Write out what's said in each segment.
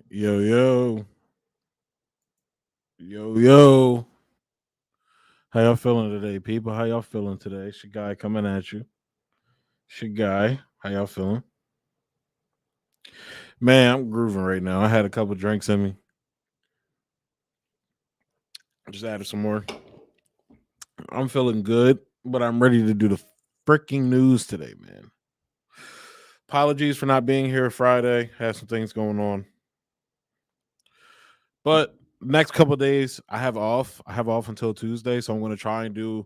Yo, yo. Yo, yo. How y'all feeling today, people? How y'all feeling today? It's your guy coming at you. It's your guy. How y'all feeling? Man, I'm grooving right now. I had a couple drinks in me. Just added some more. I'm feeling good, but I'm ready to do the freaking news today, man. Apologies for not being here Friday. Had some things going on. But next couple of days, I have off. I have off until Tuesday, so I'm going to try and do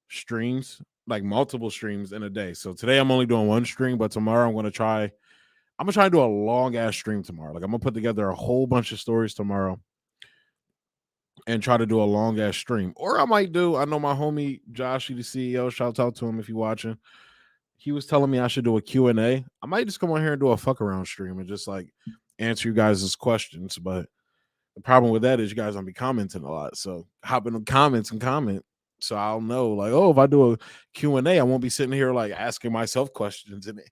streams, like multiple streams in a day. So today I'm only doing one stream, but tomorrow I'm gonna try and do a long ass stream tomorrow. Like I'm gonna put together a whole bunch of stories tomorrow and try to do a long ass stream. Or I might do, I know my homie Joshy, the CEO, shout out to him if you're watching. He was telling me I should do a Q&A. I might just come on here and do a fuck around stream and just like answer you guys' questions. But the problem with that is you guys don't be commenting a lot. So hop in the comments and comment. So I'll know, like, oh, if I do a Q&A, I won't be sitting here like asking myself questions and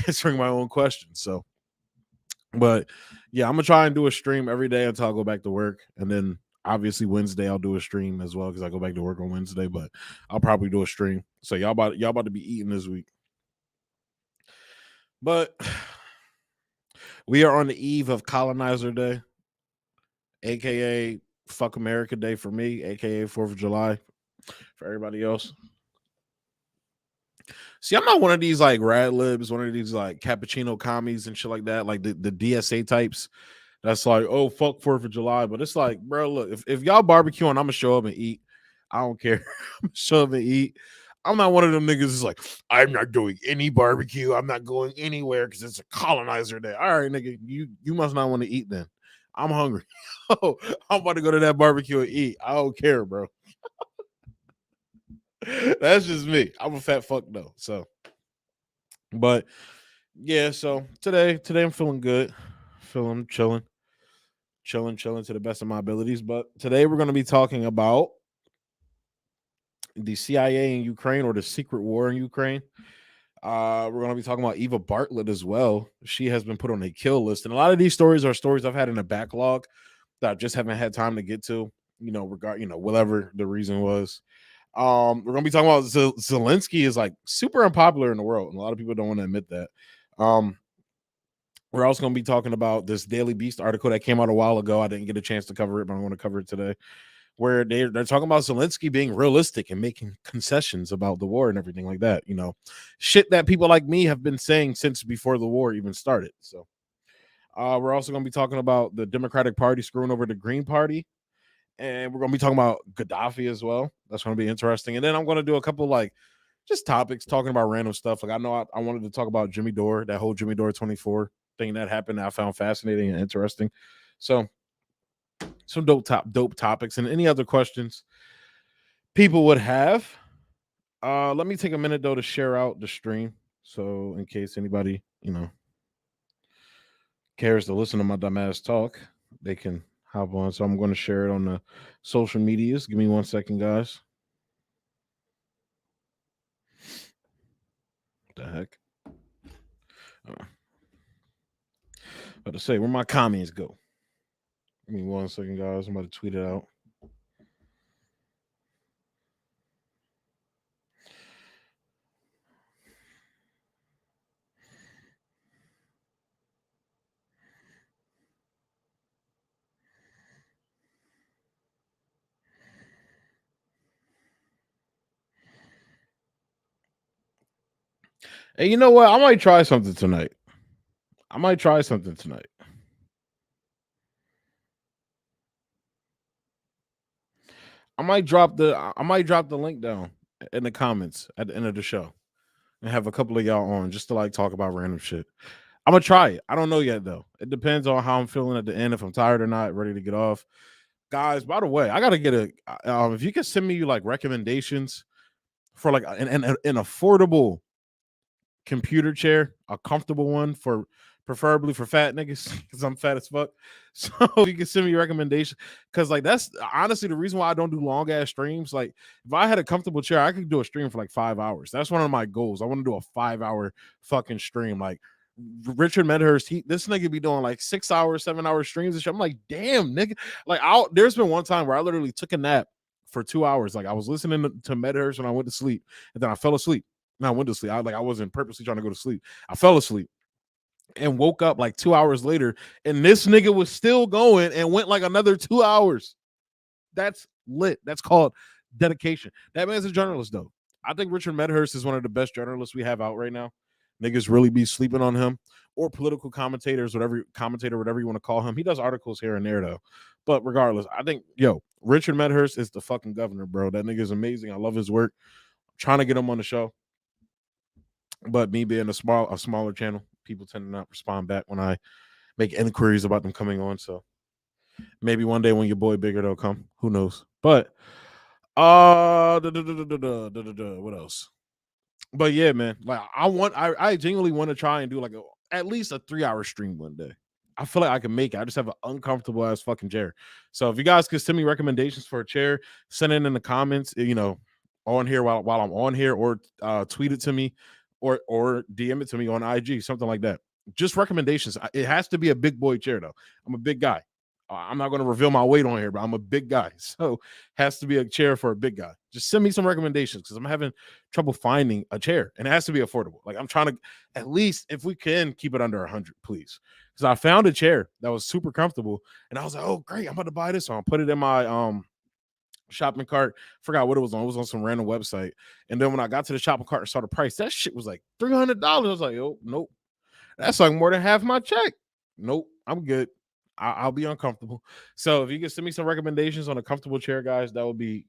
answering my own questions. So, but yeah, I'm gonna try and do a stream every day until I go back to work, and then obviously Wednesday I'll do a stream as well because I go back to work on Wednesday. But I'll probably do a stream. So y'all about to be eating this week. But we are on the eve of Colonizer Day, aka Fuck America Day for me, aka 4th of July for everybody else. See, I'm not one of these like rad libs, one of these like cappuccino commies and shit like that, like the DSA types. That's like, oh, fuck 4th of July. But it's like, bro, look, if y'all barbecuing, I'm gonna show up and eat. I don't care. I'm gonna show up and eat. I'm not one of them niggas that's like, I'm not doing any barbecue. I'm not going anywhere because it's a colonizer day. All right, nigga, you must not want to eat then. I'm hungry. Oh, I'm about to go to that barbecue and eat. I don't care, bro. That's just me. I'm a fat fuck though. So, but yeah, so today I'm feeling good, feeling chilling to the best of my abilities. But today we're going to be talking about the CIA in Ukraine, or the secret war in Ukraine. We're going to be talking about Eva Bartlett as well. She has been put on a kill list, and a lot of these stories are stories I've had in a backlog that I just haven't had time to get to. Whatever the reason was. We're gonna be talking about Zelensky is like super unpopular in the world, and a lot of people don't want to admit that. We're also gonna be talking about this Daily Beast article that came out a while ago. I didn't get a chance to cover it, but I'm going to cover it today, where they're talking about Zelensky being realistic and making concessions about the war and everything like that. Shit that people like me have been saying since before the war even started. So, we're also gonna be talking about the Democratic Party screwing over the Green Party. And we're going to be talking about Gaddafi as well. That's going to be interesting. And then I'm going to do a couple like just topics talking about random stuff. Like I know I wanted to talk about Jimmy Dore, that whole Jimmy Dore 24 thing that happened that I found fascinating and interesting. So some dope topics, and any other questions people would have. Let me take a minute though to share out the stream. So in case anybody, cares to listen to my dumbass talk, they can hop on. So I'm going to share it on the social medias. Give me 1 second, guys. What the heck? But to say, where my comments go? Give me 1 second, guys. I'm about to tweet it out. Hey, you know what? I might try something tonight. I might try something tonight. I might drop the link down in the comments at the end of the show and have a couple of y'all on just to like talk about random shit. I'm gonna try it. I don't know yet though. It depends on how I'm feeling at the end, if I'm tired or not, ready to get off. Guys, by the way, I gotta get if you can send me like recommendations for like an affordable computer chair, a comfortable one for preferably for fat niggas because I'm fat as fuck. So you can send me recommendations because like that's honestly the reason why I don't do long ass streams. Like if I had a comfortable chair, I could do a stream for like 5 hours. That's one of my goals. I want to do a 5 hour fucking stream. Like Richard Medhurst, this nigga be doing like 6 hours, 7 hour streams and shit. I'm like, damn, nigga. Like there's been one time where I literally took a nap for 2 hours. Like I was listening to Medhurst when I went to sleep, and then I fell asleep. And I went to sleep. I wasn't purposely trying to go to sleep. I fell asleep and woke up like 2 hours later, and this nigga was still going and went like another 2 hours. That's lit. That's called dedication. That man's a journalist, though. I think Richard Medhurst is one of the best journalists we have out right now. Niggas really be sleeping on him, or political commentators, whatever you want to call him. He does articles here and there, though. But regardless, I think, Richard Medhurst is the fucking governor, bro. That nigga is amazing. I love his work. I'm trying to get him on the show. But me being a smaller channel, people tend to not respond back when I make inquiries about them coming on. So maybe one day when your boy bigger, they'll come. Who knows? But what else? But yeah, man, like I genuinely want to try and do like at least a 3-hour stream one day. I feel like I can make it. I just have an uncomfortable ass fucking chair. So if you guys could send me recommendations for a chair, send it in the comments, on here while I'm on here, or tweet it to me, or DM it to me on IG, something like that. Just recommendations. It has to be a big boy chair though. I'm a big guy. I'm not going to reveal my weight on here, but I'm a big guy. So has to be a chair for a big guy. Just send me some recommendations because I'm having trouble finding a chair, and it has to be affordable. Like I'm trying to, at least if we can keep it under 100, please. Because I found a chair that was super comfortable, and I was like, oh great, I'm about to buy this one. I'll put it in my shopping cart. Forgot what it was on. It was on some random website. And then when I got to the shopping cart and saw the price, that shit was like $300. I was like, oh nope, that's like more than half my check. Nope, I'm good. I'll be uncomfortable. So if you can send me some recommendations on a comfortable chair, guys, you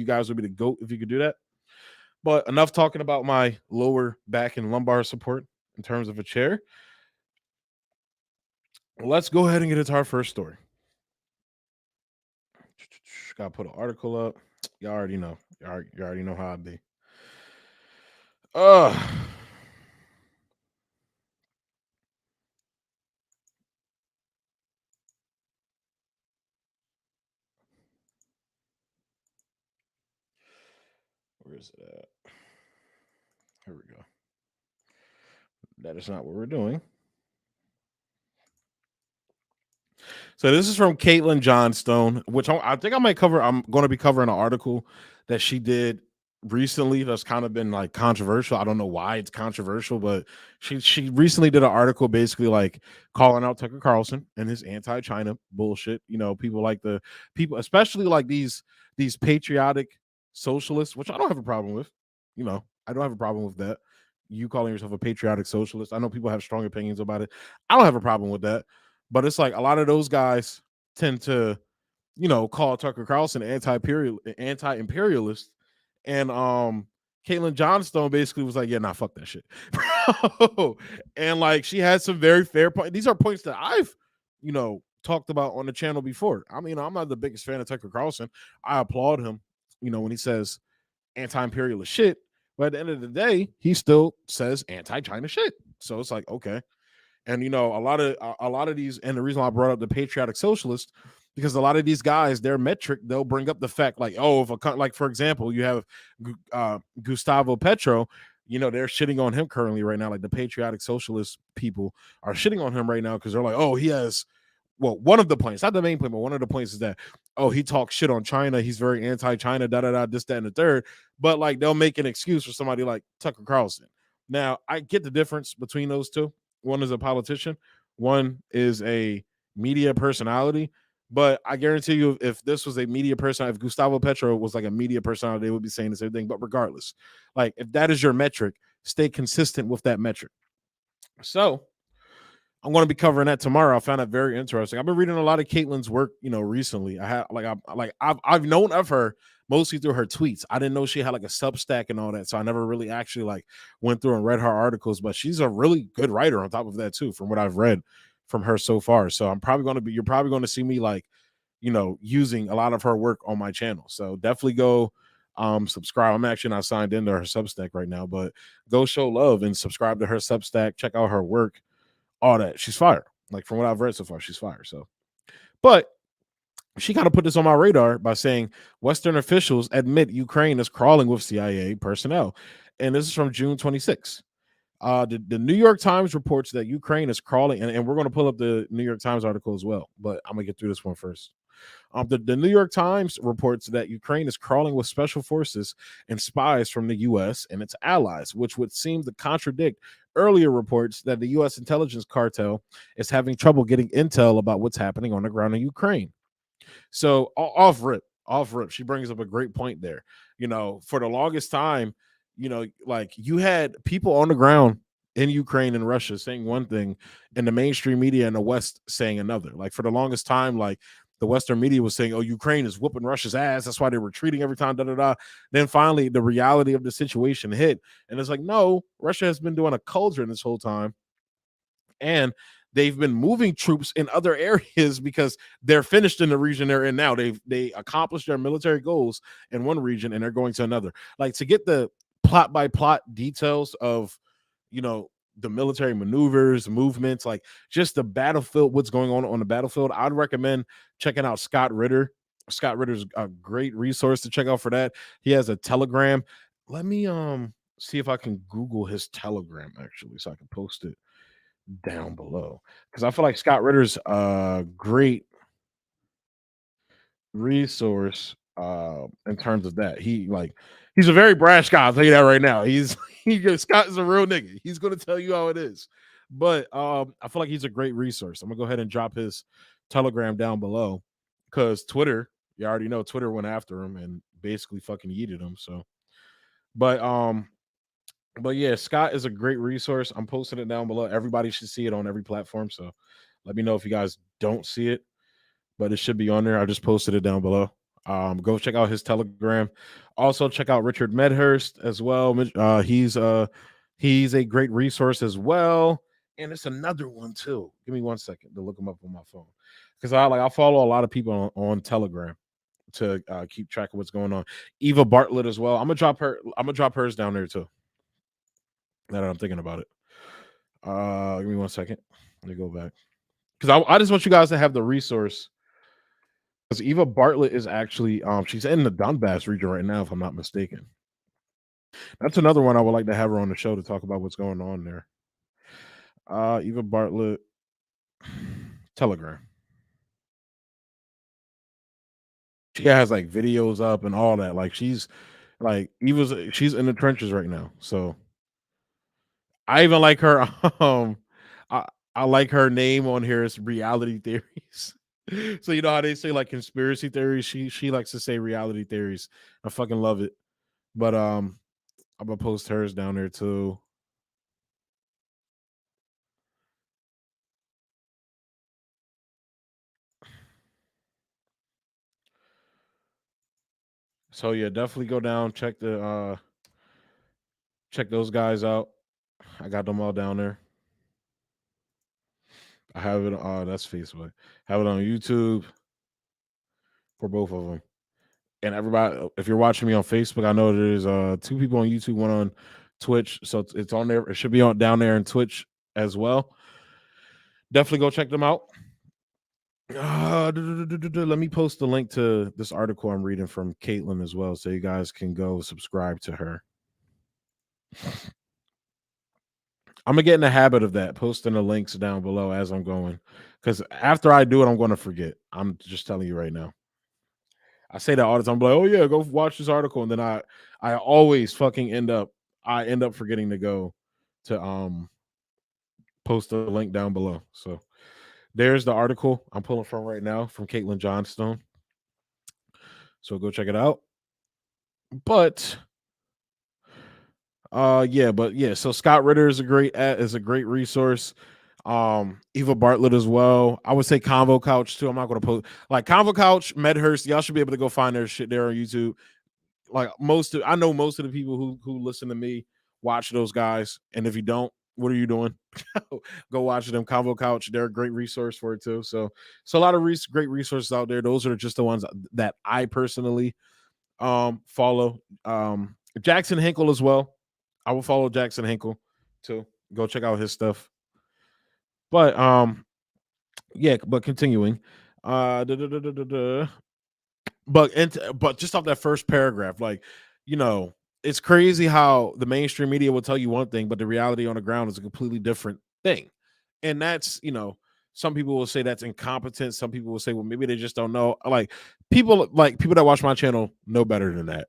guys would be the GOAT if you could do that. But enough talking about my lower back and lumbar support in terms of a chair. Let's go ahead and get into our first story. Gotta put an article up. You already know. You already know how I be. Where is it at? Here we go. That is not what we're doing. So this is from Caitlin Johnstone, which I think I might cover. I'm going to be covering an article that she did recently that's kind of been like controversial. I don't know why it's controversial, but she recently did an article basically like calling out Tucker Carlson and his anti-China bullshit. People, especially like these patriotic socialists, which I don't have a problem with. I don't have a problem with that. You calling yourself a patriotic socialist. I know people have strong opinions about it. I don't have a problem with that. But it's like a lot of those guys tend to, call Tucker Carlson anti-imperialist. And Caitlin Johnstone basically was like, yeah, nah, fuck that shit. Bro. And like she had some very fair points. These are points that I've, talked about on the channel before. I mean, I'm not the biggest fan of Tucker Carlson. I applaud him, when he says anti-imperialist shit. But at the end of the day, he still says anti-China shit. So it's like, okay. And a lot of these, and the reason why I brought up the patriotic socialist, because a lot of these guys, their metric, they'll bring up the fact like, oh, like for example, you have Gustavo Petro, they're shitting on him currently right now. Like the patriotic socialist people are shitting on him right now because they're like, oh, he has, well, one of the points, not the main point, but one of the points is that, oh, he talks shit on China. He's very anti-China, da da da, this, that, and the third. But like they'll make an excuse for somebody like Tucker Carlson. Now, I get the difference between those two. One is a politician, one is a media personality. But I guarantee you, if this was a media person, if Gustavo Petro was like a media personality, they would be saying the same thing. But regardless, like if that is your metric, stay consistent with that metric. So I'm going to be covering that tomorrow. I found that very interesting. I've been reading a lot of Caitlin's work, recently. I've known of her mostly through her tweets. I didn't know she had like a Substack and all that, so I never really actually like went through and read her articles. But she's a really good writer on top of that too, from what I've read from her so far. So you're probably going to see me like, using a lot of her work on my channel. So definitely go subscribe. I'm actually not signed into her Substack right now, but go show love and subscribe to her Substack. Check out her work. All that. She's fire. Like from what I've read so far, she's fire. So, but she kind of put this on my radar by saying Western officials admit Ukraine is crawling with CIA personnel. And this is from June 26th. The New York Times reports that Ukraine is crawling, and we're going to pull up the New York Times article as well, but I'm going to get through this one first. The New York Times reports that Ukraine is crawling with special forces and spies from the U.S. and its allies, which would seem to contradict earlier reports that the U.S. intelligence cartel is having trouble getting intel about what's happening on the ground in Ukraine. So off rip, she brings up a great point there. For the longest time, like you had people on the ground in Ukraine and Russia saying one thing, and the mainstream media in the West saying another. Like for the longest time, like the Western media was saying, "Oh, Ukraine is whooping Russia's ass. That's why they're retreating every time." Da da da. Then finally, the reality of the situation hit, and it's like, no, Russia has been doing a cauldron this whole time, and they've been moving troops in other areas because they're finished in the region they're in now. They accomplished their military goals in one region, and they're going to another. Like to get the plot by plot details of, the military maneuvers, movements, like just the battlefield, what's going on the battlefield, I'd recommend checking out Scott Ritter. Scott Ritter's a great resource to check out for that. He has a Telegram. Let me see if I can Google his Telegram actually, so I can post it down below, because I feel like Scott Ritter's a great resource in terms of that. He's a very brash guy, I'll tell you that right now. Scott is a real nigga. He's gonna tell you how it is. But I feel like he's a great resource. I'm gonna go ahead and drop his Telegram down below, because Twitter, you already know, Twitter went after him and basically fucking yeeted him. So but yeah, Scott is a great resource. I'm posting it down below. Everybody should see it on every platform. So let me know if you guys don't see it, but it should be on there. I just posted it down below. Go check out his Telegram. Also check out Richard Medhurst as well. He's a great resource as well. And it's another one too. Give me 1 second to look him up on my phone, because I follow a lot of people on Telegram to keep track of what's going on. Eva Bartlett as well. I'm gonna drop hers down there too, now that I'm thinking about it. Give me 1 second. Let me go back, because I just want you guys to have the resource. Because Eva Bartlett is actually she's in the Donbass region right now, if I'm not mistaken. That's another one I would like to have her on the show to talk about what's going on there. Eva Bartlett, Telegram. She has like videos up and all that. Like she's in the trenches right now. So I even like her. I, I like her name on here. It's reality theories. So you know how they say like conspiracy theories. She likes to say reality theories. I fucking love it. But I'm gonna post hers down there too. So yeah, definitely go down, check those guys out. I got them all down there. I have it. That's Facebook. Have it on YouTube for both of them. And everybody, if you're watching me on Facebook, I know there's 2 people on YouTube, one on Twitch, so it's on there. It should be on down there in Twitch as well. Definitely go check them out. Let me post the link to this article I'm reading from Caitlin as well, so you guys can go subscribe to her. I'm gonna get in the habit of that, posting the links down below as I'm going. Because after I do it, I'm gonna forget. I'm just telling you right now. I say that all the time. I'm like, oh yeah, go watch this article, and then I always fucking end up forgetting to go to post the link down below. So there's the article I'm pulling from right now from Caitlin Johnstone. So go check it out. But so Scott Ritter is a great resource. Eva Bartlett as well. I would say Convo Couch too. I'm not gonna post like Convo Couch, Medhurst. Y'all should be able to go find their shit there on YouTube. Like I know most of the people who listen to me watch those guys. And if you don't, what are you doing? Go watch them. Convo Couch, they're a great resource for it too. So a lot of great resources out there. Those are just the ones that I personally follow. Jackson Hinkle as well. I will follow Jackson Hinkle too. Go check out his stuff. But but continuing. Da, da, da, da, da, da. But just off that first paragraph, like, you know, it's crazy how the mainstream media will tell you one thing, but the reality on the ground is a completely different thing. And that's, some people will say that's incompetence. Some people will say, well, maybe they just don't know. People that watch my channel know better than that.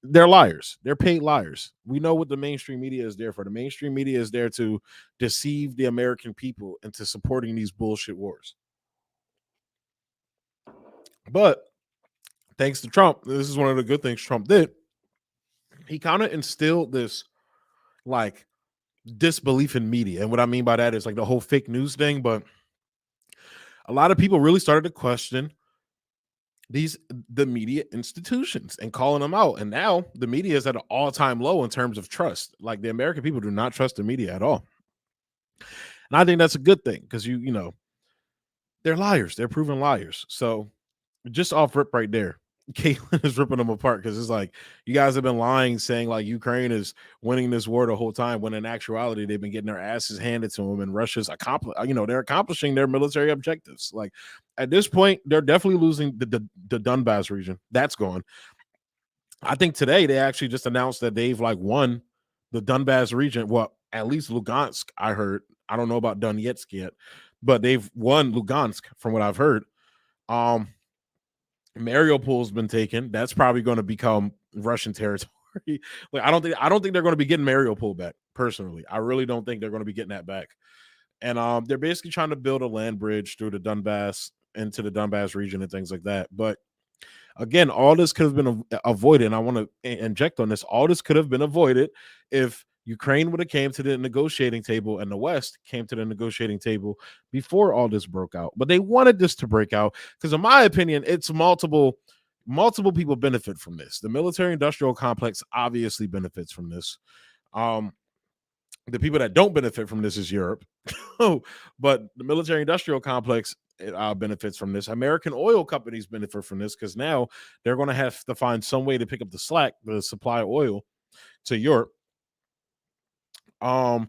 They're liars. They're paid liars. We know what the mainstream media is there for. The mainstream media is there to deceive the American people into supporting these bullshit wars. But thanks to Trump, this is one of the good things Trump did. He kind of instilled this like disbelief in media. And what I mean by that is like the whole fake news thing. But a lot of people really started to question the media institutions and calling them out. And now the media is at an all-time low in terms of trust. Like the American people do not trust the media at all. And I think that's a good thing because they're liars. They're proven liars. So just off rip right there, Caitlin is ripping them apart because it's like you guys have been lying, saying like Ukraine is winning this war the whole time, when in actuality they've been getting their asses handed to them, and Russia's they're accomplishing their military objectives. Like at this point, they're definitely losing the Donbass region. That's gone. I think today they actually just announced that they've like won the Donbass region. Well, at least Lugansk, I heard. I don't know about Donetsk yet, but they've won Lugansk from what I've heard. Mariupol's been taken. That's probably going to become Russian territory. Like I don't think they're going to be getting Mariupol back. Personally, I really don't think they're going to be getting that back. And they're basically trying to build a land bridge through the Donbass into the Donbass region and things like that. But again, all this could have been avoided. And I want to inject on this. All this could have been avoided if Ukraine would have came to the negotiating table and the West came to the negotiating table before all this broke out. But they wanted this to break out because, in my opinion, it's multiple people benefit from this. The military industrial complex obviously benefits from this. The people that don't benefit from this is Europe. But the military industrial complex benefits from this. American oil companies benefit from this because now they're going to have to find some way to pick up the slack, the supply of oil to Europe. And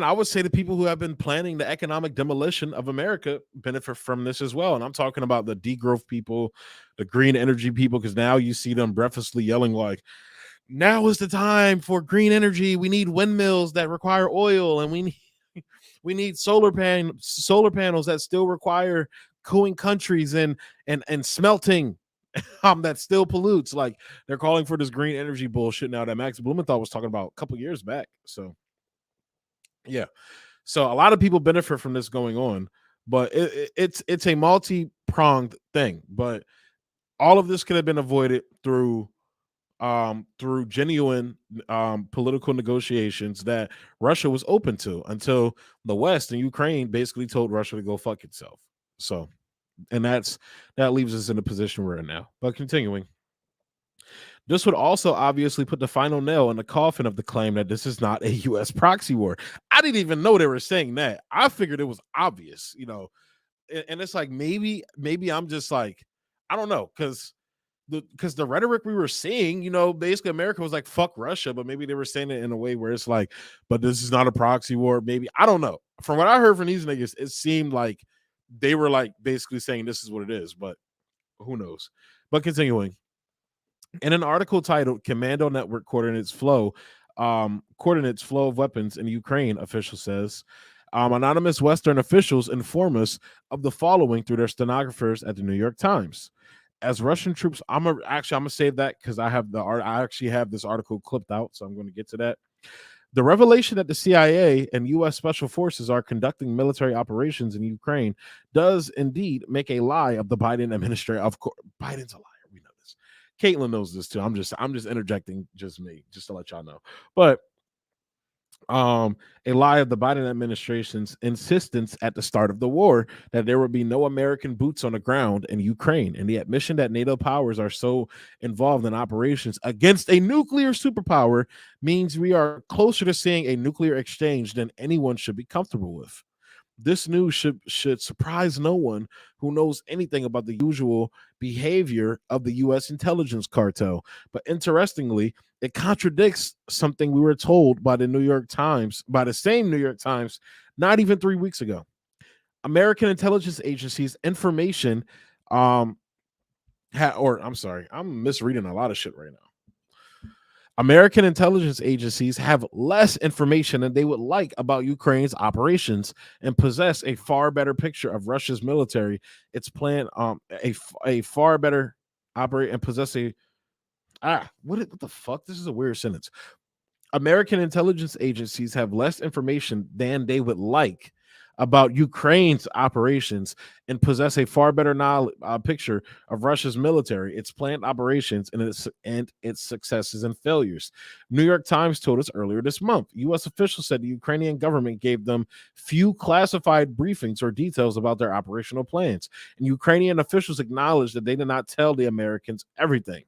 I would say the people who have been planning the economic demolition of America benefit from this as well. And I'm talking about the degrowth people, the green energy people, because now you see them breathlessly yelling like, now is the time for green energy. We need windmills that require oil, and we need solar panels that still require cooling countries and smelting that still pollutes. Like they're calling for this green energy bullshit now that Max Blumenthal was talking about a couple years back. So yeah. So a lot of people benefit from this going on, but it's a multi-pronged thing. But all of this could have been avoided through genuine political negotiations that Russia was open to until the West and Ukraine basically told Russia to go fuck itself. So, and that leaves us in the position we're in now. But continuing, this would also obviously put the final nail in the coffin of the claim that this is not a U.S. proxy war. I didn't even know they were saying that. I figured it was obvious, and it's like maybe I'm just like, I don't know, because the rhetoric we were seeing, basically America was like, fuck Russia, but maybe they were saying it in a way where it's like, but this is not a proxy war. Maybe, I don't know. From what I heard from these niggas, it seemed like they were like basically saying this is what it is, but who knows? But continuing, in an article titled Commando Network Coordinates Flow, coordinates flow of weapons in Ukraine, official says. Anonymous Western officials inform us of the following through their stenographers at the New York Times. As Russian troops, I'm gonna save that because I have the art. I actually have this article clipped out, so I'm going to get to that. The revelation that the CIA and U.S. Special Forces are conducting military operations in Ukraine does indeed make a lie of the Biden administration. Of course, Biden's a liar. We know this. Caitlin knows this too. I'm just interjecting, just me, just to let y'all know. But a lie of the Biden administration's insistence at the start of the war that there would be no American boots on the ground in Ukraine, and the admission that NATO powers are so involved in operations against a nuclear superpower means we are closer to seeing a nuclear exchange than anyone should be comfortable with. This news should surprise no one who knows anything about the usual behavior of the U.S. intelligence cartel. But interestingly, it contradicts something we were told by the New York Times, by the same New York Times, not even 3 weeks ago. American intelligence agencies' information, I'm sorry, I'm misreading a lot of shit right now. American intelligence agencies have less information than they would like about Ukraine's operations and possess a far better picture of Russia's military. Its plan, a far better operate and possess a what the fuck? This is a weird sentence. American intelligence agencies have less information than they would like about Ukraine's operations and possess a far better picture of Russia's military, its planned operations, and its successes and failures. New York Times told us earlier this month, U.S. officials said the Ukrainian government gave them few classified briefings or details about their operational plans, and Ukrainian officials acknowledged that they did not tell the Americans everything.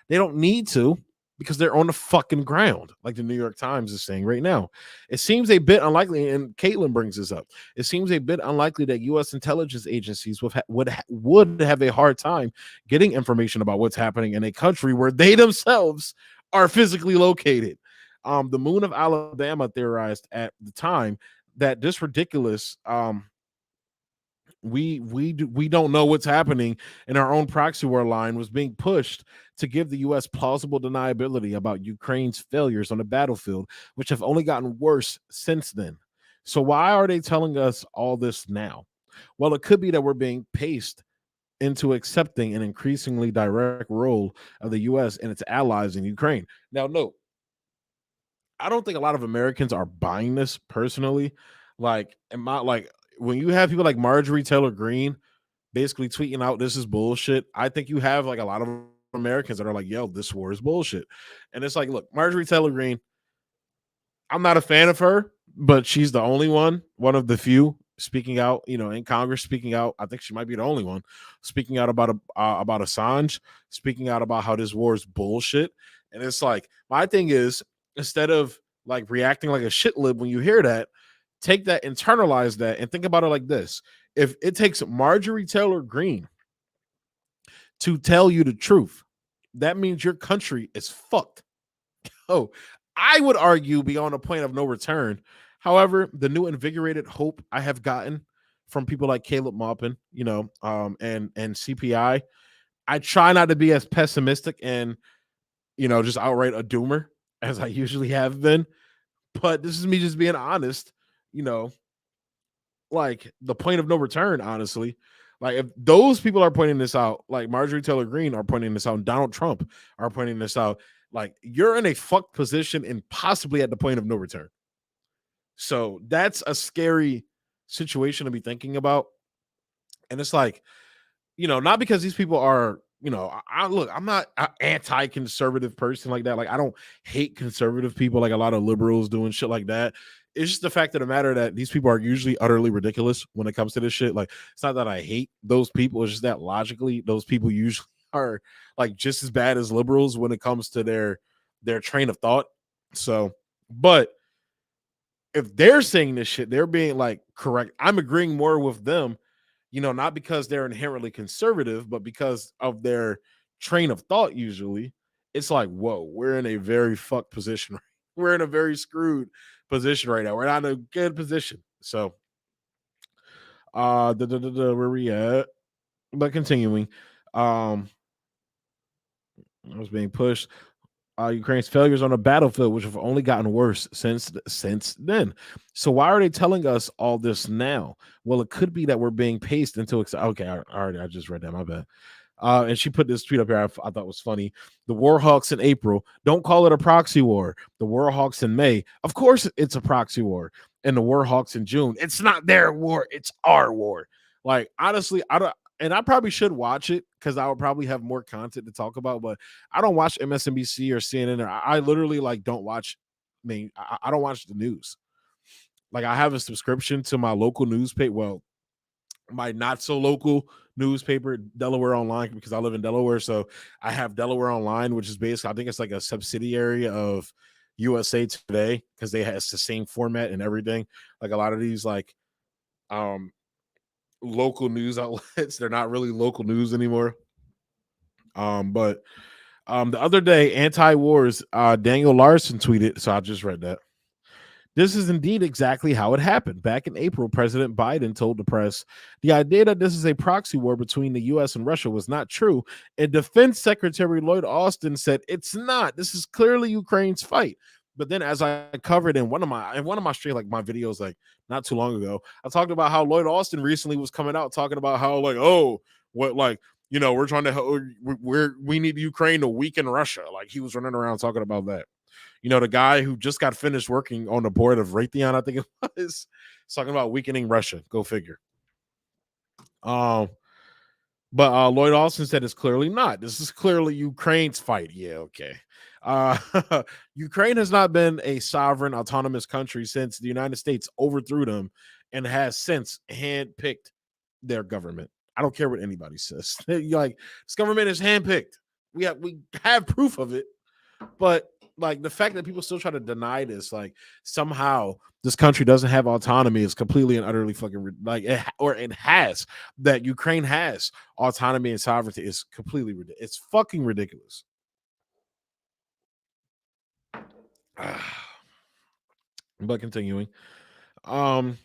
They don't need to because they're on the fucking ground, like the New York Times is saying right now. It seems a bit unlikely, and Caitlin brings this up. It seems a bit unlikely that U.S. intelligence agencies would have a hard time getting information about what's happening in a country where they themselves are physically located. The Moon of Alabama theorized at the time that this ridiculous we don't know what's happening in our own proxy war line was being pushed to give the U.S. plausible deniability about Ukraine's failures on the battlefield, which have only gotten worse since then. So why are they telling us all this now? Well, it could be that we're being paced into accepting an increasingly direct role of the U.S. and its allies in Ukraine. Now, note, I don't think a lot of Americans are buying this personally. Like when you have people like Marjorie Taylor Greene basically tweeting out this is bullshit, I think you have like a lot of Americans that are like, yo, this war is bullshit. And it's like, look, Marjorie Taylor Greene, I'm not a fan of her, but she's the only one of the few speaking out, in Congress, speaking out. I think she might be the only one speaking out about Assange, speaking out about how this war is bullshit. And it's like, my thing is, instead of like reacting like a shit lib when you hear that, take that, internalize that, and think about it like this. If it takes Marjorie Taylor Greene to tell you the truth, that means your country is fucked. Oh, I would argue beyond a point of no return. However, the new invigorated hope I have gotten from people like Caleb Maupin, and CPI, I try not to be as pessimistic and, just outright a doomer as I usually have been. But this is me just being honest, like the point of no return, honestly. Like if those people are pointing this out, like Marjorie Taylor Greene are pointing this out, and Donald Trump are pointing this out, like you're in a fucked position and possibly at the point of no return. So that's a scary situation to be thinking about. And it's like, not because these people are, look, I'm not an anti-conservative person like that. Like I don't hate conservative people like a lot of liberals doing shit like that. It's just the fact of the matter that these people are usually utterly ridiculous when it comes to this shit. Like it's not that I hate those people, it's just that logically those people usually are like just as bad as liberals when it comes to their train of thought. So, but if they're saying this shit, they're being like correct. I'm agreeing more with them, not because they're inherently conservative, but because of their train of thought. Usually, it's like, whoa, we're in a very fucked position. We're in a very screwed position right now. We're not in a good position. So, where we at? But continuing, I was being pushed. Ukraine's failures on the battlefield, which have only gotten worse since then. So why are they telling us all this now? Well, it could be that we're being paced into. Okay, I just read that. My bad. And she put this tweet up here I thought was funny. The Warhawks in April, don't call it a proxy war. The Warhawks in May, of course it's a proxy war. And the Warhawks in June, it's not their war, it's our war. Like, honestly, I don't, and I probably should watch it because I would probably have more content to talk about, but I don't watch MSNBC or CNN. Or I literally like don't watch. I don't watch the news. Like, I have a subscription to my local newspaper. Well, my not so local newspaper, Delaware Online, because I live in Delaware. So I have Delaware Online, which is basically, I think it's like a subsidiary of USA Today because they has the same format and everything. Like a lot of these like local news outlets, they're not really local news anymore. But the other day, anti-wars, Daniel Larson tweeted, so I just read that. This is indeed exactly how it happened. Back in April, President Biden told the press the idea that this is a proxy war between the U.S. and Russia was not true. And Defense Secretary Lloyd Austin said it's not. This is clearly Ukraine's fight. But then, as I covered in one of my straight like my videos like not too long ago, I talked about how Lloyd Austin recently was coming out talking about how like, oh, what like, you know, we're trying to we need Ukraine to weaken Russia. Like he was running around talking about that. You know, the guy who just got finished working on the board of Raytheon, I think it was, talking about weakening Russia. Go figure. But Lloyd Austin said it's clearly not. This is clearly Ukraine's fight. Yeah, okay. Ukraine has not been a sovereign, autonomous country since the United States overthrew them and has since handpicked their government. I don't care what anybody says. Like, this government is handpicked. We have proof of it, but like the fact that people still try to deny this, like somehow this country doesn't have autonomy is completely and utterly fucking like it has that Ukraine has autonomy and sovereignty is completely ridiculous. It's fucking ridiculous. But continuing, the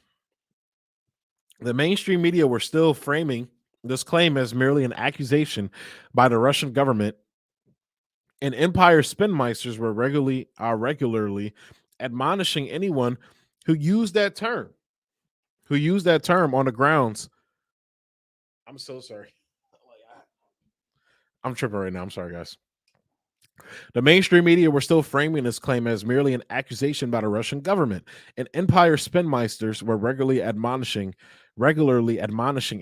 mainstream media were still framing this claim as merely an accusation by the Russian government, and Empire spinmeisters were regularly admonishing anyone who used that term on the grounds. I'm so sorry. I'm tripping right now. I'm sorry, guys. The mainstream media were still framing this claim as merely an accusation by the Russian government, and Empire spinmeisters were regularly admonishing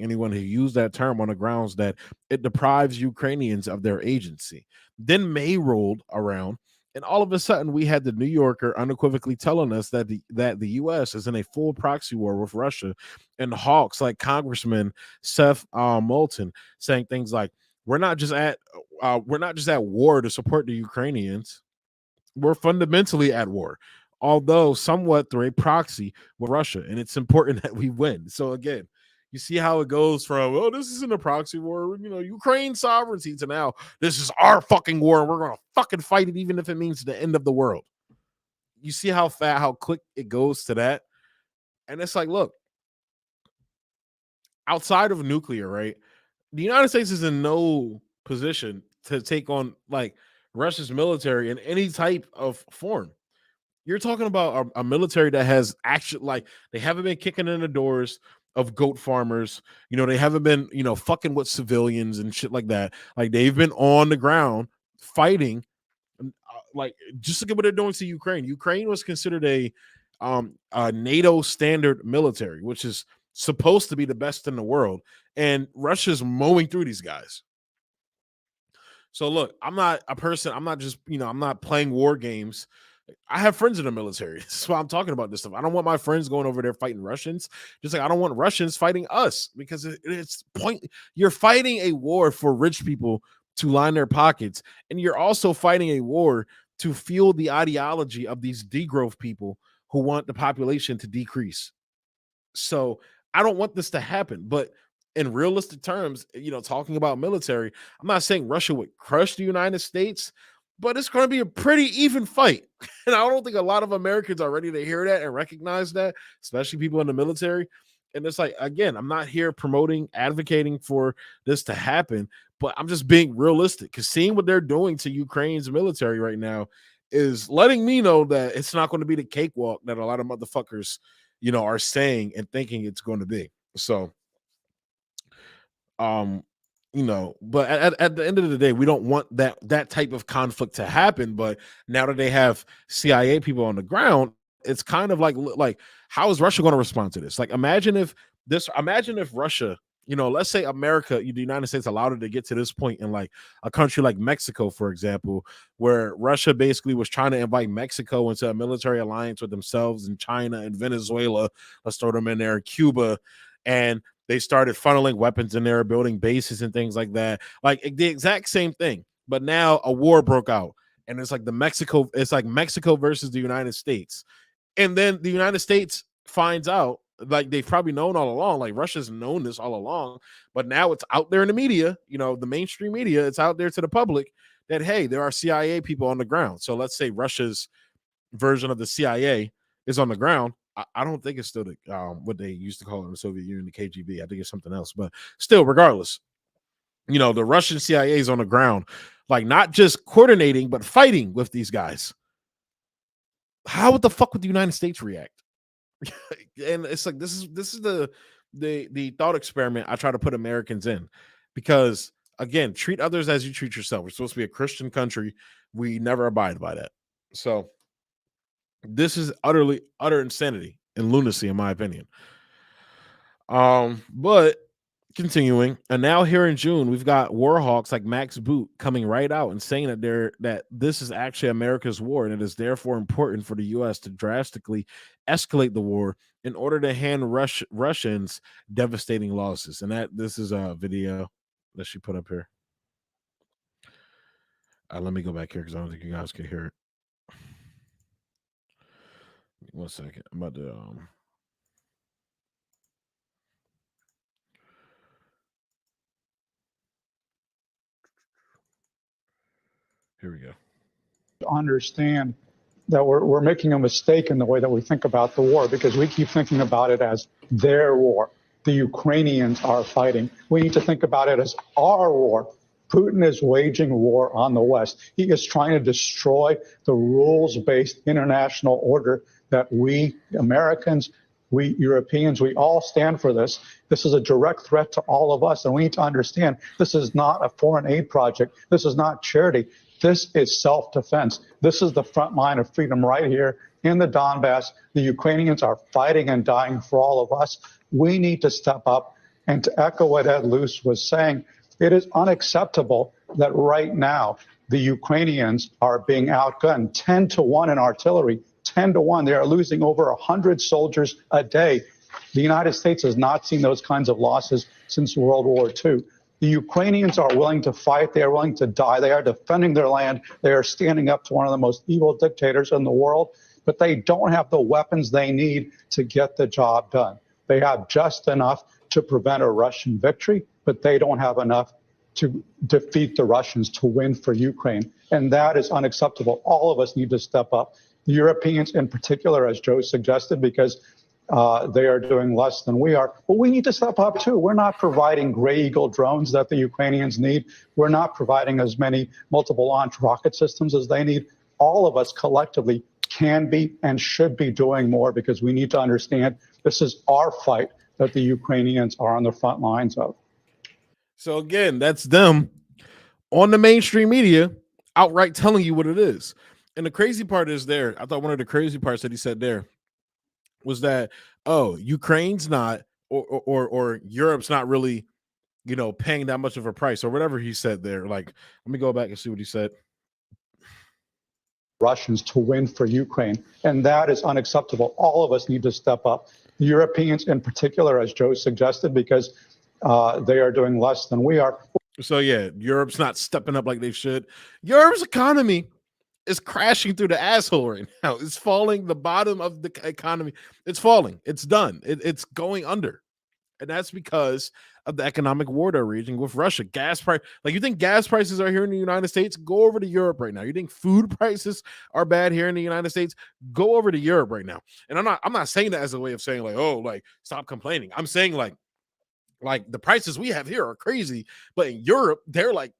anyone who used that term on the grounds that it deprives Ukrainians of their agency. Then May rolled around, and all of a sudden we had the New Yorker unequivocally telling us that the U.S. is in a full proxy war with Russia, and hawks like Congressman Seth Moulton saying things like, we're not just at war to support the Ukrainians. We're fundamentally at war, although somewhat through a proxy with Russia, and it's important that we win. So again, you see how it goes from, oh, this isn't a proxy war, you know, Ukraine sovereignty, to now this is our fucking war and we're gonna fucking fight it, even if it means the end of the world. You see how quick it goes to that, and it's like, look, outside of nuclear, right? The United States is in no position to take on like Russia's military in any type of form. You're talking about a military that has actually, like, they haven't been kicking in the doors of goat farmers. You know, they haven't been, you know, fucking with civilians and shit like that. Like, they've been on the ground fighting. Like, just look at what they're doing to Ukraine. Ukraine was considered a NATO standard military, which is supposed to be the best in the world, and Russia's mowing through these guys. So look, I'm not a person, I'm not just, you know, I'm not playing war games. I have friends in the military. That's why I'm talking about this stuff. I don't want my friends going over there fighting Russians, just like I don't want Russians fighting us, because it's point. You're fighting a war for rich people to line their pockets, and you're also fighting a war to fuel the ideology of these degrowth people who want the population to decrease. So I don't want this to happen. But in realistic terms, you know, talking about military, I'm not saying Russia would crush the United States, but it's going to be a pretty even fight. And I don't think a lot of Americans are ready to hear that and recognize that, especially people in the military. And it's like, again, I'm not here promoting, advocating for this to happen, But I'm just being realistic because seeing what they're doing to Ukraine's military right now is letting me know that it's not going to be the cakewalk that a lot of motherfuckers, are saying and thinking it's going to be. So, um, but at the end of the day, we don't want that type of conflict to happen. But now that they have CIA people on the ground, it's kind of like how is Russia going to respond to this? Like imagine if Russia, let's say America, the United States allowed it to get to this point in like a country like Mexico, for example, where Russia basically was trying to invite Mexico into a military alliance with themselves and China and Venezuela. Let's throw them in there, Cuba, and they started funneling weapons in there, building bases and things like that. Like the exact same thing. But now a war broke out. And it's like Mexico versus the United States. And then the United States finds out, like they've probably known all along, like Russia's known this all along, but now it's out there in the media, the mainstream media, it's out there to the public that, hey, there are CIA people on the ground. So let's say Russia's version of the CIA is on the ground. I don't think it's still what they used to call it in the Soviet Union, the KGB. I think it's something else, but still, regardless, the Russian CIA is on the ground, like not just coordinating, but fighting with these guys. How would the fuck would the United States react? And it's like this is the thought experiment I try to put Americans in, because again, treat others as you treat yourself. We're supposed to be a Christian country. We never abide by that. So this is utter insanity and lunacy, in my opinion. But continuing, and now here in June, we've got war hawks like Max Boot coming right out and saying that this is actually America's war, and it is therefore important for the U.S. to drastically escalate the war in order to hand Russians devastating losses. And this is a video that she put up here. Let me go back here because I don't think you guys can hear it. 1 second. I'm about to here we go. Understand that we're making a mistake in the way that we think about the war, because we keep thinking about it as their war. The Ukrainians are fighting. We need to think about it as our war. Putin is waging war on the West. He is trying to destroy the rules-based international order that we Americans, we Europeans, we all stand for this. This is a direct threat to all of us, and we need to understand this is not a foreign aid project. This is not charity. This is self-defense. This is the front line of freedom right here in the Donbass. The Ukrainians are fighting and dying for all of us. We need to step up. And to echo what Ed Luce was saying, it is unacceptable that right now the Ukrainians are being outgunned 10-1 in artillery, 10-1. They are losing over 100 soldiers a day. The United States has not seen those kinds of losses since World War II. The Ukrainians are willing to fight. They are willing to die. They are defending their land. They are standing up to one of the most evil dictators in the world, but they don't have the weapons they need to get the job done. They have just enough to prevent a Russian victory, but they don't have enough to defeat the Russians, to win for Ukraine. And that is unacceptable. All of us need to step up. The Europeans in particular, as Joe suggested, because they are doing less than we are. But we need to step up, too. We're not providing Gray Eagle drones that the Ukrainians need. We're not providing as many multiple launch rocket systems as they need. All of us collectively can be and should be doing more, because we need to understand this is our fight that the Ukrainians are on the front lines of. So again, that's them on the mainstream media outright telling you what it is. And the crazy part is there, I thought one of the crazy parts that he said there was that, oh, Ukraine's not, or Europe's not really, paying that much of a price, or whatever he said there. Like, let me go back and see what he said. Russians to win for Ukraine, and that is unacceptable. All of us need to step up. The Europeans in particular, as Joe suggested, because they are doing less than we are. So yeah, Europe's not stepping up like they should. Europe's economy is crashing through the asshole right now. It's falling. The bottom of the economy, it's falling. It's done. It's going under. And that's because of the economic war they're raging with Russia. Gas price, like, you think gas prices are here in the United States? Go over to Europe right now. You think food prices are bad here in the United States? Go over to Europe right now. And I'm not saying that as a way of saying like, oh, like, stop complaining. I'm saying like, Like the prices we have here are crazy, but in Europe, they're like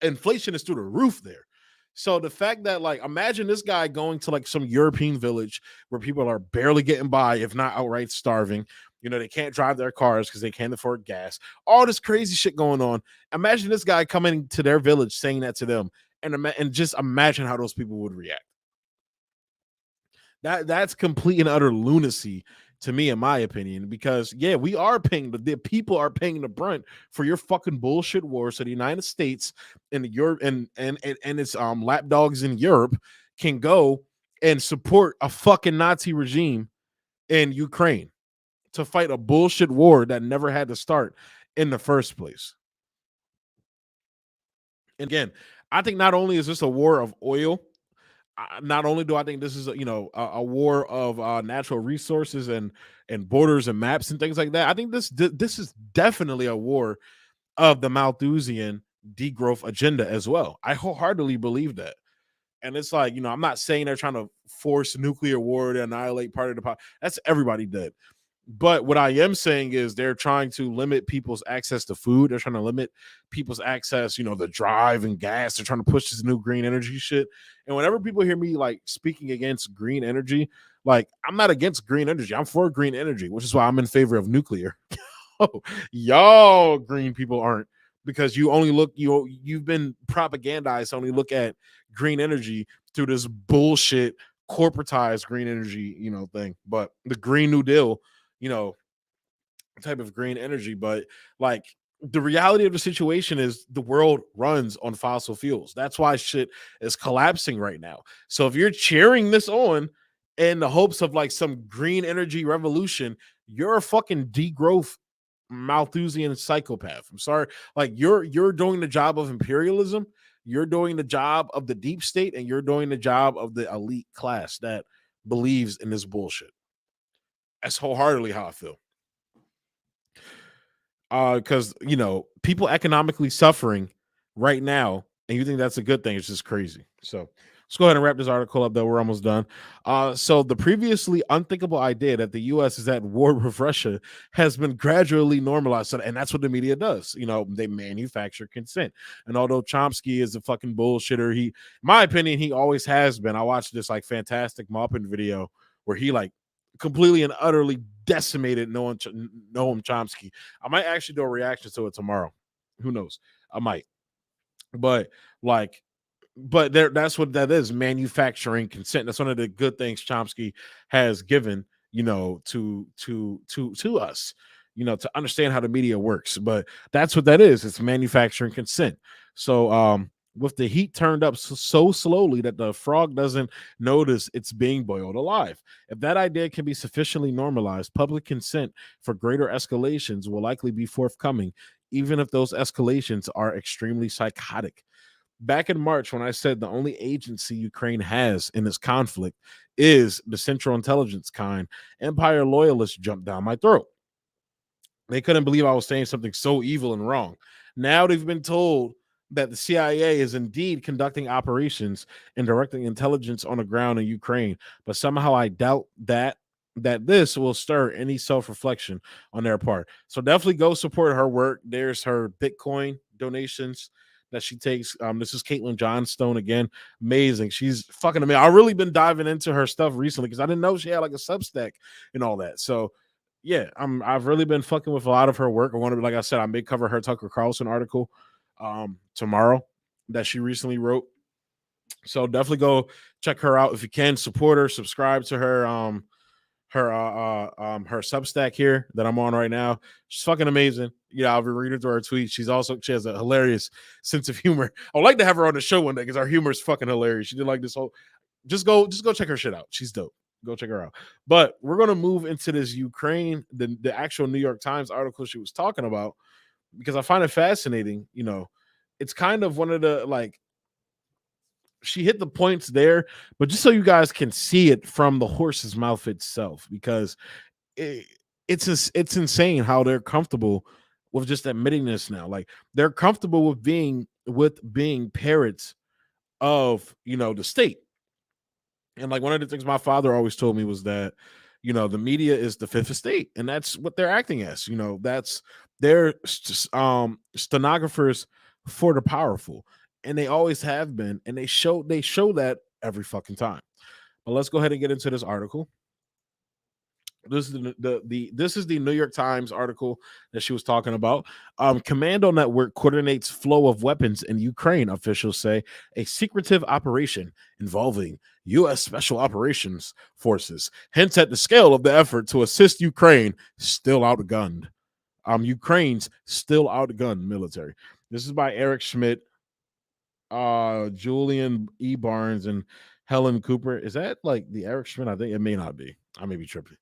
inflation is through the roof there. So the fact that like imagine this guy going to like some European village where people are barely getting by, if not outright starving. You know, they can't drive their cars because they can't afford gas. All this crazy shit going on. Imagine this guy coming to their village saying that to them, and just imagine how those people would react. That's complete and utter lunacy to me, in my opinion, because yeah, we are paying the people are paying the brunt for your fucking bullshit war. So the United States and Europe and its lapdogs in Europe can go and support a fucking Nazi regime in Ukraine to fight a bullshit war that never had to start in the first place. And again, I think not only is this a war of oil, not only do I think this is a war of natural resources and borders and maps and things like that. I think this is definitely a war of the Malthusian degrowth agenda as well. I wholeheartedly believe that. And it's like, I'm not saying they're trying to force nuclear war to annihilate part of the pop. That's everybody dead. But what I am saying is they're trying to limit people's access to food. They're trying to limit people's access, the drive and gas. They're trying to push this new green energy shit. And whenever people hear me like speaking against green energy, like I'm not against green energy. I'm for green energy, which is why I'm in favor of nuclear. Oh, y'all green people aren't, because you only look you've been propagandized to only look at green energy through this bullshit corporatized green energy, thing. But the Green New Deal, type of green energy. But like the reality of the situation is the world runs on fossil fuels. That's why shit is collapsing right now. So if you're cheering this on in the hopes of like some green energy revolution, you're a fucking degrowth Malthusian psychopath. I'm sorry. Like you're doing the job of imperialism, you're doing the job of the deep state, and you're doing the job of the elite class that believes in this bullshit. That's wholeheartedly how I feel. Because people economically suffering right now, and you think that's a good thing. It's just crazy. So let's go ahead and wrap this article up, though. We're almost done. So the previously unthinkable idea that the U.S. is at war with Russia has been gradually normalized. So, and that's what the media does. They manufacture consent. And although Chomsky is a fucking bullshitter, in my opinion, he always has been. I watched this like fantastic mopping video where he like completely and utterly decimated Noam Chomsky. I might actually do a reaction to it tomorrow. Who knows? I might. But like, that's what that is, manufacturing consent. That's one of the good things Chomsky has given, to us, to understand how the media works. But that's what that is. It's manufacturing consent. So with the heat turned up so slowly that the frog doesn't notice it's being boiled alive. If that idea can be sufficiently normalized, public consent for greater escalations will likely be forthcoming, even if those escalations are extremely psychotic. Back in March, when I said the only agency Ukraine has in this conflict is the Central Intelligence kind, Empire loyalists jumped down my throat. They couldn't believe I was saying something so evil and wrong. Now they've been told that the CIA is indeed conducting operations and directing intelligence on the ground in Ukraine, but somehow I doubt that this will stir any self-reflection on their part. So definitely go support her work. There's her Bitcoin donations that she takes. This is Caitlin Johnstone again. Amazing. She's fucking amazing. I've really been diving into her stuff recently because I didn't know she had like a Substack and all that. So yeah, I've really been fucking with a lot of her work. I want to, like I said, I may cover her Tucker Carlson article tomorrow that she recently wrote. So definitely go check her out if you can. Support her, subscribe to her her Substack here that I'm on right now. She's fucking amazing. I'll be reading through her tweets. She has a hilarious sense of humor. I would like to have her on the show one day because our humor is fucking hilarious. She did like this whole just go check her shit out. She's dope. Go check her out. But we're gonna move into this Ukraine, the actual New York Times article she was talking about, because I find it fascinating. It's kind of one of the like she hit the points there, but just so you guys can see it from the horse's mouth itself, because it's insane how they're comfortable with just admitting this now. Like they're comfortable with being parrots of the state. And like one of the things my father always told me was that the media is the fifth estate, and that's what they're acting as. That's They're stenographers for the powerful, and they always have been, and they show that every fucking time. But let's go ahead and get into this article. This is the New York Times article that she was talking about. Commando network coordinates flow of weapons in Ukraine. Officials say a secretive operation involving U.S. Special Operations Forces hints at the scale of the effort to assist Ukraine, still outgunned. Ukraine's still outgunned military. This is by Eric Schmidt, Julian E. Barnes, and Helen Cooper. Is that like the Eric Schmidt? I think it may not be. I may be tripping.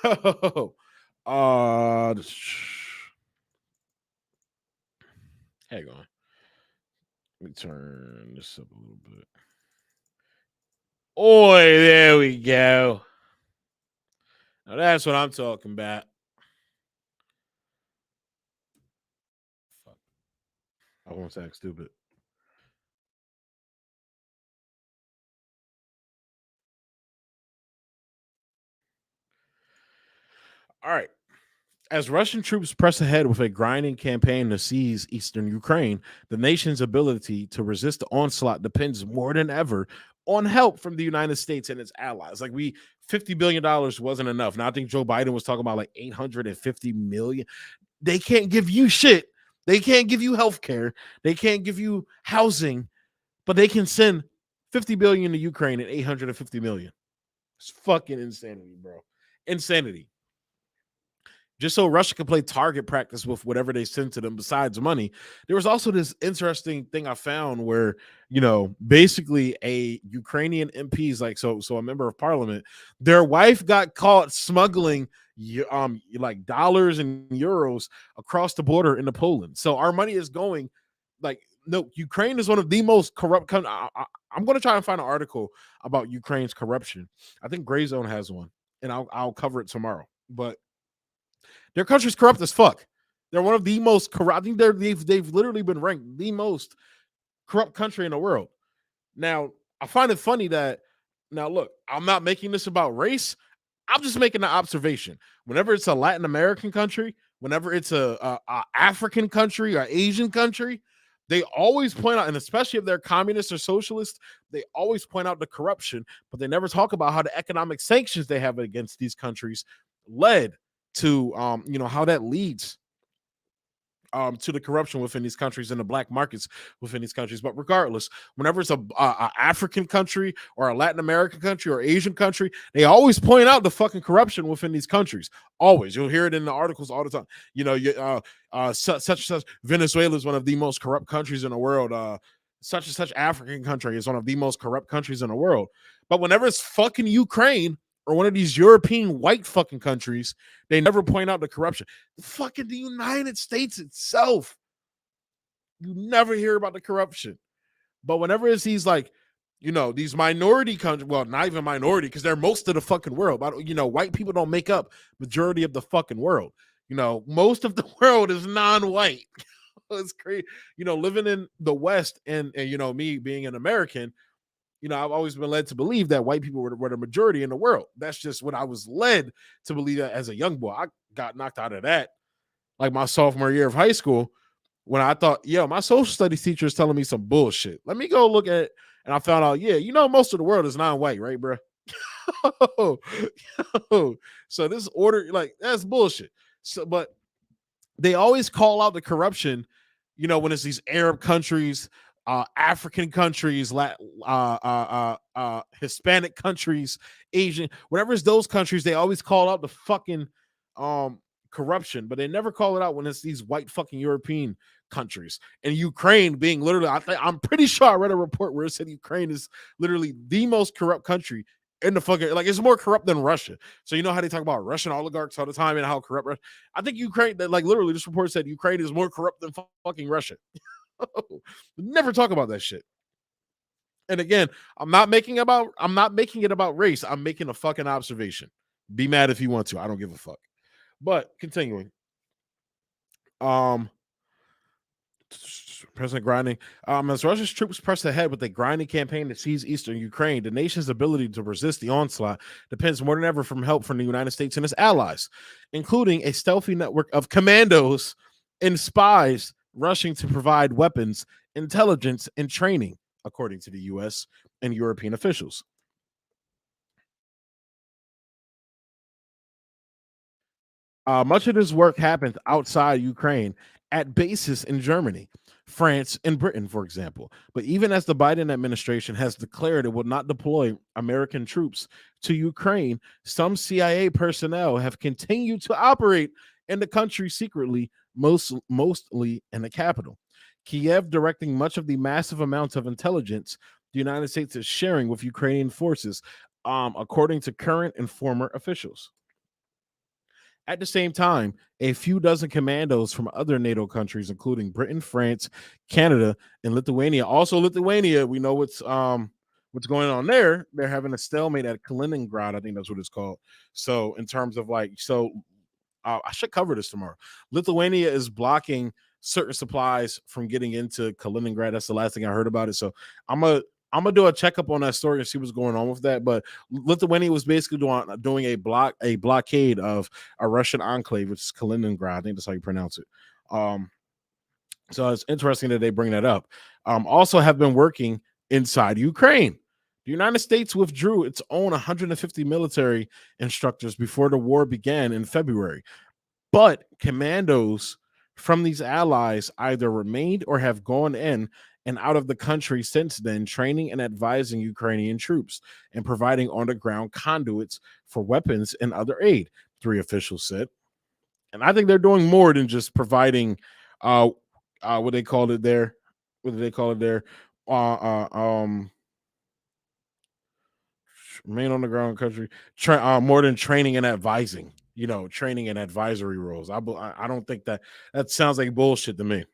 Yo, hang on. Let me turn this up a little bit. Oi, there we go. Now that's what I'm talking about. Fuck. I won't say stupid. All right. As Russian troops press ahead with a grinding campaign to seize eastern Ukraine, the nation's ability to resist the onslaught depends more than ever on help from the United States and its allies. Like $50 billion wasn't enough. Now I think Joe Biden was talking about like 850 million. They can't give you shit. They can't give you health care. They can't give you housing, but they can send 50 billion to Ukraine and 850 million. It's fucking insanity, bro. Insanity. Just so Russia could play target practice with whatever they sent to them besides money. There was also this interesting thing I found where, basically a Ukrainian MP's so a member of parliament, their wife got caught smuggling like dollars and euros across the border into Poland. So our money is going no, Ukraine is one of the most corrupt countries. I'm going to try and find an article about Ukraine's corruption. I think Gray Zone has one, and I'll cover it tomorrow. But their country's corrupt as fuck. They're one of the most corrupt. I think they've literally been ranked the most corrupt country in the world. Now, I find it funny that look, I'm not making this about race. I'm just making an observation. Whenever it's a Latin American country, whenever it's a African country or Asian country, they always point out, and especially if they're communist or socialist, they always point out the corruption, but they never talk about how the economic sanctions they have against these countries led to how that leads to the corruption within these countries and the black markets within these countries. But regardless, whenever it's a African country or a Latin American country or Asian country, they always point out the fucking corruption within these countries. Always, you'll hear it in the articles all the time. Such and such Venezuela is one of the most corrupt countries in the world. Such and such African country is one of the most corrupt countries in the world. But whenever it's fucking Ukraine or one of these European white fucking countries, they never point out the corruption. Fucking the United States itself, you never hear about the corruption. But whenever it's these these minority countries, well, not even minority, because they're most of the fucking world. But white people don't make up majority of the fucking world. Most of the world is non-white. It's crazy. Living in the West and me being an American, I've always been led to believe that white people were the majority in the world. That's just what I was led to believe as a young boy. I got knocked out of that like my sophomore year of high school when I thought, my social studies teacher is telling me some bullshit. Let me go look at it. And I found out, most of the world is non-white, right, bro? So this order, that's bullshit. So, but they always call out the corruption, when it's these Arab countries, African countries, Hispanic countries, Asian, whenever it's those countries, they always call out the fucking corruption, but they never call it out when it's these white fucking European countries. And Ukraine being literally, I'm pretty sure I read a report where it said Ukraine is literally the most corrupt country in the fucking, it's more corrupt than Russia. So you know how they talk about Russian oligarchs all the time and how corrupt Russia. I think Ukraine, literally this report said Ukraine is more corrupt than fucking Russia. Never talk about that shit. And again, I'm not making it about race. I'm making a fucking observation. Be mad if you want to. I don't give a fuck. But continuing. President grinding. As Russia's troops press ahead with a grinding campaign to seize eastern Ukraine, the nation's ability to resist the onslaught depends more than ever from help from the United States and its allies, including a stealthy network of commandos and spies rushing to provide weapons, intelligence, and training, according to the US and European officials. Much of this work happened outside Ukraine at bases in Germany, France, and Britain, for example. But even as the Biden administration has declared it will not deploy American troops to Ukraine, some CIA personnel have continued to operate in the country secretly, mostly in the capital. Kiev directing much of the massive amounts of intelligence the United States is sharing with Ukrainian forces, according to current and former officials. At the same time, a few dozen commandos from other NATO countries, including Britain, France, Canada, and Lithuania. Also, Lithuania, we know what's going on there. They're having a stalemate at Kaliningrad. I think that's what it's called. So, in terms of I should cover this tomorrow. Lithuania is blocking certain supplies from getting into Kaliningrad. That's the last thing I heard about it. So I'm a I'm gonna do a checkup on that story and see what's going on with that. But Lithuania was basically doing a blockade of a Russian enclave, which is Kaliningrad. I think that's how you pronounce it. Um, so it's interesting that they bring that up. Also have been working inside Ukraine. The United States withdrew its own 150 military instructors before the war began in February. But commandos from these allies either remained or have gone in and out of the country since then, training and advising Ukrainian troops and providing on the ground conduits for weapons and other aid, three officials said. And I think they're doing more than just providing uh what they called it there. What do they call it there? Uh, uh um Remain on the ground country, more than training and advising. Training and advisory roles. I don't think that sounds like bullshit to me.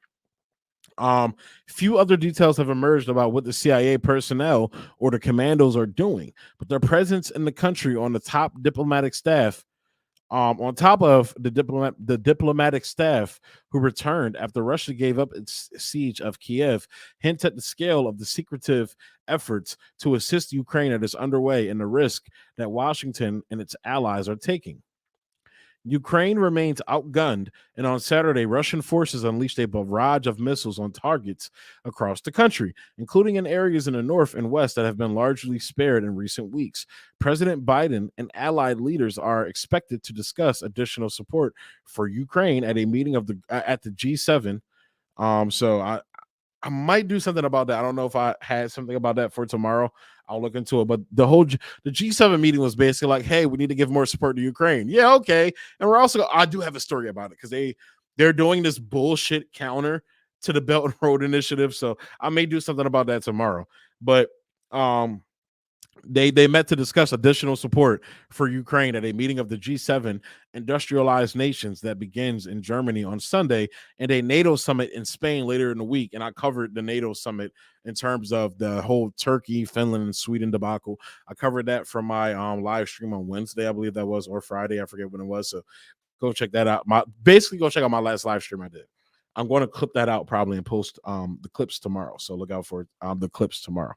Few other details have emerged about what the CIA personnel or the commandos are doing, but their presence in the country on the top diplomatic staff, on top of the diplomatic staff who returned after Russia gave up its siege of Kiev, hint at the scale of the secretive efforts to assist Ukraine that is underway and the risk that Washington and its allies are taking. Ukraine remains outgunned, and on Saturday, Russian forces unleashed a barrage of missiles on targets across the country, including in areas in the north and west that have been largely spared in recent weeks. President Biden and allied leaders are expected to discuss additional support for Ukraine at a meeting at the G7. So I might do something about that. I don't know if I had something about that for tomorrow. I'll look into it. But the G7 meeting was basically like, hey, we need to give more support to Ukraine. Yeah, okay. And I do have a story about it because they're doing this bullshit counter to the Belt and Road Initiative. So I may do something about that tomorrow. But um they met to discuss additional support for Ukraine at a meeting of the G7 industrialized nations that begins in Germany on Sunday and a NATO summit in Spain later in the week. And I covered the NATO summit in terms of the whole Turkey, Finland, and Sweden debacle. I covered that from my live stream on Wednesday, I believe that was, or Friday. I forget when it was. So go check that out. Basically go check out my last live stream I did. I'm going to clip that out probably and post the clips tomorrow. So look out for the clips tomorrow.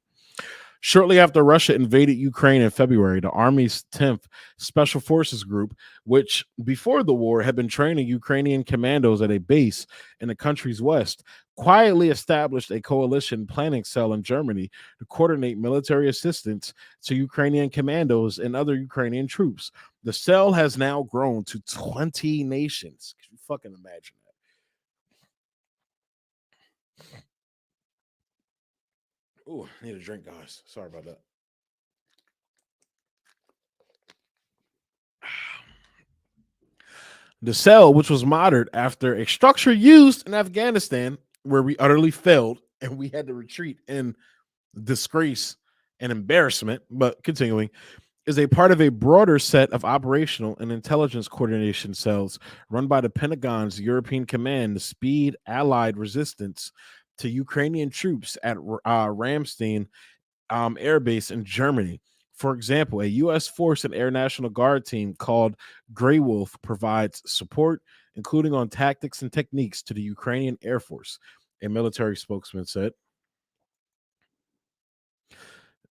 Shortly after Russia invaded Ukraine in February, the Army's 10th Special Forces Group, which before the war had been training Ukrainian commandos at a base in the country's west, quietly established a coalition planning cell in Germany to coordinate military assistance to Ukrainian commandos and other Ukrainian troops. The cell has now grown to 20 nations. Can you fucking imagine that? Ooh, I need a drink, guys. Sorry about that. The cell, which was modeled after a structure used in Afghanistan, where we utterly failed and we had to retreat in disgrace and embarrassment, but continuing, is a part of a broader set of operational and intelligence coordination cells run by the Pentagon's European Command to speed Allied resistance to Ukrainian troops at Ramstein Air Base in Germany. For example, a U.S. Force and Air National Guard team called Grey Wolf provides support, including on tactics and techniques, to the Ukrainian Air Force, a military spokesman said.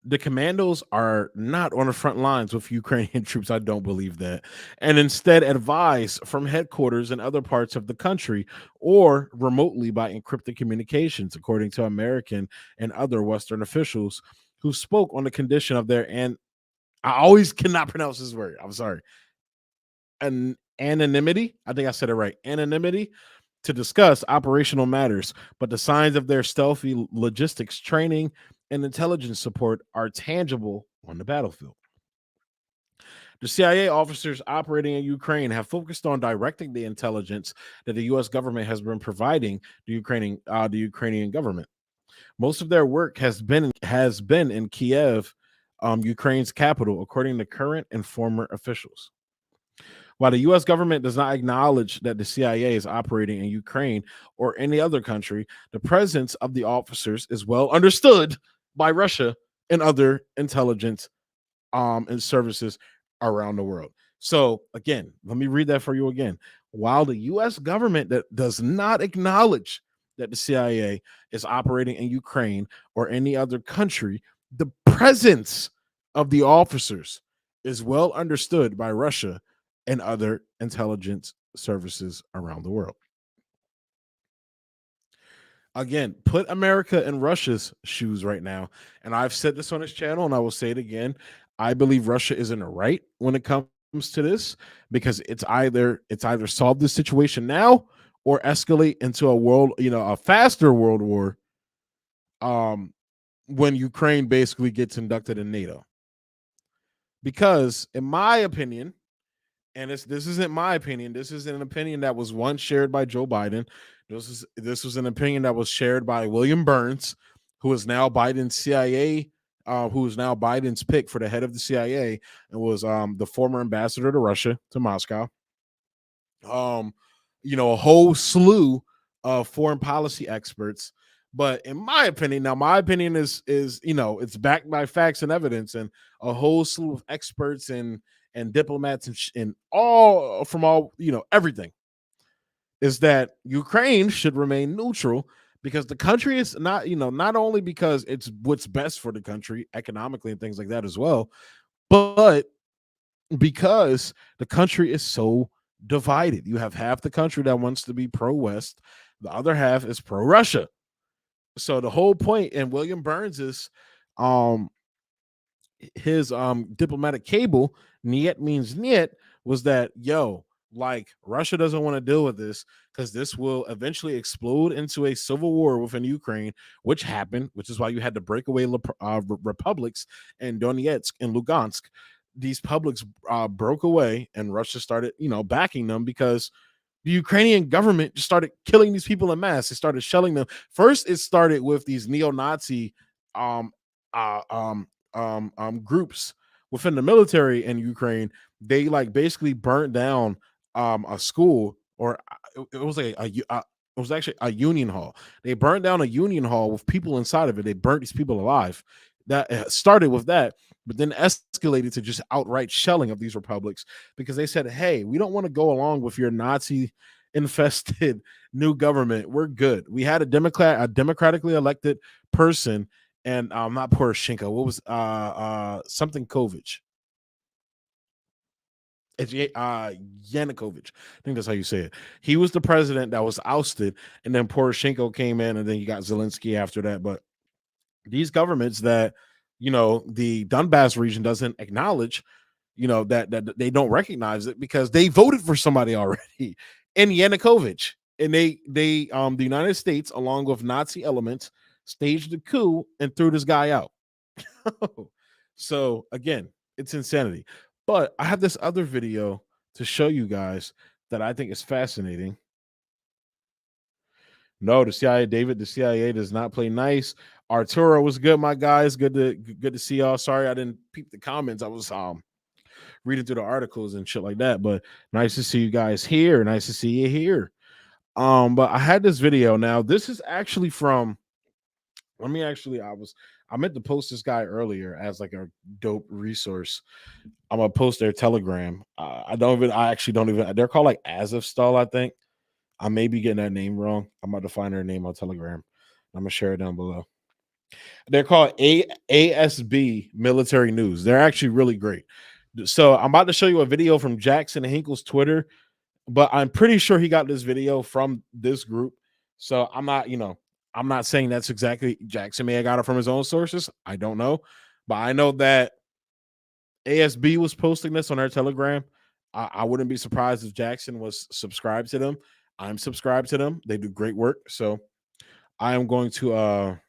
The commandos are not on the front lines with Ukrainian troops. I don't believe that. And instead advise from headquarters in other parts of the country or remotely by encrypted communications, according to American and other Western officials who spoke on the condition of their, and I always cannot pronounce this word. I'm sorry. Anonymity. I think I said it right. Anonymity to discuss operational matters, but the signs of their stealthy logistics training and intelligence support are tangible on the battlefield. The CIA officers operating in Ukraine have focused on directing the intelligence that the U.S. government has been providing the Ukrainian government. Most of their work has been in Kiev, Ukraine's capital, according to current and former officials. While the U.S. government does not acknowledge that the CIA is operating in Ukraine or any other country, the presence of the officers is well understood by Russia and other intelligence and services around the world. So, again, let me read that for you again. While the U.S. government that does not acknowledge that the CIA is operating in Ukraine or any other country, the presence of the officers is well understood by Russia and other intelligence services around the world. Again, put America in Russia's shoes right now. And I've said this on this channel and I will say it again. I believe Russia is in the right when it comes to this because it's either solve this situation now or escalate into a faster world war um when Ukraine basically gets inducted in NATO. Because in my opinion, and this isn't my opinion. This is an opinion that was once shared by Joe Biden. This was an opinion that was shared by William Burns, who is now Biden's CIA, who is now Biden's pick for the head of the CIA, and was the former ambassador to Russia to Moscow. Um, a whole slew of foreign policy experts. But in my opinion, now my opinion is it's backed by facts and evidence, and a whole slew of experts and diplomats and all from all everything is that Ukraine should remain neutral because the country is not only because it's what's best for the country economically and things like that as well, but because the country is so divided. You have half the country that wants to be pro-West, the other half is pro-Russia. So the whole point, and William Burns is his diplomatic cable, niet means niet, was that like Russia doesn't want to deal with this because this will eventually explode into a civil war within Ukraine, which happened, which is why you had the breakaway republics in Donetsk and Lugansk. These publics broke away and Russia started backing them because the Ukrainian government just started killing these people in mass. They started shelling them. First, it started with these neo-Nazi um, groups within the military in Ukraine. They like basically burnt down a school, or it was like it was actually a union hall. They burned down a union hall with people inside of it. They burnt these people alive. That started with that, but then escalated to just outright shelling of these republics because they said, hey, we don't want to go along with your Nazi infested new government. We're good. We had a democratically elected person, and not Poroshenko. What was something Kovic? It's Yanukovych. I think that's how you say it. He was the president that was ousted, and then Poroshenko came in, and then you got Zelensky after that. But these governments that the Donbass region doesn't acknowledge, that they don't recognize it because they voted for somebody already in Yanukovych, and the United States, along with Nazi elements, staged a coup and threw this guy out. So again, it's insanity. But I have this other video to show you guys that I think is fascinating. No, the CIA does not play nice. Arturo was good, my guys. Good to see y'all. Sorry I didn't peep the comments. I was reading through the articles and shit like that. But nice to see you guys here. Nice to see you here. But I had this video. Now, this is actually from. I meant to post this guy earlier as like a dope resource. I'm gonna post their Telegram. I actually don't even. They're called like Azovstal, I think. I may be getting that name wrong. I'm about to find their name on Telegram. I'm gonna share it down below. They're called ASB Military News. They're actually really great. So I'm about to show you a video from Jackson Hinkle's Twitter, but I'm pretty sure he got this video from this group. So I'm not saying that's exactly Jackson may have got it from his own sources. I don't know, but I know that ASB was posting this on our Telegram. I wouldn't be surprised if Jackson was subscribed to them. I'm subscribed to them. They do great work. So I am going to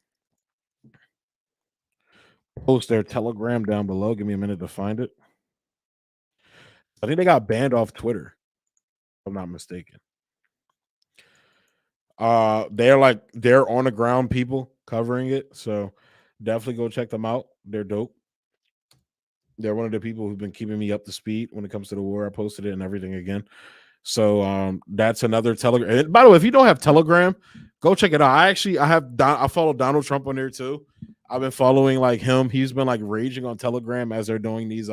post their Telegram down below. Give me a minute to find it. I think they got banned off Twitter, if I'm not mistaken. They're on the ground people covering it. So definitely go check them out. They're dope. They're one of the people who've been keeping me up to speed when it comes to the war. I posted it and everything again. So that's another Telegram. And by the way, if you don't have Telegram, go check it out. I follow Donald Trump on there too. I've been following like him. He's been like raging on Telegram as they're doing these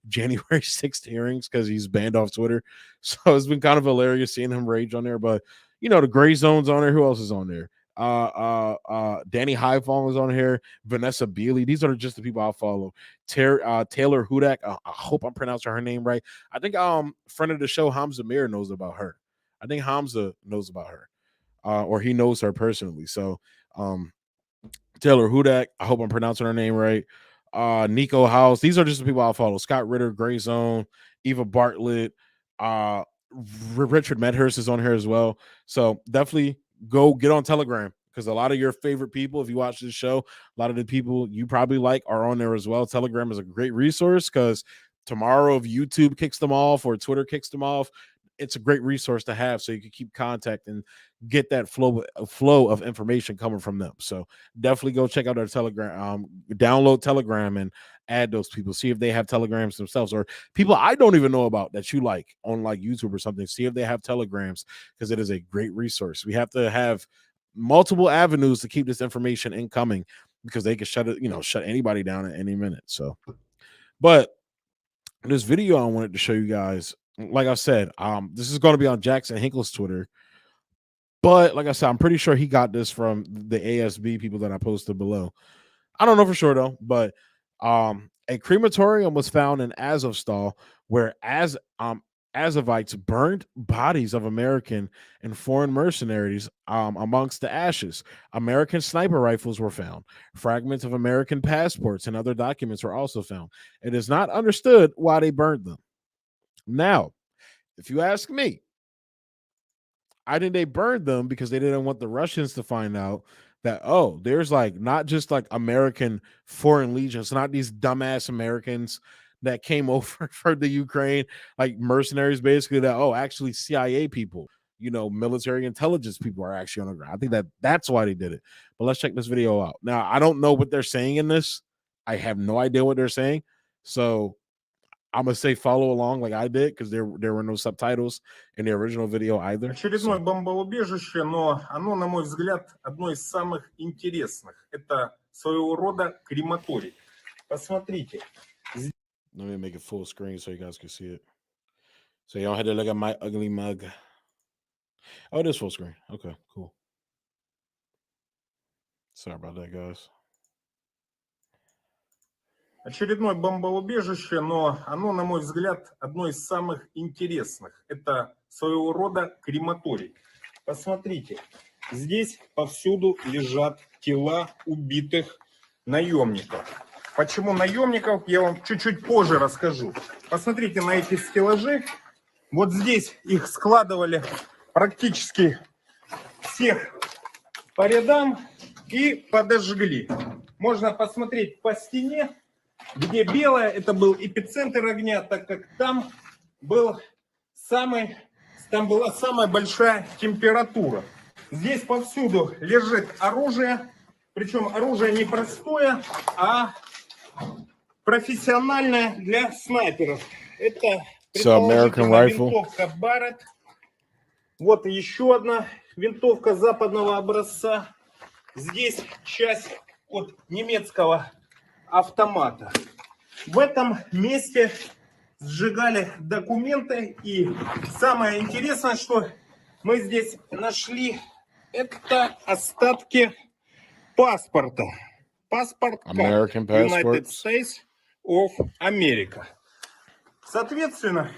January 6th hearings because he's banned off Twitter. So it's been kind of hilarious seeing him rage on there. But the Gray Zone's on there. Who else is on there? Danny Highfall is on here. Vanessa Beeley. These are just the people I follow. Taylor Hudak. I hope I'm pronouncing her name right. I think friend of the show Hamza Mir knows about her. I think Hamza knows about her, or he knows her personally. So Taylor Hudak. I hope I'm pronouncing her name right. Nico House. These are just the people I follow. Scott Ritter, Gray Zone, Eva Bartlett, Richard Medhurst is on here as well. So definitely go get on Telegram because a lot of your favorite people, if you watch this show, a lot of the people you probably like are on there as well. Telegram is a great resource because tomorrow if YouTube kicks them off or Twitter kicks them off, it's a great resource to have so you can keep contact and get that flow of information coming from them. So definitely go check out our Telegram, download Telegram and add those people. See if they have Telegrams themselves or people I don't even know about that you like on like YouTube or something. See if they have Telegrams because it is a great resource. We have to have multiple avenues to keep this information incoming because they can shut anybody down at any minute. So, but this video I wanted to show you guys, like I said, this is going to be on Jackson Hinkle's Twitter. But like I said, I'm pretty sure he got this from the ASB people that I posted below. I don't know for sure though, but a crematorium was found in Azovstal where Azovites burned bodies of American and foreign mercenaries amongst the ashes. American sniper rifles were found. Fragments of American passports and other documents were also found. It is not understood why they burned them. Now, if you ask me, I think they burned them because they didn't want the Russians to find out that, oh, there's like not just like American foreign legions, not these dumbass Americans that came over for the Ukraine, like mercenaries, basically, that, oh, actually CIA people, military intelligence people are actually on the ground. I think that's why they did it. But let's check this video out. Now, I don't know what they're saying in this. I have no idea what they're saying. So I'm gonna say follow along like I did because there were no subtitles in the original video either. Очередное бомбоубежище, но оно, на мой взгляд, одно из самых интересных. Это своего рода крематорий. Посмотрите. Let me make it full screen so you guys can see it. So you don't have to look at my ugly mug. Oh, it is full screen. Okay, cool. Sorry about that, guys. Очередное бомбоубежище, но оно, на мой взгляд, одно из самых интересных. Это своего рода крематорий. Посмотрите, здесь повсюду лежат тела убитых наемников. Почему наемников, я вам чуть-чуть позже расскажу. Посмотрите на эти стеллажи. Вот здесь их складывали практически всех по рядам и подожгли. Можно посмотреть по стене. Где белое, это был эпицентр огня, так как там была самая большая температура. Здесь повсюду лежит оружие, причем оружие не простое, а профессиональное для снайперов. Это предположительно винтовка Барретт. Вот еще одна винтовка западного образца. Здесь часть от немецкого автомата. В этом месте сжигали документы. И самое интересное, что мы здесь нашли, это остатки паспорта. паспорт как American United passports. States of America. Соответственно,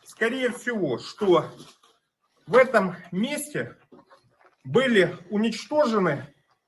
скорее всего, что в этом месте были уничтожены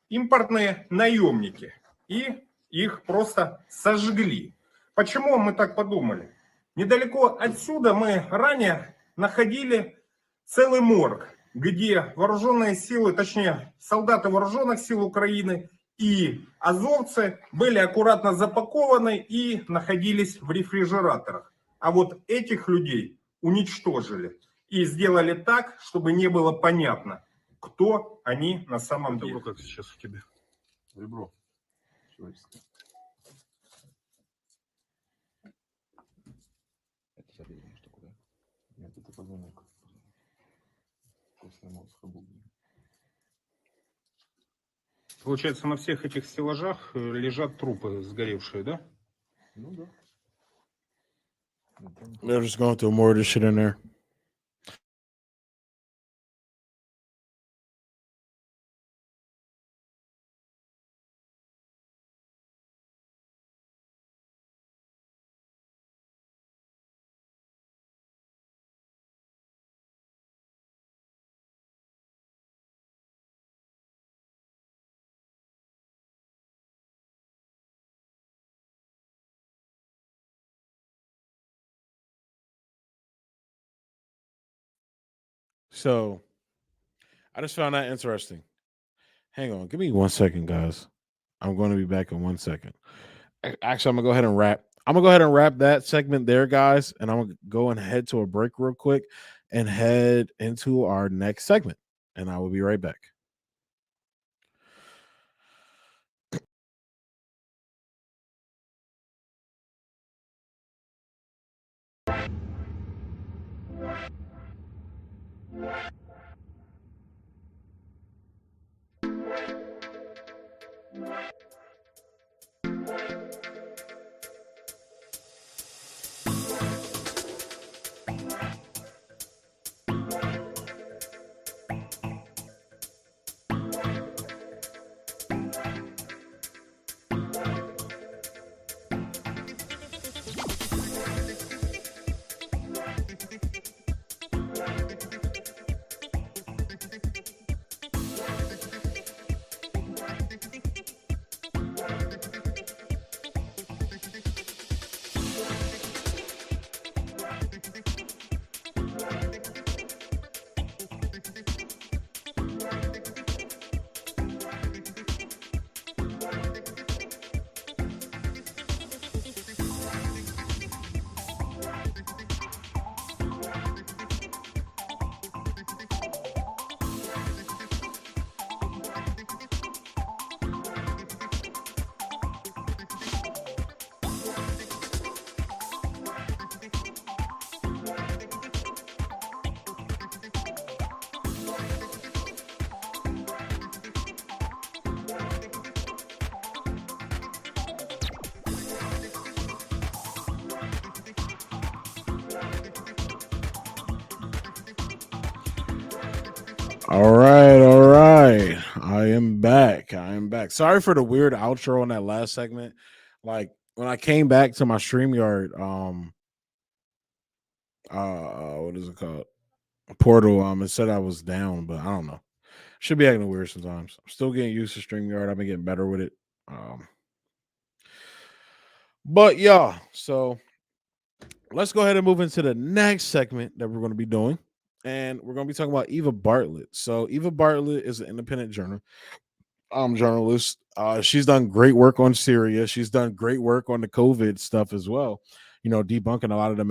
импортные наемники, и их просто сожгли. Почему мы так подумали? Недалеко отсюда мы ранее находили целый морг, где вооруженные силы, точнее солдаты вооруженных сил Украины и азовцы были аккуратно запакованы и находились в рефрижераторах. А вот этих людей уничтожили и сделали так, чтобы не было понятно, кто они на самом деле. Как сейчас в тебе? Ребро. Это зарезанная штука, да? Нет, это позвонок. Костный мозг, обугли. Получается, на всех этих стеллажах лежат трупы сгоревшие, да? Ну да. They're just going through more of this shit in there. So I just found that interesting. Hang on, give me 1 second, guys. I'm going to be back in 1 second. Actually, I'm gonna go ahead and wrap. I'm gonna go ahead and wrap that segment there, guys, and I'm gonna go and head to a break real quick and head into our next segment. And I will be right back. All right. I am back. Sorry for the weird outro on that last segment. Like when I came back to my StreamYard, what is it called? Portal, it said I was down, but I don't know. Should be acting weird sometimes. I'm still getting used to StreamYard. I've been getting better with it. But yeah, so let's go ahead and move into the next segment that we're going to be doing. And we're going to be talking about Eva Bartlett. So Eva Bartlett is an independent journalist. She's done great work on Syria. She's done great work on the COVID stuff as well. You know, debunking a lot of the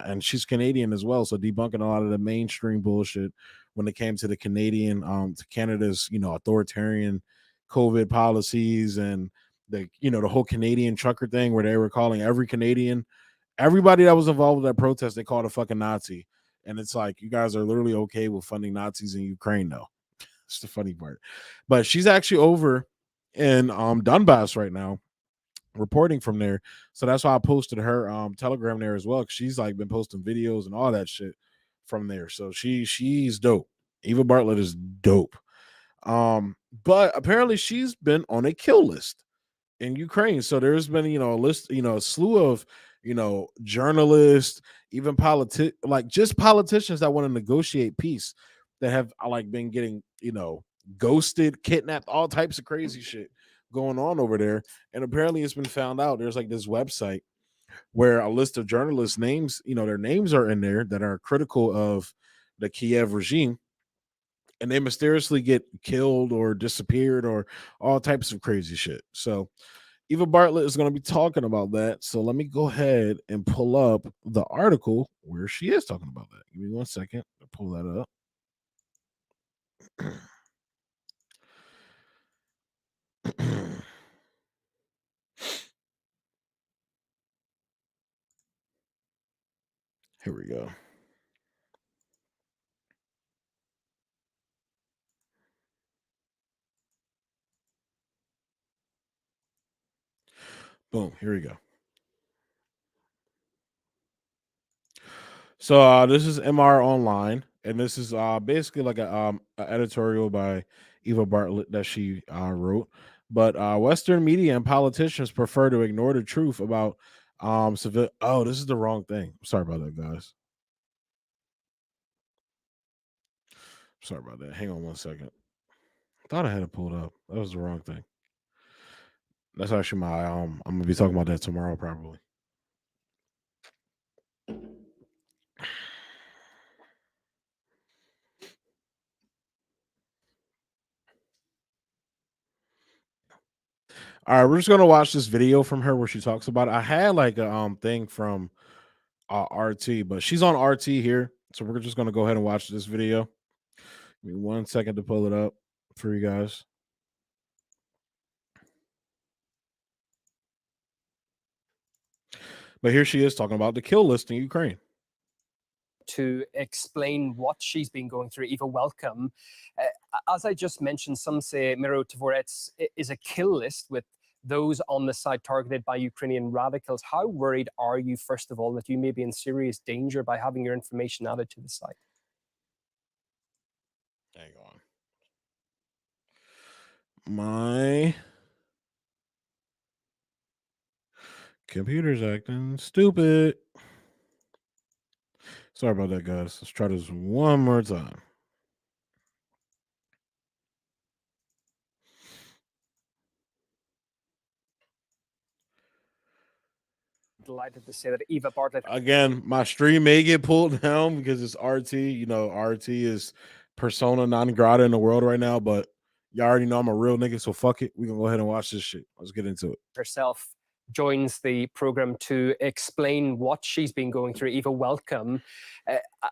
and she's Canadian as well. So debunking a lot of the mainstream bullshit when it came to the to Canada's, authoritarian COVID policies and the whole Canadian trucker thing where they were calling everybody that was involved with that protest, they called a fucking Nazi. And it's like, you guys are literally okay with funding Nazis in Ukraine, though. It's the funny part. But she's actually over in Donbass right now, reporting from there. So that's why I posted her Telegram there as well. Cause she's like been posting videos and all that shit from there. So she's dope. Eva Bartlett is dope. But apparently she's been on a kill list. in Ukraine. So there's been, a list, a slew of, journalists, even just politicians that want to negotiate peace that have like been getting, ghosted, kidnapped, all types of crazy shit going on over there. And apparently it's been found out there's like this website where a list of journalists' names, their names are in there that are critical of the Kiev regime, and they mysteriously get killed or disappeared or all types of crazy shit. So Eva Bartlett is going to be talking about that. So let me go ahead and pull up the article where she is talking about that. Give me 1 second to pull that up. Here we go. Boom. Here we go. So this is MR Online, and this is basically like a editorial by Eva Bartlett that she wrote. But Western media and politicians prefer to ignore the truth about civil. Oh, this is the wrong thing. Sorry about that, guys. Sorry about that. Hang on 1 second. Thought I had it pulled up. That was the wrong thing. That's actually my I'm gonna be talking about that tomorrow probably. All right, we're just gonna watch this video from her where she talks about it. I had like a thing from RT, but she's on RT here, so we're just gonna go ahead and watch this video. Give me 1 second to pull it up for you guys. But here she is talking about the kill list in Ukraine. To explain what she's been going through. Eva, welcome. As I just mentioned, some say Miro Tvorets is a kill list with those on the side targeted by Ukrainian radicals. How worried are you, first of all, that you may be in serious danger by having your information added to the site? Hang on. My computer's acting stupid. Sorry about that, guys. Let's try this one more time. Delighted to say that Eva Bartlett. Again, my stream may get pulled down because it's RT. RT is persona non grata in the world right now, but y'all already know I'm a real nigga, so fuck it. We're gonna go ahead and watch this shit. Let's get into it. Herself joins the program to explain what she's been going through. Eva, welcome.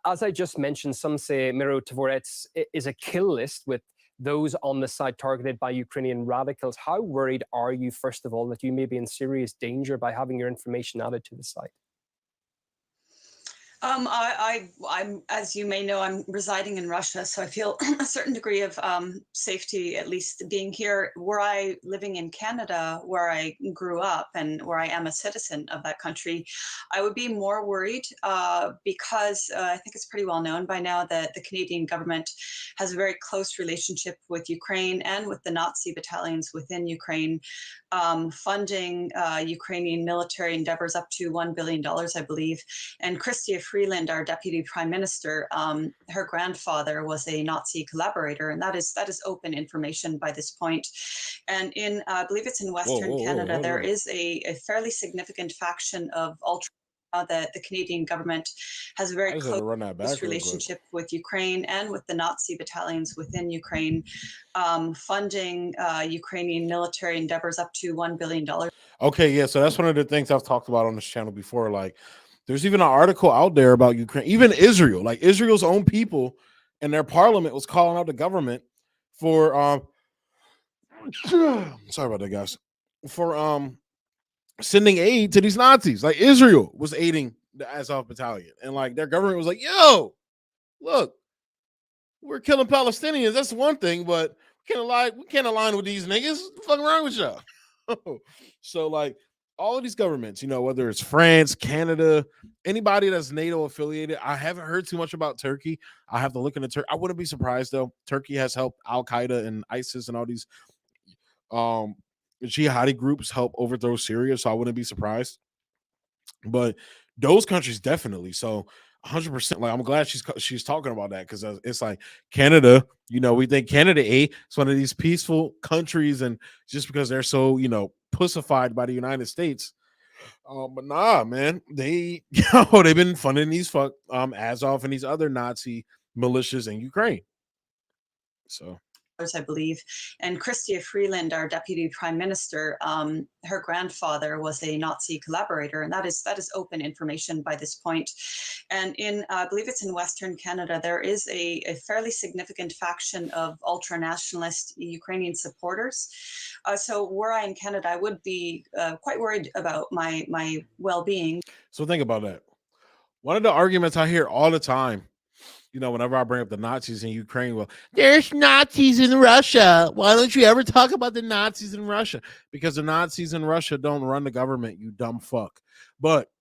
As I just mentioned, some say Miro Tvorets is a kill list with those on the side targeted by Ukrainian radicals. How worried are you, first of all, that you may be in serious danger by having your information added to the site? I'm, as you may know, I'm residing in Russia, so I feel a certain degree of safety, at least being here. Were I living in Canada, where I grew up and where I am a citizen of that country, I would be more worried because I think it's pretty well known by now that the Canadian government has a very close relationship with Ukraine and with the Nazi battalions within Ukraine, funding Ukrainian military endeavors up to $1 billion, I believe. And Chrystia Freeland, our deputy prime minister, her grandfather was a Nazi collaborator, and that is open information by this point. And in, I believe it's in Western Canada, there is a fairly significant faction of ultra that the Canadian government has a very close relationship with Ukraine and with the Nazi battalions within Ukraine, funding Ukrainian military endeavors up to $1 billion. Okay, yeah, so that's one of the things I've talked about on this channel before. Like, there's even an article out there about Ukraine, even Israel, like Israel's own people and their parliament was calling out the government for sorry about that, guys, for sending aid to these Nazis. Like, Israel was aiding the Azov battalion, and like their government was like, yo, look, we're killing Palestinians, that's one thing, but we can't align with these niggas. What the fuck wrong with y'all? So like all of these governments, whether it's France, Canada, anybody that's NATO affiliated. I haven't heard too much about Turkey. I have to look into Turkey. I wouldn't be surprised though. Turkey has helped Al Qaeda and ISIS and all these jihadi groups help overthrow Syria, so I wouldn't be surprised. But those countries definitely. So 100%. Like I'm glad she's talking about that, because it's like Canada. We think Canada, it's one of these peaceful countries, and just because they're so pussified by the United States. But nah, man, they've been funding these Azov and these other Nazi militias in Ukraine. So I believe. And Chrystia Freeland, our deputy prime minister, her grandfather was a Nazi collaborator, and that is open information by this point. And I believe it's in Western Canada, there is a fairly significant faction of ultra-nationalist Ukrainian supporters. So were I in Canada, I would be quite worried about my well-being. So think about that. One of the arguments I hear all the time, whenever I bring up the Nazis in Ukraine, well, there's Nazis in Russia. Why don't you ever talk about the Nazis in Russia? Because the Nazis in Russia don't run the government, you dumb fuck. But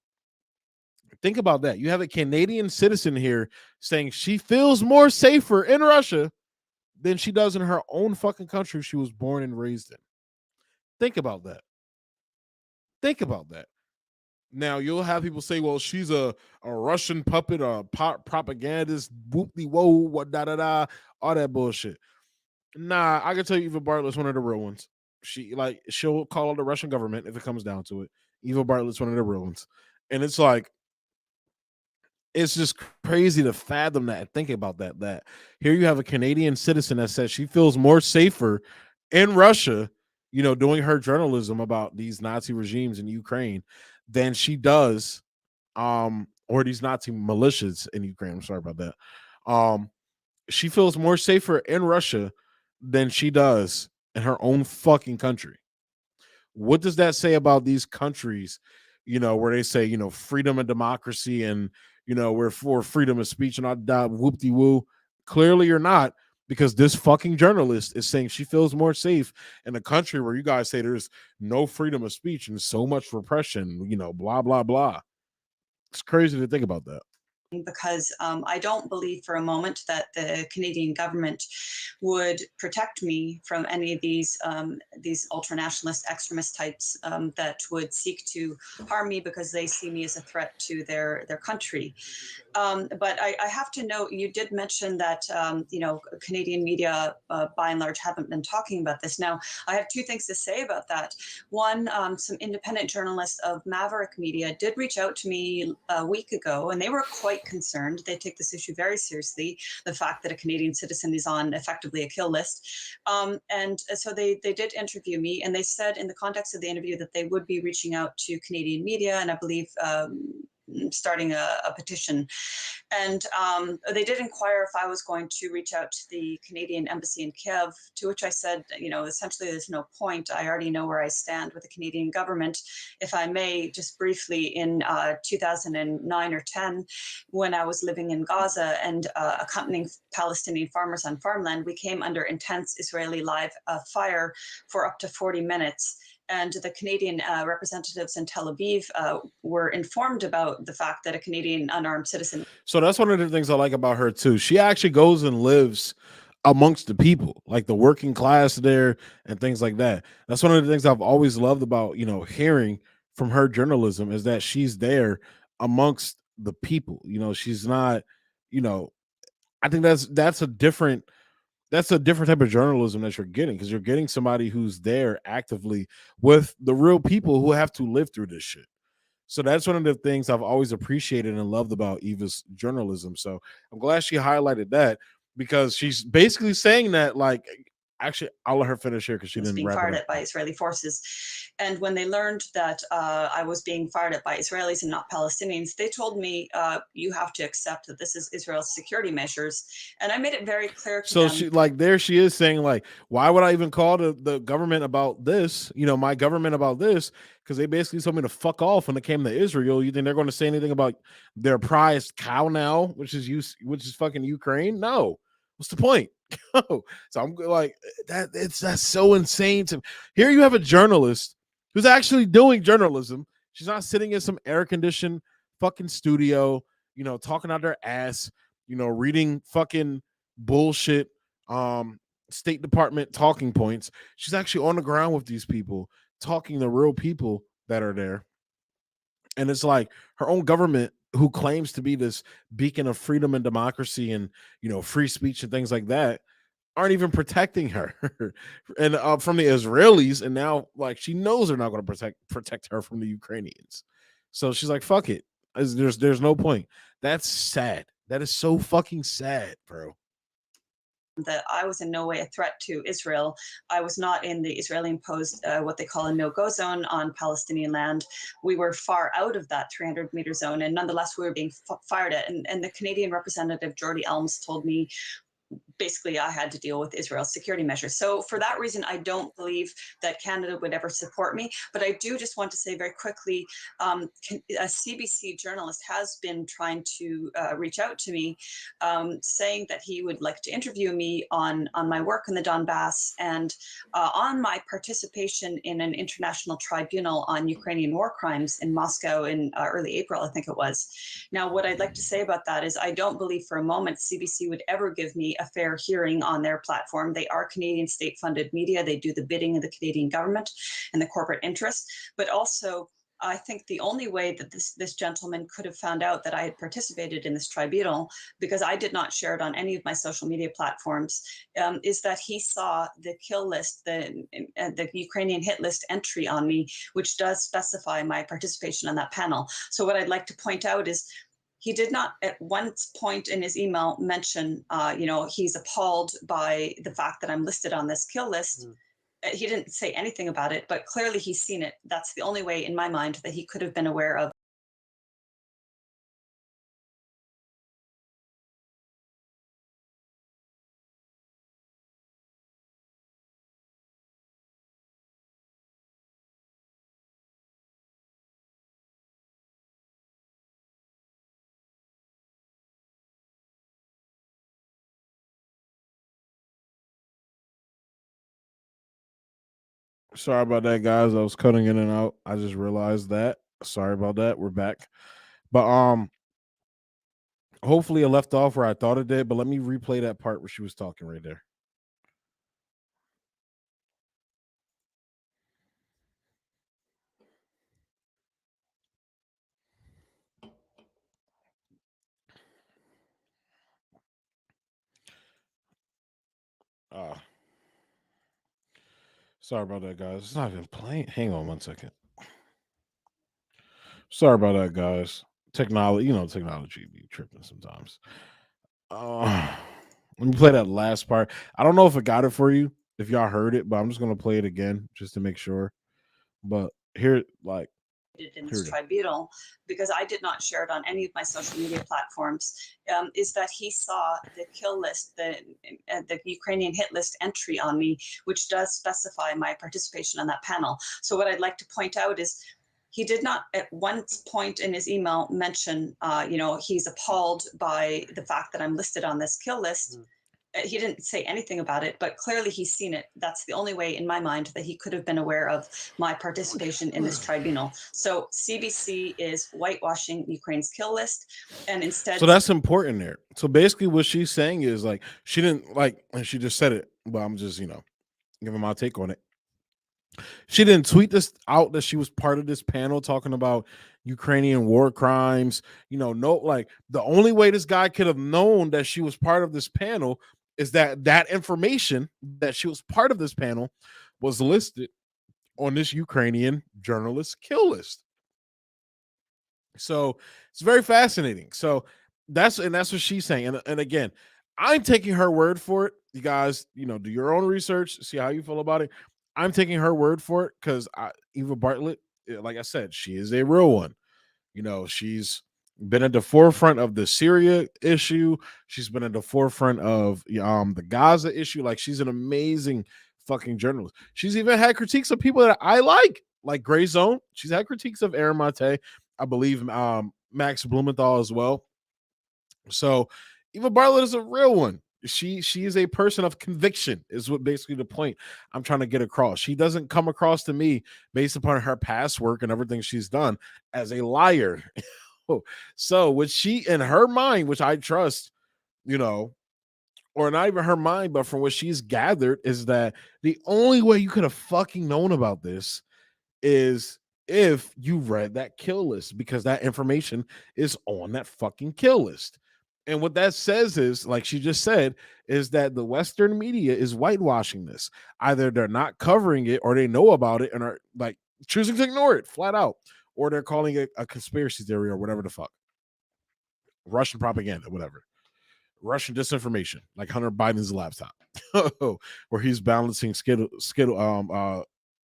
think about that. You have a Canadian citizen here saying she feels more safer in Russia than she does in her own fucking country she was born and raised in. Think about that. Think about that. Now, you'll have people say, well, she's a Russian puppet, a propagandist, whoop-de-whoa, what da-da-da, all that bullshit. Nah, I can tell you Eva Bartlett's one of the real ones. She'll call out the Russian government if it comes down to it. Eva Bartlett's one of the real ones. And it's like, it's just crazy to fathom that and think about that here you have a Canadian citizen that says she feels more safer in Russia, doing her journalism about these Nazi regimes in Ukraine than she does, or these Nazi militias in Ukraine. I'm sorry about that. She feels more safer in Russia than she does in her own fucking country. What does that say about these countries, where they say, freedom and democracy and, we're for freedom of speech and all that whoop-de-woo? Clearly you're not, because this fucking journalist is saying she feels more safe in a country where you guys say there's no freedom of speech and so much repression, blah, blah, blah. It's crazy to think about that. Because I don't believe for a moment that the Canadian government would protect me from any of these ultranationalist extremist types that would seek to harm me because they see me as a threat to their country. But I have to note, you did mention that Canadian media by and large haven't been talking about this. Now, I have two things to say about that. One, some independent journalists of Maverick Media did reach out to me a week ago, and they were quite concerned. They take this issue very seriously, the fact that a Canadian citizen is on effectively a kill list. And so they did interview me, and they said in the context of the interview that they would be reaching out to Canadian media, and I believe starting a petition. And they did inquire if I was going to reach out to the Canadian embassy in Kiev, to which I said, essentially there's no point. I already know where I stand with the Canadian government. If I may, just briefly, in 2009 or 10, when I was living in Gaza and accompanying Palestinian farmers on farmland, we came under intense Israeli live fire for up to 40 minutes. And the Canadian representatives in Tel Aviv were informed about the fact that a Canadian unarmed citizen. So that's one of the things I like about her too. She actually goes and lives amongst the people, like the working class there and things like that. That's one of the things I've always loved about, hearing from her journalism, is that she's there amongst the people. She's not, I think that's a different type of journalism that you're getting, because you're getting somebody who's there actively with the real people who have to live through this shit. So that's one of the things I've always appreciated and loved about Eva's journalism. So I'm glad she highlighted that, because she's basically saying that, like, actually, I'll let her finish here because she didn't being wrap fired it up. at by Israeli forces. And when they learned that I was being fired at by Israelis and not Palestinians, they told me, you have to accept that this is Israel's security measures. And I made it very clear to them. So there she is saying, like, why would I even call the government about this, my government about this? Because they basically told me to fuck off when it came to Israel. You think they're going to say anything about their prized cow now, which is fucking Ukraine? No. What's the point? So I'm like, that's so insane to me. Here you have a journalist who's actually doing journalism. She's not sitting in some air-conditioned fucking studio, talking out their ass, reading fucking bullshit, State Department talking points. She's actually on the ground with these people, talking to real people that are there. And it's like her own government, who claims to be this beacon of freedom and democracy and, free speech and things like that, aren't even protecting her and from the Israelis. And now, like, she knows they're not going to protect her from the Ukrainians. So she's like, fuck it. There's no point. That's sad. That is so fucking sad, bro. That I was in no way a threat to Israel. I was not in the Israeli imposed what they call a no-go zone on Palestinian land. We were far out of that 300-meter zone, and nonetheless we were being fired at. And the Canadian representative, Jordy Elms, told me basically I had to deal with Israel's security measures. So for that reason, I don't believe that Canada would ever support me. But I do just want to say very quickly, a CBC journalist has been trying to reach out to me, saying that he would like to interview me on my work in the Donbass and on my participation in an international tribunal on Ukrainian war crimes in Moscow in early April, I think it was. Now, what I'd like to say about that is I don't believe for a moment CBC would ever give me a fair hearing on their platform. They are Canadian state-funded media. They do the bidding of the Canadian government and the corporate interests. But also, I think the only way that this gentleman could have found out that I had participated in this tribunal, because I did not share it on any of my social media platforms, is that he saw the kill list, the Ukrainian hit list entry on me, which does specify my participation on that panel. So what I'd like to point out is he did not at one point in his email mention, he's appalled by the fact that I'm listed on this kill list. He didn't say anything about it, but clearly he's seen it. That's the only way in my mind that he could have been aware of. Sorry about that, guys. I was cutting in and out. I just realized that. Sorry about that. We're back. But hopefully it left off where I thought it did, but let me replay that part where she was talking right there. Sorry about that, guys. It's not even playing. Hang on one second. Sorry about that, guys. Technology be tripping sometimes. Let me play that last part. I don't know if I got it for you, if y'all heard it, but I'm just gonna play it again just to make sure. But here, like, in this tribunal, because I did not share it on any of my social media platforms, is that he saw the kill list, the Ukrainian hit list entry on me, which does specify my participation on that panel. So what I'd like to point out is he did not at one point in his email mention, he's appalled by the fact that I'm listed on this kill list. He didn't say anything about it, but clearly he's seen it. That's the only way in my mind that he could have been aware of my participation in this tribunal. So CBC is whitewashing Ukraine's kill list, and instead. So that's important there. So basically what she's saying is, like, she didn't, like, and she just said it, but I'm just, giving my take on it. She didn't tweet this out that she was part of this panel talking about Ukrainian war crimes. No, like, the only way this guy could have known that she was part of this panel is that information that she was part of this panel was listed on this Ukrainian journalist kill list. So it's very fascinating. So that's what she's saying. And again, I'm taking her word for it. You guys, do your own research, see how you feel about it. I'm taking her word for it because Eva Bartlett, like I said, she is a real one. She's been at the forefront of the Syria issue. She's been at the forefront of the Gaza issue. Like, she's an amazing fucking journalist. She's even had critiques of people that I like Gray Zone. She's had critiques of Aaron Mate, I believe, Max Blumenthal as well. So Eva Bartlett is a real one. She is a person of conviction, is what basically the point I'm trying to get across. She doesn't come across to me, based upon her past work and everything she's done, as a liar. So what she, in her mind, which I trust, or not even her mind, but from what she's gathered, is that the only way you could have fucking known about this is if you read that kill list, because that information is on that fucking kill list. And what that says is, like she just said, is that the Western media is whitewashing this. Either they're not covering it, or they know about it and are like choosing to ignore it flat out, or they're calling it a conspiracy theory or whatever the fuck. Russian propaganda, whatever. Russian disinformation, like Hunter Biden's laptop, where he's balancing M&Ms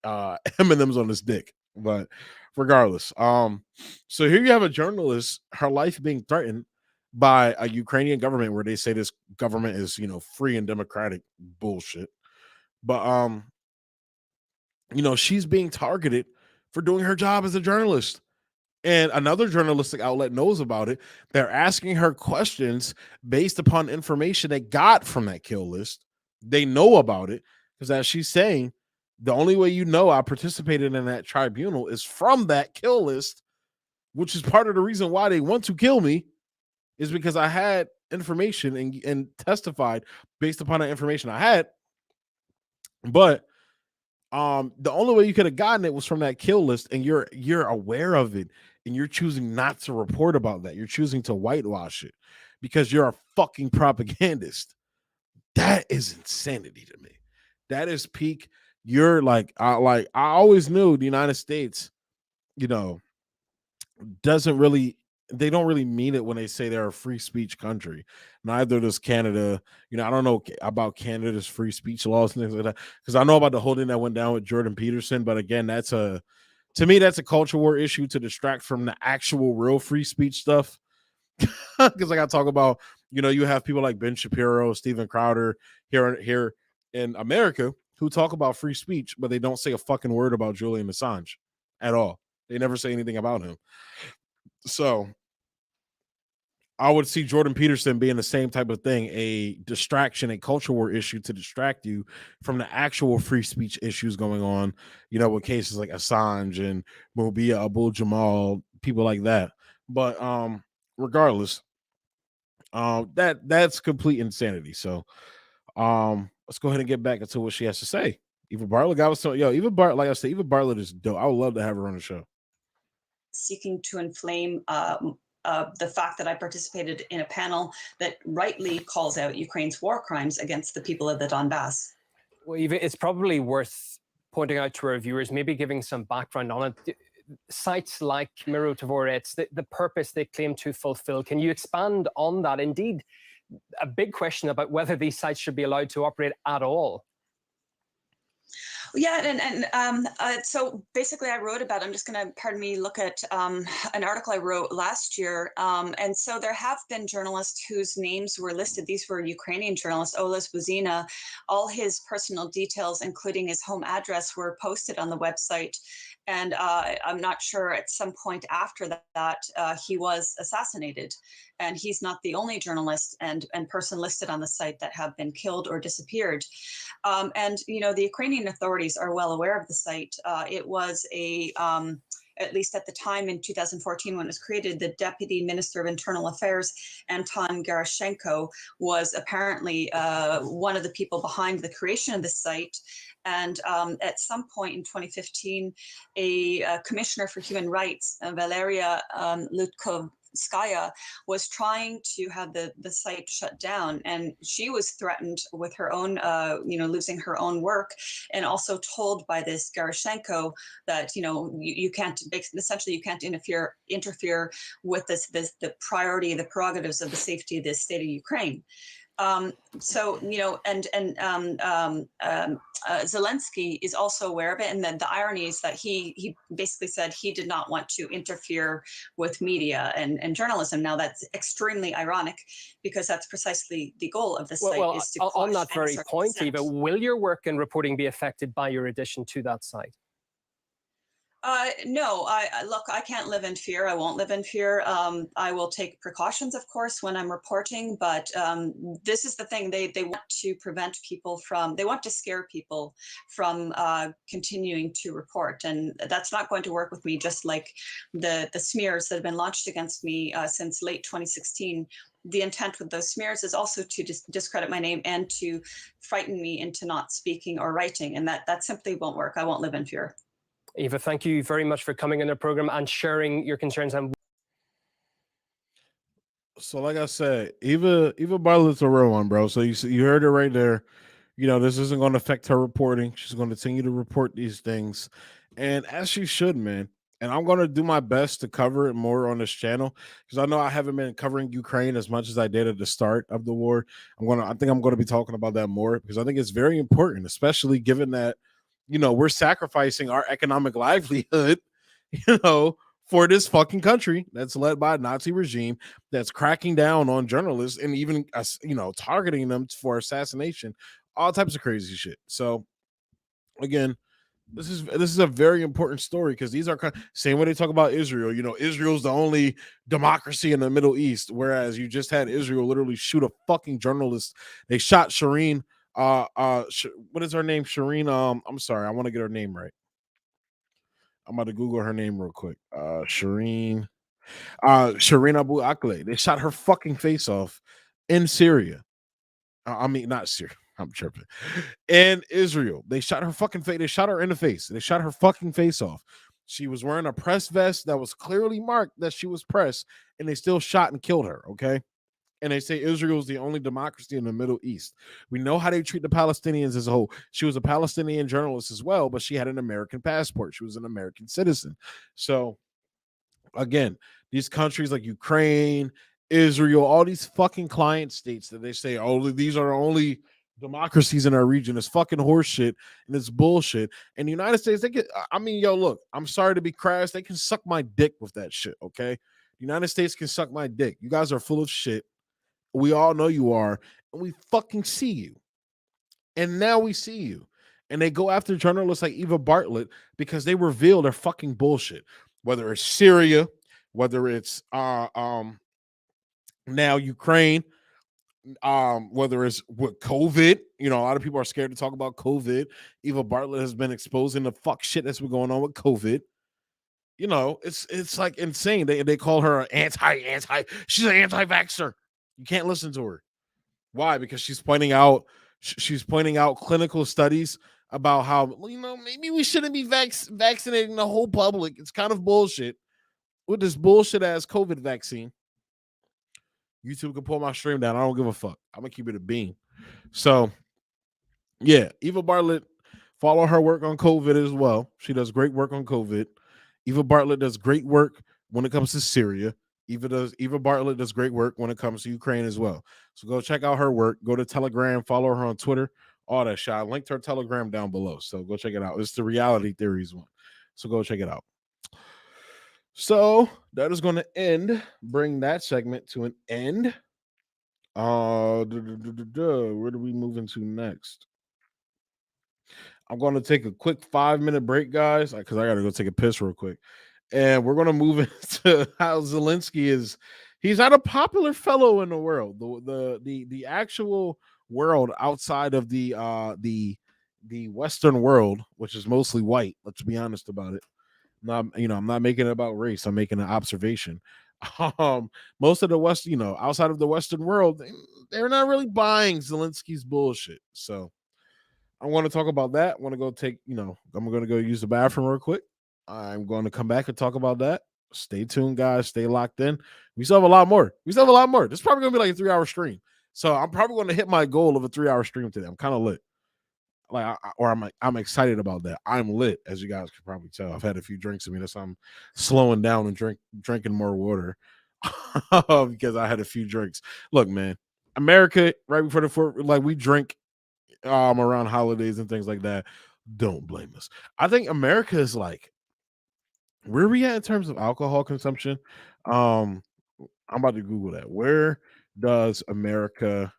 on his dick. But regardless, so here you have a journalist, her life being threatened by a Ukrainian government, where they say this government is, free and democratic bullshit. But she's being targeted for doing her job as a journalist. And another journalistic outlet knows about it. They're asking her questions based upon information they got from that kill list. They know about it because, as she's saying, the only way I participated in that tribunal is from that kill list, which is part of the reason why they want to kill me, is because I had information and testified based upon the information I had. But the only way you could have gotten it was from that kill list, and you're aware of it, and you're choosing not to report about that. You're choosing to whitewash it because you're a fucking propagandist. That is insanity to me. That is peak. You're like I always knew the United States, they don't really mean it when they say they're a free speech country. Neither does Canada. I don't know about Canada's free speech laws and things like that, because I know about the whole thing that went down with Jordan Peterson. But again, to me, that's a culture war issue to distract from the actual real free speech stuff. Because I got to talk about, you have people like Ben Shapiro, Steven Crowder here in America who talk about free speech, but they don't say a fucking word about Julian Assange at all. They never say anything about him. So I would see Jordan Peterson being the same type of thing, a distraction, a culture war issue to distract you from the actual free speech issues going on, with cases like Assange and Mobia Abul Jamal, people like that. But regardless, that's complete insanity. So let's go ahead and get back into what she has to say. Eva Bartlett got us. Eva Bartlett, like I said, Eva Bartlett is dope. I would love to have her on the show. Seeking to inflame the fact that I participated in a panel that rightly calls out Ukraine's war crimes against the people of the Donbass. Well, Eva, it's probably worth pointing out to our viewers, maybe giving some background on it. Sites like Miro Tvorets, the purpose they claim to fulfill. Can you expand on that? Indeed, a big question about whether these sites should be allowed to operate at all. Yeah, so basically I wrote about, I'm just going to, look at an article I wrote last year. And so there have been journalists whose names were listed. These were Ukrainian journalists, Oles Buzina. All his personal details, including his home address, were posted on the website. And I'm not sure, at some point after that, he was assassinated. And he's not the only journalist and person listed on the site that have been killed or disappeared. And the Ukrainian authorities are well aware of the site. It was at least at the time in 2014 when it was created, the Deputy Minister of Internal Affairs, Anton Gerashenko, was apparently one of the people behind the creation of the site. And at some point in 2015, a commissioner for human rights, Valeria Lutkovskaya, was trying to have the site shut down, and she was threatened with her own, losing her own work, and also told by this Gerashenko that you can't, essentially you can't interfere with the priority, the prerogatives of the safety of the state of Ukraine. Zelensky is also aware of it, and then the irony is that he basically said he did not want to interfere with media and journalism. Now that's extremely ironic, because that's precisely the goal of the site. Is to on that very point, Eva, will your work and reporting be affected by your addition to that site? No, I can't live in fear. I won't live in fear. I will take precautions, of course, when I'm reporting, but this is the thing. They want to prevent people from, they want to scare people from continuing to report. And that's not going to work with me, just like the smears that have been launched against me since late 2016 the intent with those smears is also to discredit my name and to frighten me into not speaking or writing. And that simply won't work. I won't live in fear. Eva, thank you very much for coming on the program and sharing your concerns. And So, like I said, Eva Bartlett's a real one, bro. So you heard it right there. You know, this isn't going to affect her reporting. She's going to continue to report these things, and as she should, man. And I'm going to do my best to cover it more on this channel because I know I haven't been covering Ukraine as much as I did at the start of the war. I think I'm going to be talking about that more because I think it's very important, especially given that, you know, we're sacrificing our economic livelihood, you know, for this fucking country that's led by a Nazi regime that's cracking down on journalists and even, you know, targeting them for assassination, all types of crazy shit. So again, this is a very important story because these are same way they talk about Israel. You know, Israel's the only democracy in the Middle East, whereas you just had Israel literally shoot a fucking journalist. They shot Shireen. What is her name? Shireen. I'm sorry, I want to get her name right. I'm about to Google her name real quick. Shireen Abu Akleh. They shot her fucking face off in Syria. I mean, not Syria. I'm tripping. In Israel, they shot her fucking face. They shot her in the face. They shot her fucking face off. She was wearing a press vest that was clearly marked that she was pressed, and they still shot and killed her. Okay. And they say Israel is the only democracy in the Middle East. We know how they treat the Palestinians as a whole. She was a Palestinian journalist as well, but she had an American passport. She was an American citizen. So again, these countries like Ukraine, Israel, all these fucking client states that they say, oh, these are only democracies in our region, is fucking horseshit and it's bullshit. And the United States, they get, I mean, yo, look, I'm sorry to be crass. They can suck my dick with that shit, okay? The United States can suck my dick. You guys are full of shit. We all know you are, and we fucking see you. And now we see you. And they go after journalists like Eva Bartlett because they reveal their fucking bullshit. Whether it's Syria, whether it's now Ukraine, whether it's with COVID, you know, a lot of people are scared to talk about COVID. Eva Bartlett has been exposing the fuck shit that's been going on with COVID. You know, it's like insane. They call her an anti. She's an anti-vaxxer. You can't listen to her. Why? Because she's pointing out clinical studies about how, you know, maybe we shouldn't be vaccinating the whole public. It's kind of bullshit with this bullshit ass COVID vaccine. YouTube can pull my stream down. I don't give a fuck. I'm gonna keep it a bean. So yeah, Eva Bartlett, follow her work on COVID as well. She does great work on COVID. Eva Bartlett does great work when it comes to Syria. Eva Bartlett does great work when it comes to Ukraine as well. So go check out her work. Go to Telegram, follow her on Twitter, all that shit. I linked her Telegram down below. So go check it out. It's the Reality Theories one. So go check it out. So that is going to bring that segment to an end. Where do we move into next? I'm going to take a quick 5-minute break, guys, because I got to go take a piss real quick. And we're going to move into how Zelensky is. He's not a popular fellow in the world. The actual world outside of the Western world, which is mostly white. Let's be honest about it. I'm not making it about race. I'm making an observation. Most of the West, outside of the Western world, they're not really buying Zelensky's bullshit. So I want to talk about that. I want to go I'm going to go use the bathroom real quick. I'm going to come back and talk about that. Stay tuned, guys. Stay locked in. We still have a lot more. This is probably going to be like a 3-hour stream. So I'm probably going to hit my goal of a 3-hour stream today. I'm kind of lit. I'm excited about that. I'm lit, as you guys can probably tell. I've had a few drinks in me. That's why I'm slowing down and drinking more water because I had a few drinks. Look, man, America, right before we drink around holidays and things like that. Don't blame us. I think America is like, where are we at in terms of alcohol consumption? I'm about to Google that. Where does America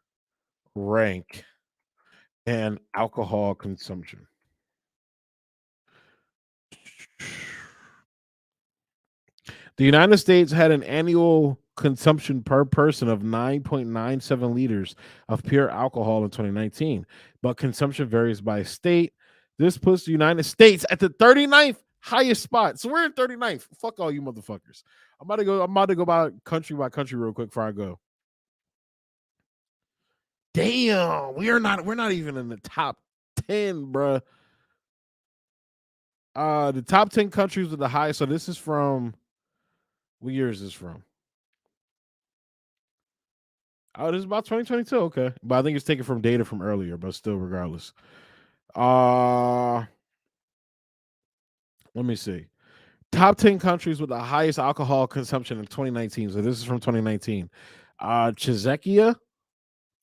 rank in alcohol consumption? The United States had an annual consumption per person of 9.97 liters of pure alcohol in 2019, but consumption varies by state. This puts the United States at the 39th highest spot. So we're in 39th. Fuck all you motherfuckers. I'm about to go by country real quick before I go. Damn, we're not even in the top 10, bruh. The top 10 countries with the highest. So this is from, what year is this from? Oh, this is about 2022. Okay. But I think it's taken from data from earlier, but still, regardless. Let me see. Top 10 countries with the highest alcohol consumption in 2019. So this is from 2019. Czechia.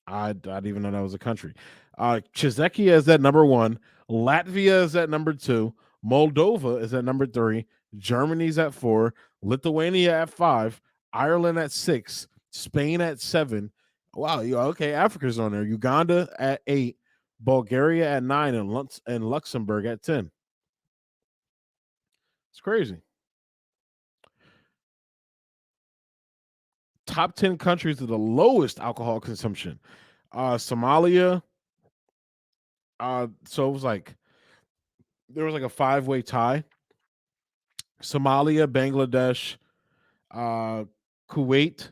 I didn't even know that was a country. Czechia is at number 1. Latvia is at number 2. Moldova is at number 3. Germany's at 4. Lithuania at 5. Ireland at 6. Spain at 7. Wow, okay. Africa's on there. Uganda at 8. Bulgaria at 9. And Luxembourg at 10. It's crazy. Top 10 countries with the lowest alcohol consumption. Somalia. So it was like, there was like a 5-way tie. Somalia, Bangladesh, Kuwait,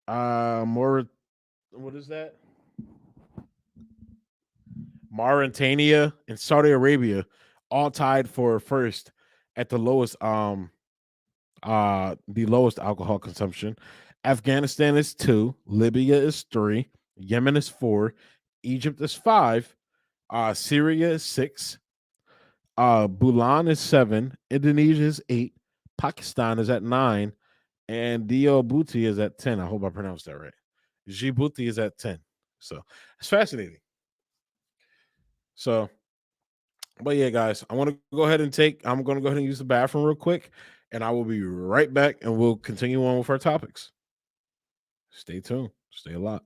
what is that? Mauritania and Saudi Arabia all tied for first at the lowest alcohol consumption. Afghanistan is 2, Libya is 3, Yemen is 4, Egypt is 5, Syria is 6, Bhutan is 7, Indonesia is 8, Pakistan is at 9, and Djibouti is at 10. I hope I pronounced that right. Djibouti is at 10. So it's fascinating. So, but yeah, guys, I'm going to go ahead and use the bathroom real quick, and I will be right back, and we'll continue on with our topics. Stay tuned. Stay a lot.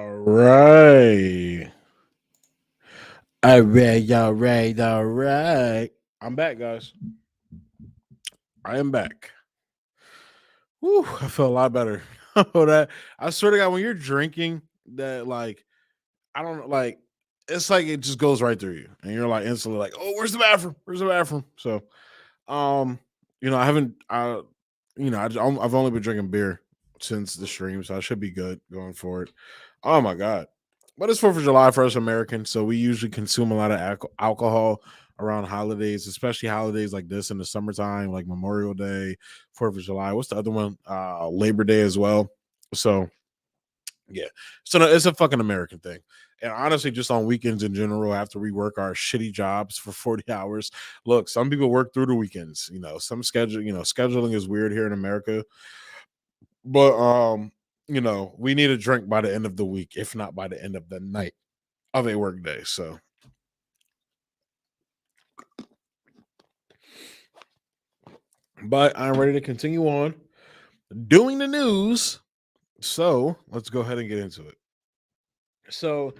All right. All right. I'm back, guys. I am back. Whew, I feel a lot better. That I swear to God, when you're drinking, that like I don't like it's like it just goes right through you, and you're like instantly like, oh, where's the bathroom? Where's the bathroom? So, I haven't, I've only been drinking beer since the stream, so I should be good going forward. Oh my God. But it's 4th of July for us Americans, so we usually consume a lot of alcohol around holidays, especially holidays like this in the summertime, like Memorial Day, 4th of July. What's the other one? Labor Day as well. So, yeah. So no, it's a fucking American thing. And honestly, just on weekends in general, after we work our shitty jobs for 40 hours, look, some people work through the weekends, scheduling is weird here in America. But we need a drink by the end of the week, if not by the end of the night of a work day. So but I'm ready to continue on doing the news. So let's go ahead and get into it. So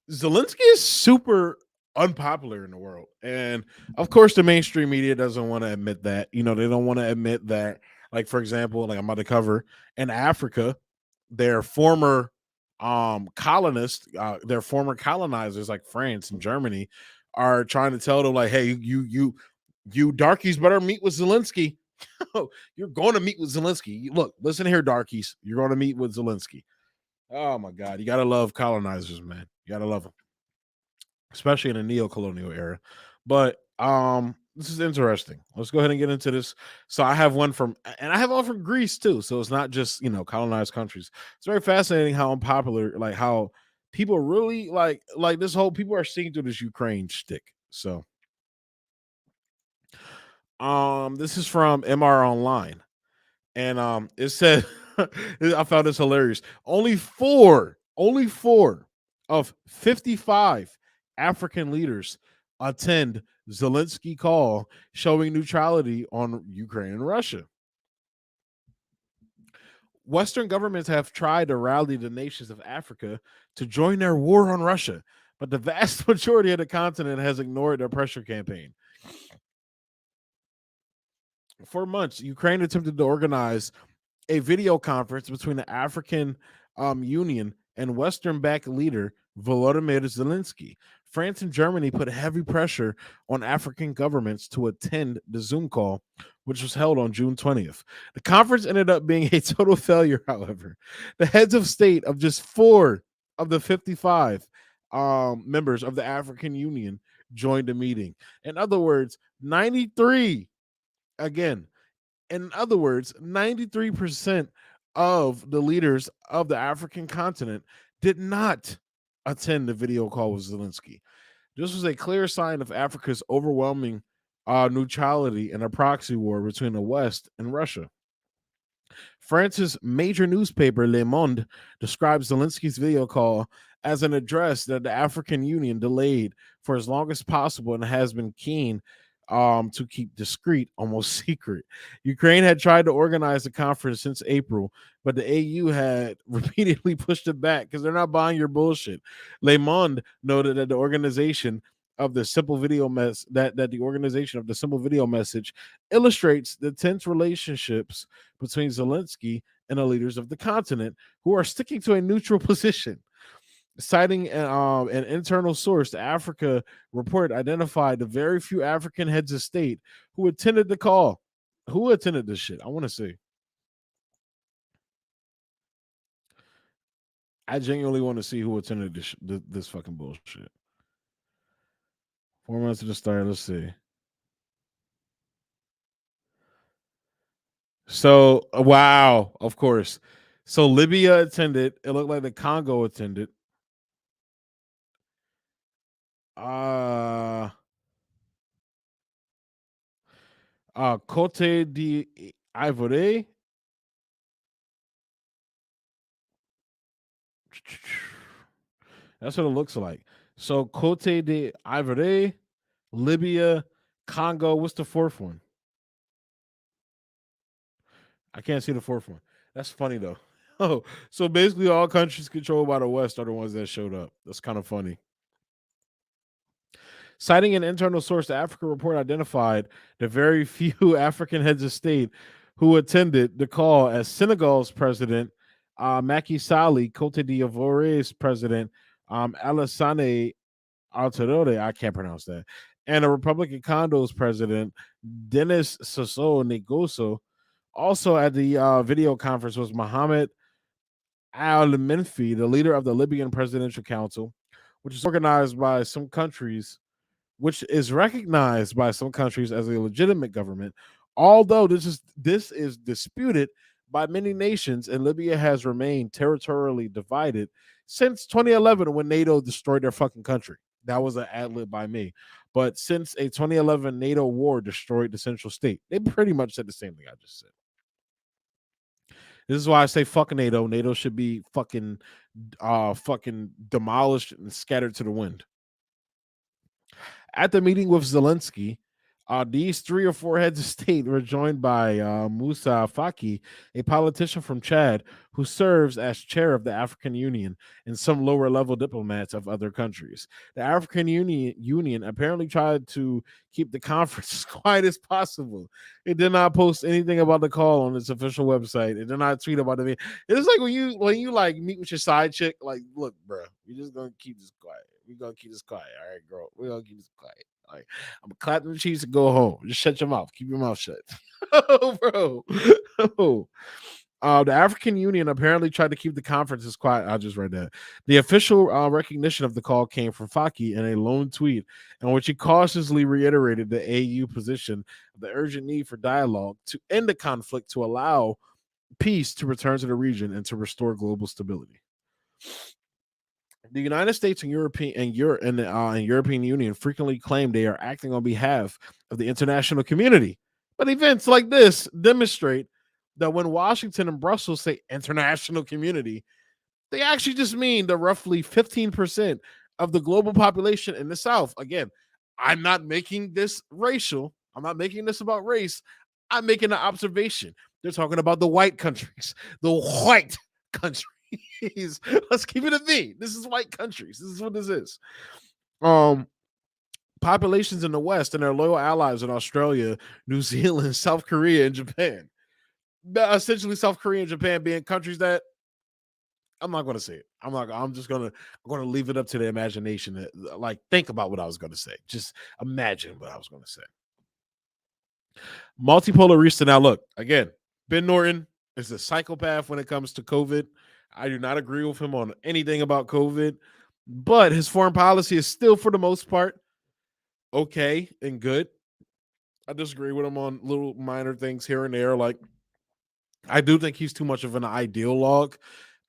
Zelensky is super unpopular in the world. And of course, the mainstream media doesn't want to admit that. They don't want to admit that, like, for example, like I'm about to cover in Africa, their former colonists, their former colonizers like France and Germany are trying to tell them, like, hey, you darkies better meet with Zelensky. You're going to meet with Zelensky. Look, listen here, darkies. You're going to meet with Zelensky. Oh my God, you gotta love colonizers, man. You gotta love them, especially in the neo-colonial era. But this is interesting. Let's go ahead and get into this. So I have one and I have one from Greece too. So it's not just colonized countries. It's very fascinating how unpopular, like how people really like this whole people are seeing through this Ukraine shtick. So this is from MR Online. And it said, I found this hilarious. Only four of 55 African leaders attend Zelensky call showing neutrality on Ukraine and Russia. Western governments have tried to rally the nations of Africa to join their war on Russia, but the vast majority of the continent has ignored their pressure campaign. For months, Ukraine attempted to organize a video conference between the African Union and Western-backed leader Volodymyr Zelensky. France and Germany put heavy pressure on African governments to attend the Zoom call, which was held on June 20th. The conference ended up being a total failure, however. The heads of state of just 4 of the 55 members of the African Union joined the meeting. In other words, 93 again. In other words, 93% of the leaders of the African continent did not attend the video call with Zelensky. This was a clear sign of Africa's overwhelming neutrality in a proxy war between the West and Russia. France's major newspaper, Le Monde, describes Zelensky's video call as an address that the African Union delayed for as long as possible and has been keen to keep discreet, almost secret. Ukraine had tried to organize the conference since April, but the AU had repeatedly pushed it back because they're not buying your bullshit. Le Monde noted that the organization of the simple video message illustrates the tense relationships between Zelensky and the leaders of the continent who are sticking to a neutral position. Citing an internal source, the Africa report identified the very few African heads of state who attended the call. Who attended this shit? I want to see. I genuinely want to see who attended this fucking bullshit. 4 months to the start. Let's see. So, wow, of course. So Libya attended. It looked like the Congo attended. Côte d'Ivoire. That's what it looks like. So Côte d'Ivoire, Libya, Congo. What's the fourth one? I can't see the fourth one. That's funny though. Oh, so basically all countries controlled by the West are the ones that showed up. That's kind of funny. Citing an internal source, the Africa report identified the very few African heads of state who attended the call as Senegal's president, Macky Sall, Cote d'Ivoire's president, Alassane Ouattara, I can't pronounce that, and the Republic of Congo's president, Denis Sassou Nguesso. Also at the video conference was Mohamed Al-Menfi, the leader of the Libyan Presidential Council, which is organized by some countries, which is recognized by some countries as a legitimate government, although this is disputed by many nations, and Libya has remained territorially divided since 2011 when NATO destroyed their fucking country. That was an ad lib by me. But since a 2011 NATO war destroyed the central state, they pretty much said the same thing I just said. This is why I say fuck NATO. NATO should be fucking demolished and scattered to the wind. At the meeting with Zelensky, these 3 or 4 heads of state were joined by Moussa Faki, a politician from Chad who serves as chair of the African Union, and some lower level diplomats of other countries. The African Union apparently tried to keep the conference as quiet as possible. It did not post anything about the call on its official website. It did not tweet about the meeting. It's like when you like meet with your side chick, like, look, bro, we're just gonna keep this quiet. We're gonna keep this quiet. All right, girl. We're gonna keep this quiet. Like, I'm gonna clap them cheeks and go home. Just shut your mouth. Keep your mouth shut. Oh, bro. Oh. The African Union apparently tried to keep the conferences quiet. I just read that. The official recognition of the call came from Faki in a lone tweet in which he cautiously reiterated the AU position of the urgent need for dialogue to end the conflict, to allow peace to return to the region, and to restore global stability. The United States and European Union frequently claim they are acting on behalf of the international community, but events like this demonstrate that when Washington and Brussels say international community, they actually just mean the roughly 15% of the global population in the South. Again, I'm not making this racial. I'm not making this about race. I'm making an observation. They're talking about the white countries, the white countries. Let's keep it a V. This is white countries. This is what this is. Populations in the West and their loyal allies in Australia, New Zealand, South Korea, and Japan. Essentially, South Korea and Japan being countries that I'm not going to say it. I'm going to leave it up to the imagination. Like, think about what I was going to say. Just imagine what I was going to say. Multipolarista. Now, look, again, Ben Norton is a psychopath when it comes to COVID. I do not agree with him on anything about COVID, but his foreign policy is still, for the most part, okay and good. I disagree with him on little minor things here and there. Like, I do think he's too much of an ideologue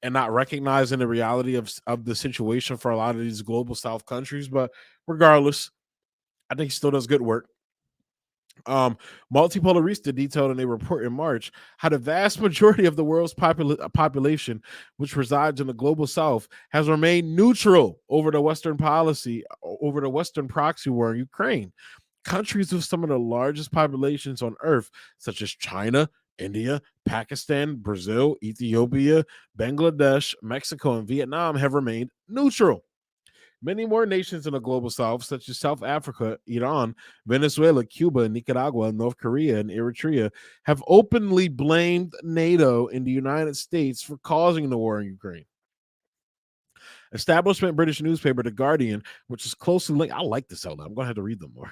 and not recognizing the reality of the situation for a lot of these global South countries. But regardless, I think he still does good work. Multipolarista detailed in a report in March how the vast majority of the world's population, which resides in the global South, has remained neutral over the Western proxy war in Ukraine. Countries with some of the largest populations on Earth, such as China, India, Pakistan, Brazil, Ethiopia, Bangladesh, Mexico, and Vietnam, have remained neutral. Many more nations in the global South, such as South Africa, Iran, Venezuela, Cuba, Nicaragua, North Korea, and Eritrea, have openly blamed NATO and the United States for causing the war in Ukraine. Establishment British newspaper The Guardian, which is closely linked, I like this out loud, I'm going to have to read them more,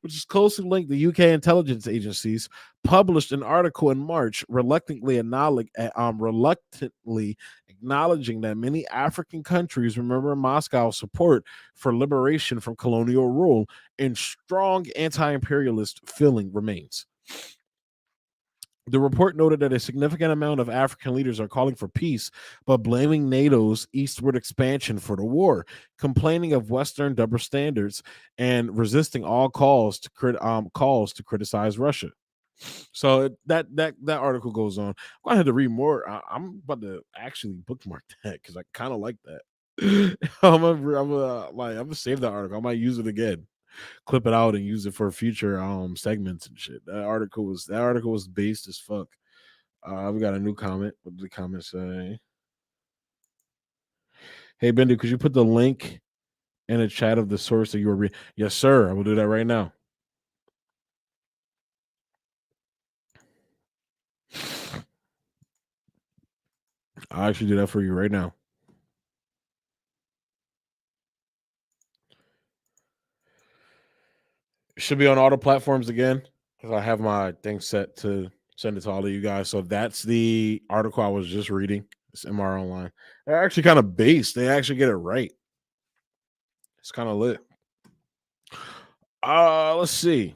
which is closely linked to UK intelligence agencies, published an article in March reluctantly acknowledging that many African countries remember Moscow's support for liberation from colonial rule, and strong anti-imperialist feeling remains. The report noted that a significant amount of African leaders are calling for peace, but blaming NATO's eastward expansion for the war, complaining of Western double standards, and resisting all calls to criticize Russia. So that article goes on. I'm going to have to read more. I'm about to actually bookmark that because I kind of like that. I'm gonna save that article. I might use it again. Clip it out and use it for future segments and shit. That article was based as fuck. We got a new comment. What did the comment say? Hey, Bendu, could you put the link in a chat of the source that you were reading? Yes, sir. I will do that right now. I'll actually do that for you right now. It should be on all the platforms again because I have my thing set to send it to all of you guys. So that's the article I was just reading. It's MR Online. They're actually kind of based. They actually get it right. It's kind of lit. Let's see.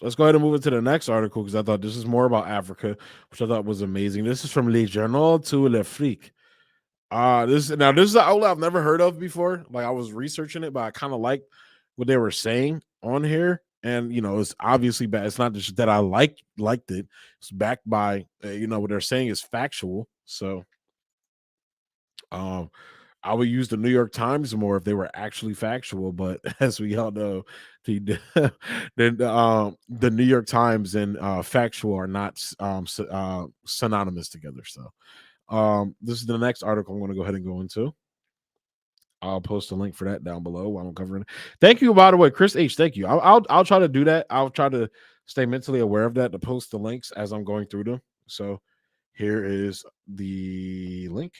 Let's go ahead and move into the next article because I thought this is more about Africa, which I thought was amazing. This is from Le Journal to l'Afrique. This is an outlet I've never heard of before. Like I was researching it, but I kind of like what they were saying on here. And you know, it's obviously bad. It's not just that I liked it. It's backed by what they're saying is factual. So, I would use the New York Times more if they were actually factual. But as we all know, the New York Times and factual are not synonymous together. So, this is the next article I'm going to go ahead and go into. I'll post a link for that down below while I'm covering it. Thank you, by the way, Chris H. Thank you. I'll try to do that. I'll try to stay mentally aware of that to post the links as I'm going through them. So here is the link.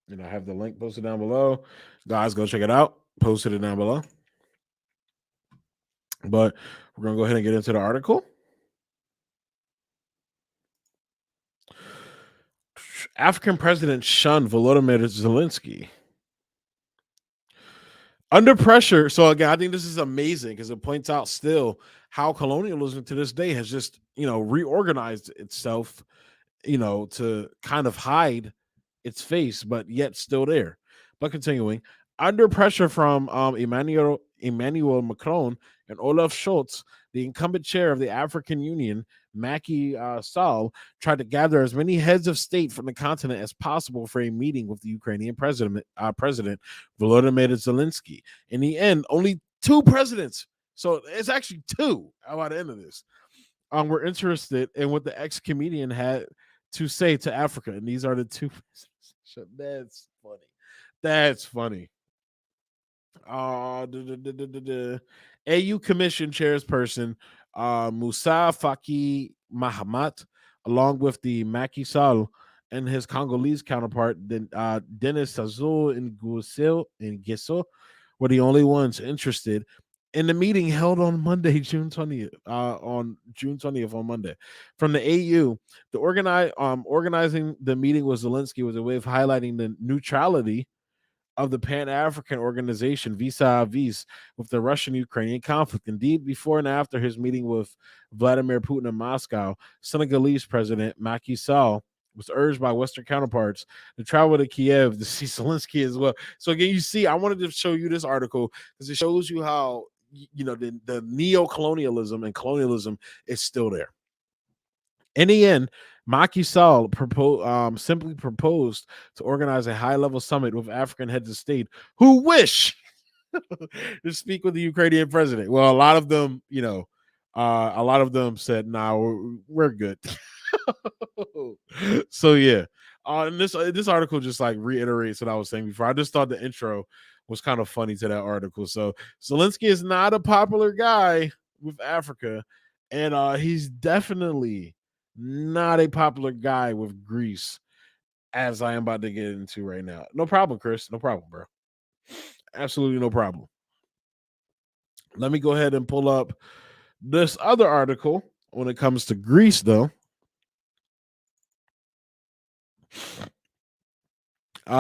And I have the link posted down below. Guys, go check it out. Posted it down below. But we're going to go ahead and get into the article. African president shunned Volodymyr Zelensky. Under pressure. So again, I think this is amazing because it points out still how colonialism to this day has just, reorganized itself, to kind of hide its face, but yet still there. But continuing, under pressure from Emmanuel Macron and Olaf Scholz, the incumbent chair of the African Union, Macky Sall, tried to gather as many heads of state from the continent as possible for a meeting with the Ukrainian President Volodymyr Zelensky. In the end, only 2 presidents. So it's actually 2 by the end of this. We're interested in what the ex-comedian had to say to Africa. And these are the 2 presidents. That's funny. That's funny. AU Commission chairperson Musa Faki Mahamat, along with the Macky Sall and his Congolese counterpart Denis Sassou Nguesso were the only ones interested in the meeting held on Monday, June 20th. On June 20th, on Monday, from the AU, the organizing the meeting with Zelensky was a way of highlighting the neutrality of the Pan-African organization vis-a-vis with the Russian-Ukrainian conflict. Indeed, before and after his meeting with Vladimir Putin in Moscow, Senegalese President Macky Sall was urged by Western counterparts to travel to Kiev to see Zelensky as well. So again, you see, I wanted to show you this article because it shows you how the neo-colonialism and colonialism is still there. In the end, Macky Sall simply proposed to organize a high-level summit with African heads of state who wish to speak with the Ukrainian president. Well, a lot of them, said, "Nah, we're good." So yeah, and this article just like reiterates what I was saying before. I just thought the intro was kind of funny to that article. So Zelensky is not a popular guy with Africa, and he's definitely not a popular guy with Greece, as I am about to get into right now. No problem, Chris. No problem, bro. Absolutely no problem. Let me go ahead and pull up this other article when it comes to Greece, though.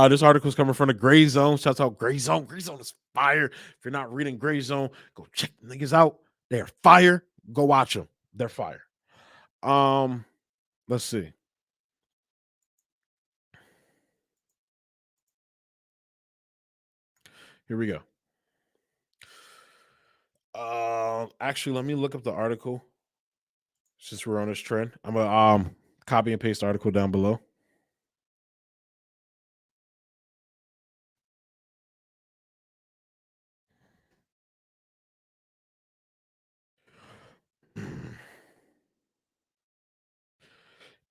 This article is coming from the Gray Zone. Shouts out Gray Zone. Gray Zone is fire. If you're not reading Gray Zone, go check the niggas out. They're fire. Go watch them. They're fire. Let's see. Here we go. Actually, let me look up the article since we're on this trend. I'm gonna copy and paste the article down below.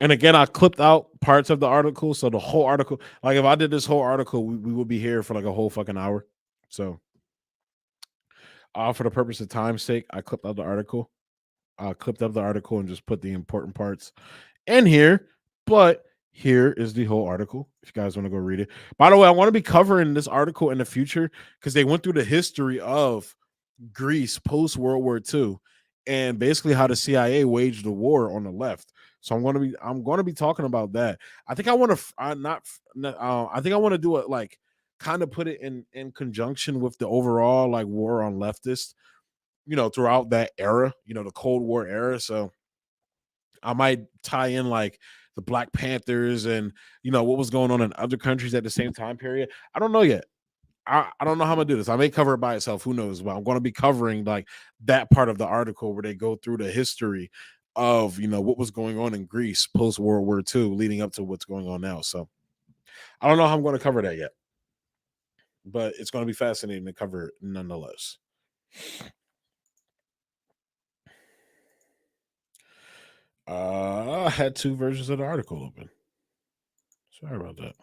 And again, I clipped out parts of the article. So the whole article, like if I did this whole article, we would be here for like a whole fucking hour. So for the purpose of time's sake, I clipped out the article. Clipped up the article and just put the important parts in here. But here is the whole article if you guys want to go read it. By the way, I want to be covering this article in the future because they went through the history of Greece post World War II and basically how the CIA waged the war on the left. So I'm going to be talking about that. I think I want to I think I want to do it like kind of put it in conjunction with the overall like war on leftists, throughout that era, the Cold War era. So I might tie in like the Black Panthers and what was going on in other countries at the same time period. I don't know yet. I don't know how I'm gonna do this. I may cover it by itself. Who knows? But I'm going to be covering like that part of the article where they go through the history of what was going on in Greece post World War II, leading up to what's going on now. So I don't know how I'm going to cover that yet, but it's going to be fascinating to cover it nonetheless. I had two versions of the article open. Sorry about that.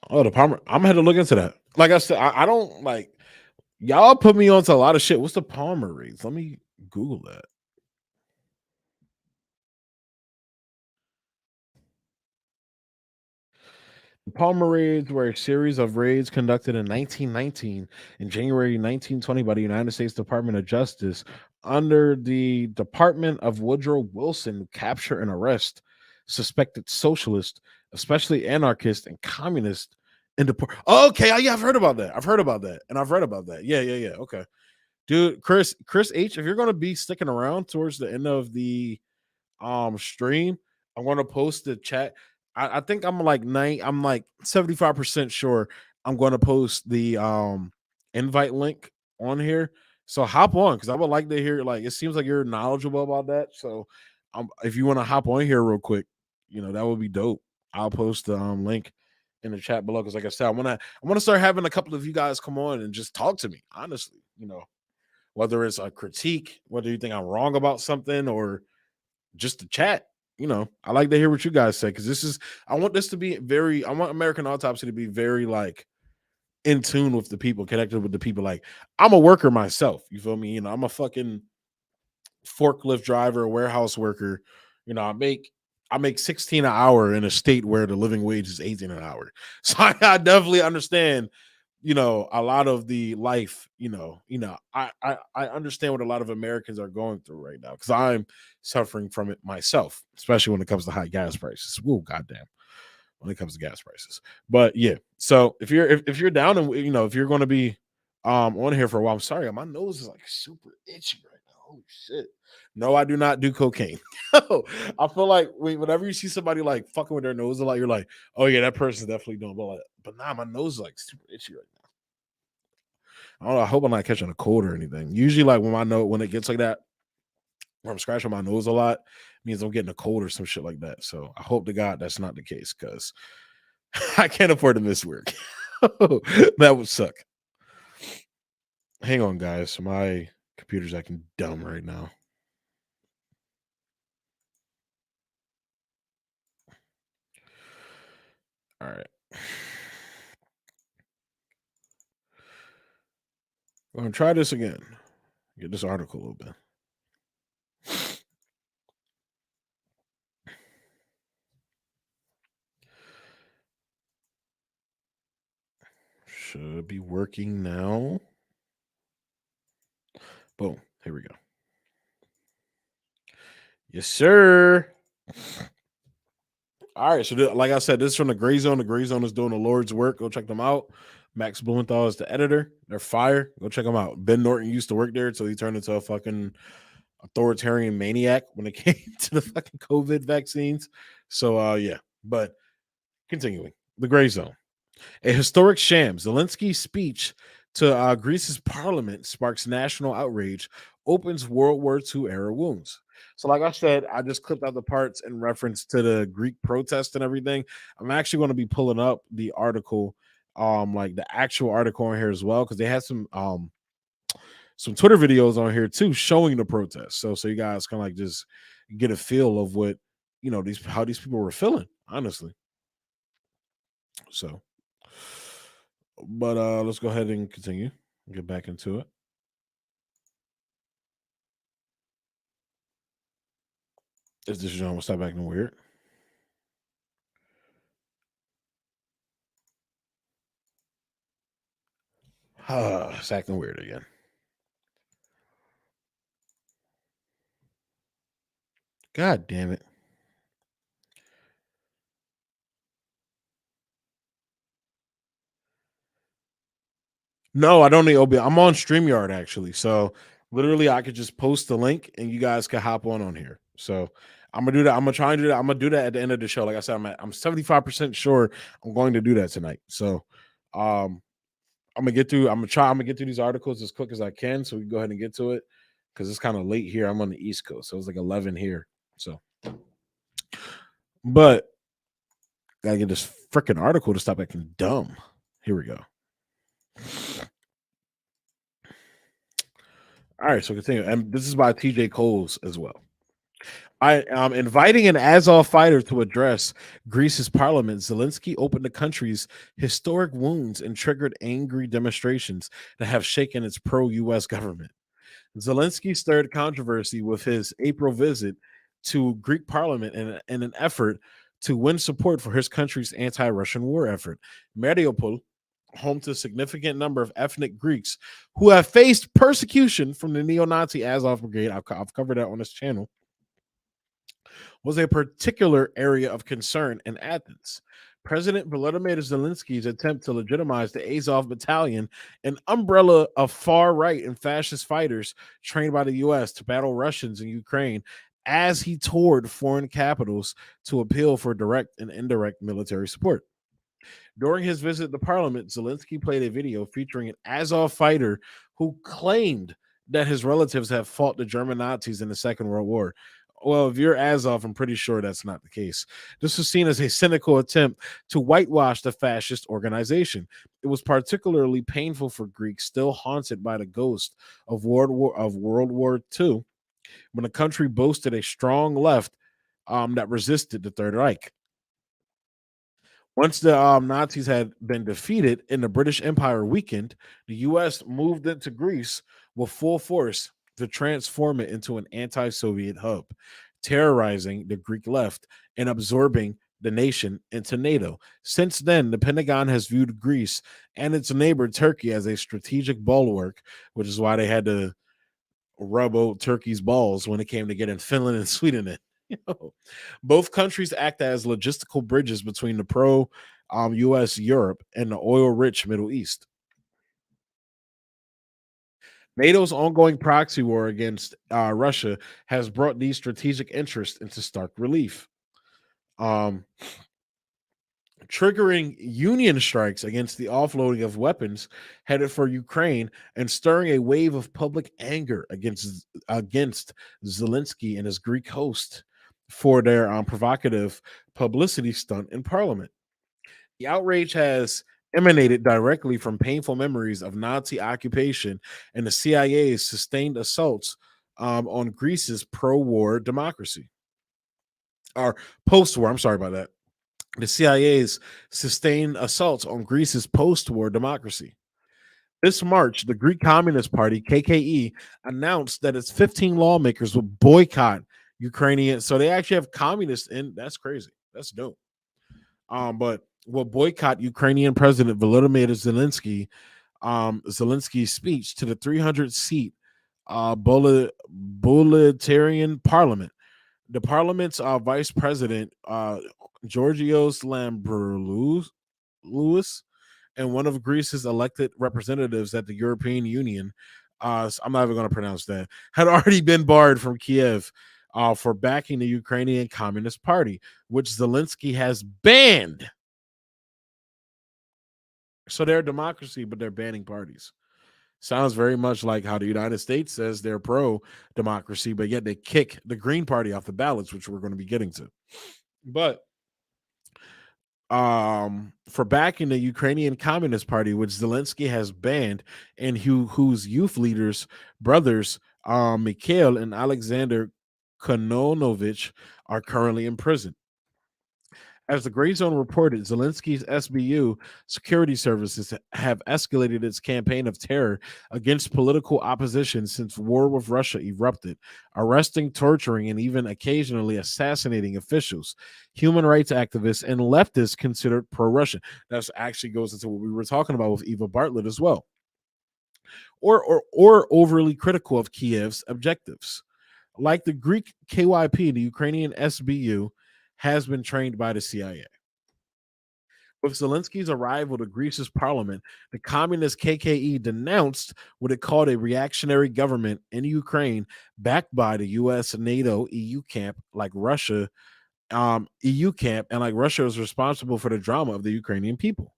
Oh, the Palmer. I'm gonna have to look into that. Like I said, I don't like y'all put me onto a lot of shit. What's the Palmer raids? Let me Google that. The Palmer raids were a series of raids conducted in 1919 and January 1920 by the United States Department of Justice under the Department of Woodrow Wilson to capture and arrest suspected socialists, especially anarchists and communists. Okay, yeah, I've heard about that. I've heard about that, and I've read about that. Yeah. Okay, dude, Chris H. If you're gonna be sticking around towards the end of the stream, I'm gonna post the chat. I think I'm like 75% sure I'm gonna post the invite link on here. So hop on because I would like to hear, like, it seems like you're knowledgeable about that. So if you want to hop on here real quick, that would be dope. I'll post the link in the chat below because like I said, I wanna start having a couple of you guys come on and just talk to me, honestly, whether it's a critique, whether you think I'm wrong about something or just to chat. I like to hear what you guys say because I want this to be I want American Autopsy to be very like in tune with the people, connected with the people. Like I'm a worker myself. You feel me? I'm a fucking forklift driver, warehouse worker. I make 16 an hour in a state where the living wage is 18 an hour. So I definitely understand a lot of the life, I understand what a lot of Americans are going through right now because I'm suffering from it myself, especially when it comes to high gas prices. Whoa, goddamn, when it comes to gas prices. But yeah, so if you're down and if you're going to be on here for a while, I'm sorry, my nose is like super itchy right now. Holy shit. No, I do not do cocaine. I feel like whenever you see somebody like fucking with their nose a lot, you're like, oh yeah, that person's definitely doing but nah, my nose is like super itchy right now. I don't know. I hope I'm not catching a cold or anything. Usually, like when it gets like that, where I'm scratching my nose a lot, means I'm getting a cold or some shit like that. So I hope to God that's not the case because I can't afford to miss work. That would suck. Hang on, guys. My computer's acting dumb right now. All right. I'm going to try this again. Get this article open. Should be working now. Boom. Here we go. Yes, sir. All right. So, like I said, this is from the Gray Zone. The Gray Zone is doing the Lord's work. Go check them out. Max Blumenthal is the editor. They're fire. Go check them out. Ben Norton used to work there until he turned into a fucking authoritarian maniac when it came to the fucking COVID vaccines. So, yeah. But continuing, the Gray Zone. A historic sham. Zelensky's speech to Greece's parliament sparks national outrage, opens World War II era wounds. So, like I said, I just clipped out the parts in reference to the Greek protest and everything. I'm actually going to be pulling up the article, like the actual article in here as well, because they had some some Twitter videos on here too showing the protests. So you guys can like just get a feel of what how these people were feeling, honestly. So, but let's go ahead and continue. Get back into it. Is this John? We'll stop acting weird. It's acting weird again. God damn it. No, I don't need OBS. I'm on StreamYard actually. So literally I could just post the link and you guys can hop on here. So I'm gonna do that. I'm gonna try and do that. I'm gonna do that at the end of the show. Like I said, I'm 75% sure I'm going to do that tonight. So I'm gonna get through these articles as quick as I can so we can go ahead and get to it because it's kind of late here. I'm on the East Coast, so it's like 11 here. So but gotta get this freaking article to stop acting dumb. Here we go. All right, so continue. And this is by TJ Coles as well. I am inviting an Azov fighter to address Greece's parliament. Zelensky opened the country's historic wounds and triggered angry demonstrations that have shaken its pro-U.S. government. Zelensky stirred controversy with his April visit to Greek parliament in an effort to win support for his country's anti-Russian war effort. Mariupol, home to a significant number of ethnic Greeks who have faced persecution from the neo-Nazi Azov Brigade, I've covered that on this channel, was a particular area of concern in Athens. President Volodymyr Zelensky's attempt to legitimize the Azov Battalion, an umbrella of far-right and fascist fighters trained by the U.S. to battle Russians in Ukraine, as he toured foreign capitals to appeal for direct and indirect military support. During his visit to Parliament, Zelensky played a video featuring an Azov fighter who claimed that his relatives have fought the German Nazis in the Second World War. Well, if you're Azov, I'm pretty sure that's not the case. This was seen as a cynical attempt to whitewash the fascist organization. It was particularly painful for Greeks still haunted by the ghost of World War II, when the country boasted a strong left that resisted the Third Reich. Once the Nazis had been defeated and the British Empire weakened, the U.S. moved into Greece with full force to transform it into an anti-Soviet hub, terrorizing the Greek left and absorbing the nation into NATO. Since then, the Pentagon has viewed Greece and its neighbor Turkey as a strategic bulwark, which is why they had to rub out Turkey's balls when it came to getting Finland and Sweden in. Both countries act as logistical bridges between the pro-U.S. Europe and the oil-rich Middle East. NATO's ongoing proxy war against Russia has brought these strategic interests into stark relief, triggering Union strikes against the offloading of weapons headed for Ukraine and stirring a wave of public anger against Zelensky and his Greek host for their provocative publicity stunt in Parliament. The outrage has emanated directly from painful memories of Nazi occupation and the CIA's sustained assaults on Greece's pro-war democracy. Or post-war, I'm sorry about that. The CIA's sustained assaults on Greece's post-war democracy. This March, the Greek Communist Party, KKE, announced that its 15 lawmakers will boycott Ukrainian. So they actually have communists in. That's crazy. That's dope. But will boycott Ukrainian President Volodymyr Zelensky's speech to the 300-seat Bolitarian Parliament. The Parliament's Vice President Georgios Lambroulouis and one of Greece's elected representatives at the European Union, I'm not even going to pronounce that, had already been barred from Kiev for backing the Ukrainian Communist Party, which Zelensky has banned. So they're a democracy, but they're banning parties. Sounds very much like how the United States says they're pro-democracy, but yet they kick the Green Party off the ballots, which we're going to be getting to. But for backing the Ukrainian Communist Party, which Zelensky has banned, and whose youth leaders, brothers, Mikhail and Alexander Kononovich, are currently in prison. As the Gray Zone reported, Zelensky's SBU security services have escalated its campaign of terror against political opposition since war with Russia erupted, arresting, torturing, and even occasionally assassinating officials, human rights activists, and leftists considered pro-Russian. That actually goes into what we were talking about with Eva Bartlett as well. Or overly critical of Kiev's objectives. Like the Greek KYP, the Ukrainian SBU has been trained by the CIA. With Zelensky's arrival to Greece's parliament, the communist KKE denounced what it called a reactionary government in Ukraine backed by the US, NATO, EU camp, like Russia, EU camp, and like Russia is responsible for the drama of the Ukrainian people.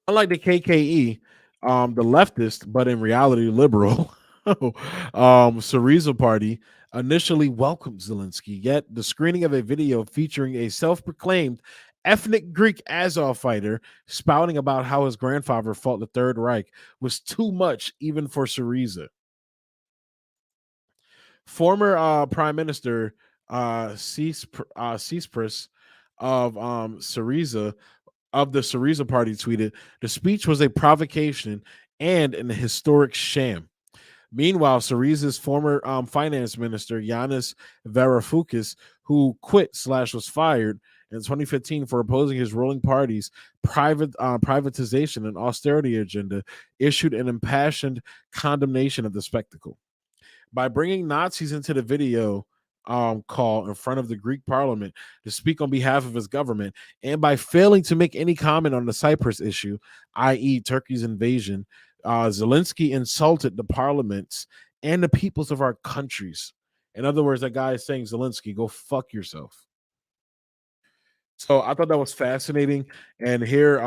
Unlike the KKE, the leftist, but in reality liberal, Syriza party initially welcomed Zelensky, yet the screening of a video featuring a self-proclaimed ethnic Greek Azov fighter spouting about how his grandfather fought the Third Reich was too much even for Syriza. Former Prime Minister Tsipras of Syriza of the Syriza party tweeted, "The speech was a provocation and an historic sham." Meanwhile, Syriza's former finance minister, Yanis Varoufakis, who quit / was fired in 2015 for opposing his ruling party's privatization and austerity agenda, issued an impassioned condemnation of the spectacle. By bringing Nazis into the video call in front of the Greek parliament to speak on behalf of his government, and by failing to make any comment on the Cyprus issue, i.e. Turkey's invasion, Zelensky insulted the parliaments and the peoples of our countries. In other words, that guy is saying, Zelensky, go fuck yourself. So I thought that was fascinating. And here,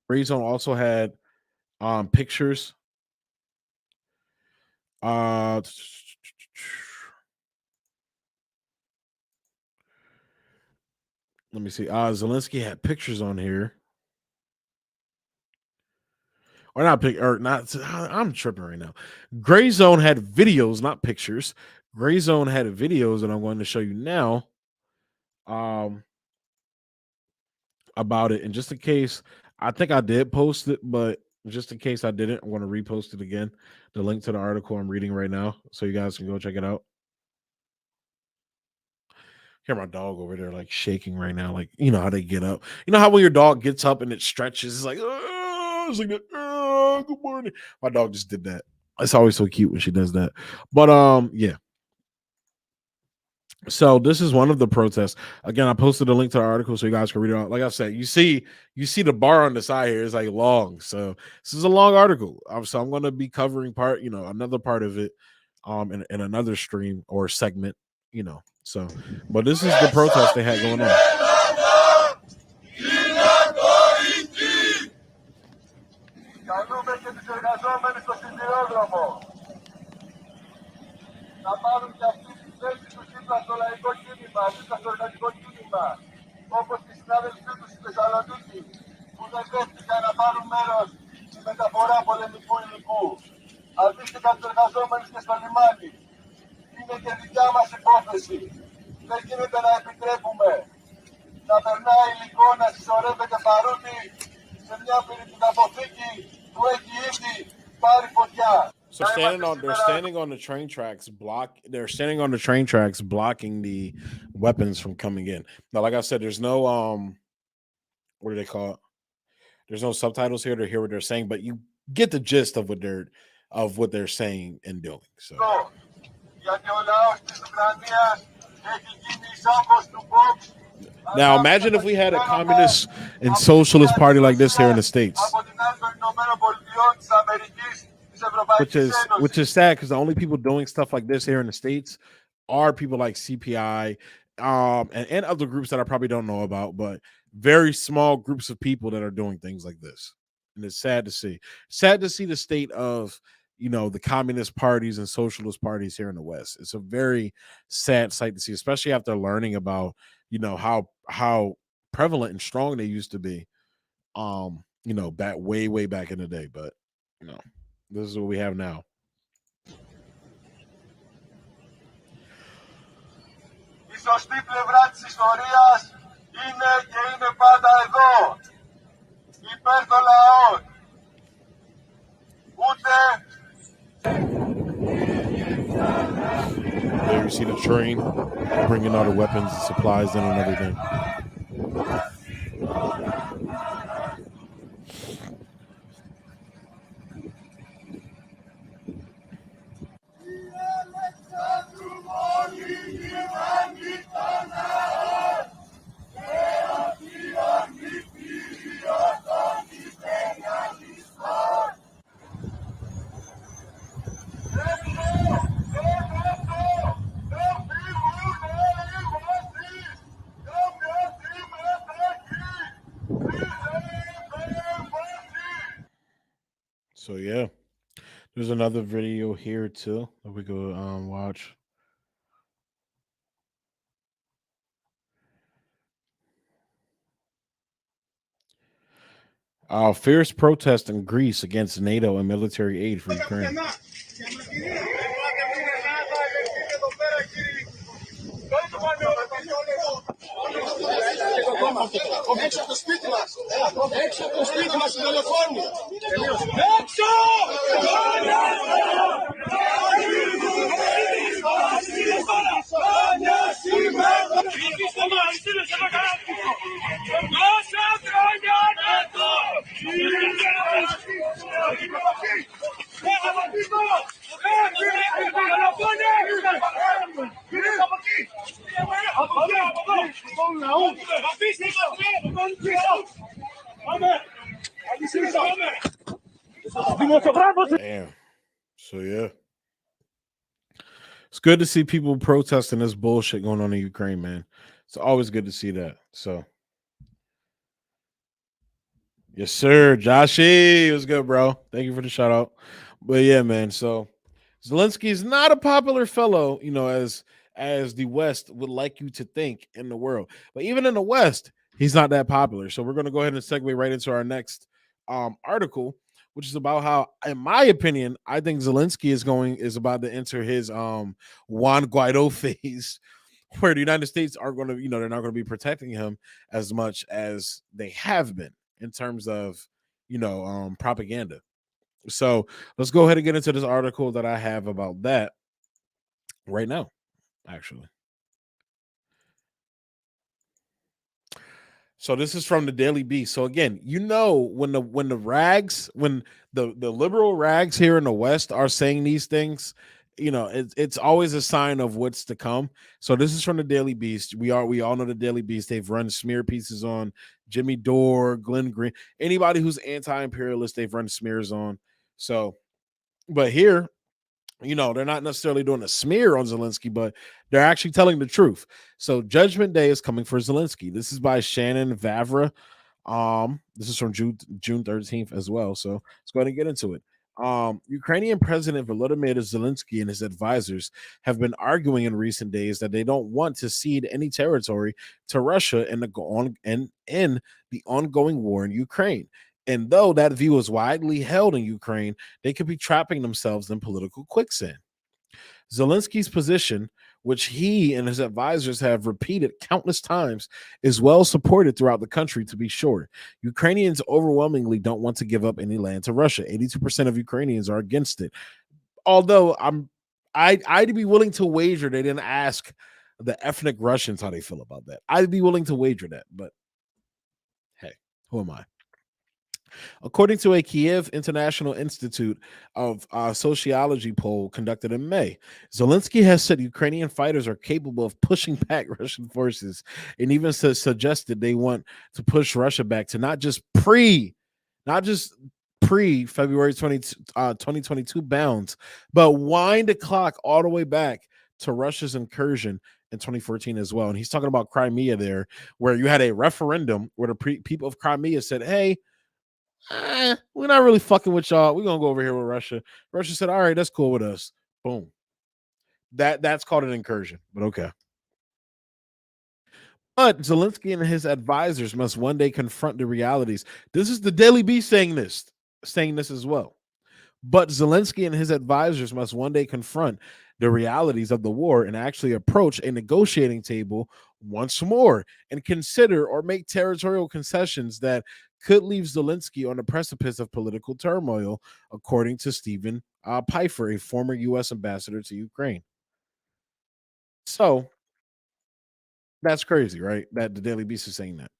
Gray Zone also had pictures. Let me see. Zelensky had pictures on here. Or not I'm tripping right now. Gray Zone had videos, not pictures. Gray Zone had videos that I'm going to show you now about it. And just in case, I think I did post it, but just in case I didn't, I'm going to repost it again. The link to the article I'm reading right now, so you guys can go check it out. Hear my dog over there like shaking right now, like you know how they get up. You know how when your dog gets up and it stretches, it's like, good morning. My dog just did that. It's always so cute when she does that. But yeah. So this is one of the protests. Again, I posted a link to the article so you guys can read it out. Like I said, you see the bar on the side here is like long. So this is a long article. So I'm going to be covering another part of it in another stream or segment, So, but this is the protest they had going on. Να πάρουν και αυτή τη θέση τους δίπλα στο λαϊκό κίνημα, δίπλα στο εργατικό κίνημα, όπως και οι συνάδελφοί τους στη Θεσσαλονίκη, που δεν δέχτηκαν να πάρουν μέρος στη μεταφορά πολεμικού υλικού. Αντίστοιχα τους εργαζόμενους και στο λιμάνι. Είναι και δικιά μας υπόθεση. Δεν γίνεται να επιτρέπουμε να περνάει υλικό, να συσσωρεύεται παρούτι σε μια πυρηνικαποθήκη που έχει ήδη πάρει φωτιά. So they're standing on the train tracks, blocking the weapons from coming in. Now, like I said, there's no what do they call it? There's no subtitles here to hear what they're saying, but you get the gist of what they're saying and doing. So now imagine if we had a communist and socialist party like this here in the States. Which is sad because the only people doing stuff like this here in the States are people like CPI and other groups that I probably don't know about, but very small groups of people that are doing things like this. And it's sad to see. Sad to see the state of the communist parties and socialist parties here in the West. It's a very sad sight to see, especially after learning about, how prevalent and strong they used to be, back way back in the day. But, this is what we have now. Η σωστή πλευρά της ιστορίας είναι και είναι πάντα εδώ, υπέρ των λαών. Ούτε There you see the train bringing all the weapons and supplies in and everything. So yeah, there's another video here too that we go watch. Fierce protest in Greece against NATO and military aid for Ukraine. έξω από το σπίτι μας, έξω από το σπίτι μας, δολοφόνοι. Έξω! Damn. So yeah, it's good to see people protesting this bullshit going on in Ukraine, man. It's always good to see that. So yes, sir. Joshy, it was good, bro. Thank you for the shout out. But yeah, man. So Zelensky is not a popular fellow, as the West would like you to think in the world. But even in the West, he's not that popular. So we're going to go ahead and segue right into our next article, which is about how, in my opinion, I think Zelensky is about to enter his Juan Guaido phase, where the United States are going to, they're not going to be protecting him as much as they have been in terms of, propaganda. So let's go ahead and get into this article that I have about that right now, actually. So this is from the Daily Beast. So again, when the liberal rags here in the West are saying these things, it's always a sign of what's to come. So this is from the Daily Beast. We all know the Daily Beast. They've run smear pieces on Jimmy Dore, Glenn Green, anybody who's anti-imperialist. They've run smears on. So, but here, they're not necessarily doing a smear on Zelensky, but they're actually telling the truth. So Judgment Day is coming for Zelensky. This is by Shannon Vavra. This is from June 13th as well. So let's go ahead and get into it. Ukrainian President Volodymyr Zelensky and his advisors have been arguing in recent days that they don't want to cede any territory to Russia in the ongoing war in Ukraine. And though that view is widely held in Ukraine, they could be trapping themselves in political quicksand. Zelensky's position, which he and his advisors have repeated countless times, is well supported throughout the country, to be sure. Ukrainians overwhelmingly don't want to give up any land to Russia. 82% of Ukrainians are against it. Although I'd be willing to wager they didn't ask the ethnic Russians how they feel about that. I'd be willing to wager that, but hey, who am I? According to a Kiev International Institute of Sociology poll conducted in May, Zelensky has said Ukrainian fighters are capable of pushing back Russian forces, and even suggested they want to push Russia back to not just pre February 2022 bounds, but wind the clock all the way back to Russia's incursion in 2014 as well. And he's talking about Crimea there, where you had a referendum where the people of Crimea said, hey, we're not really fucking with y'all. We're gonna go over here with Russia. Russia said, all right, that's cool with us. Boom. That's called an incursion, but okay. But Zelensky and his advisors must one day confront the realities. This is the Daily Beast saying this as well. But Zelensky and his advisors must one day confront the realities of the war and actually approach a negotiating table once more and consider or make territorial concessions that could leave Zelensky on the precipice of political turmoil, according to Stephen Pfeiffer, a former U.S. ambassador to Ukraine. So that's crazy, right? That the Daily Beast is saying that.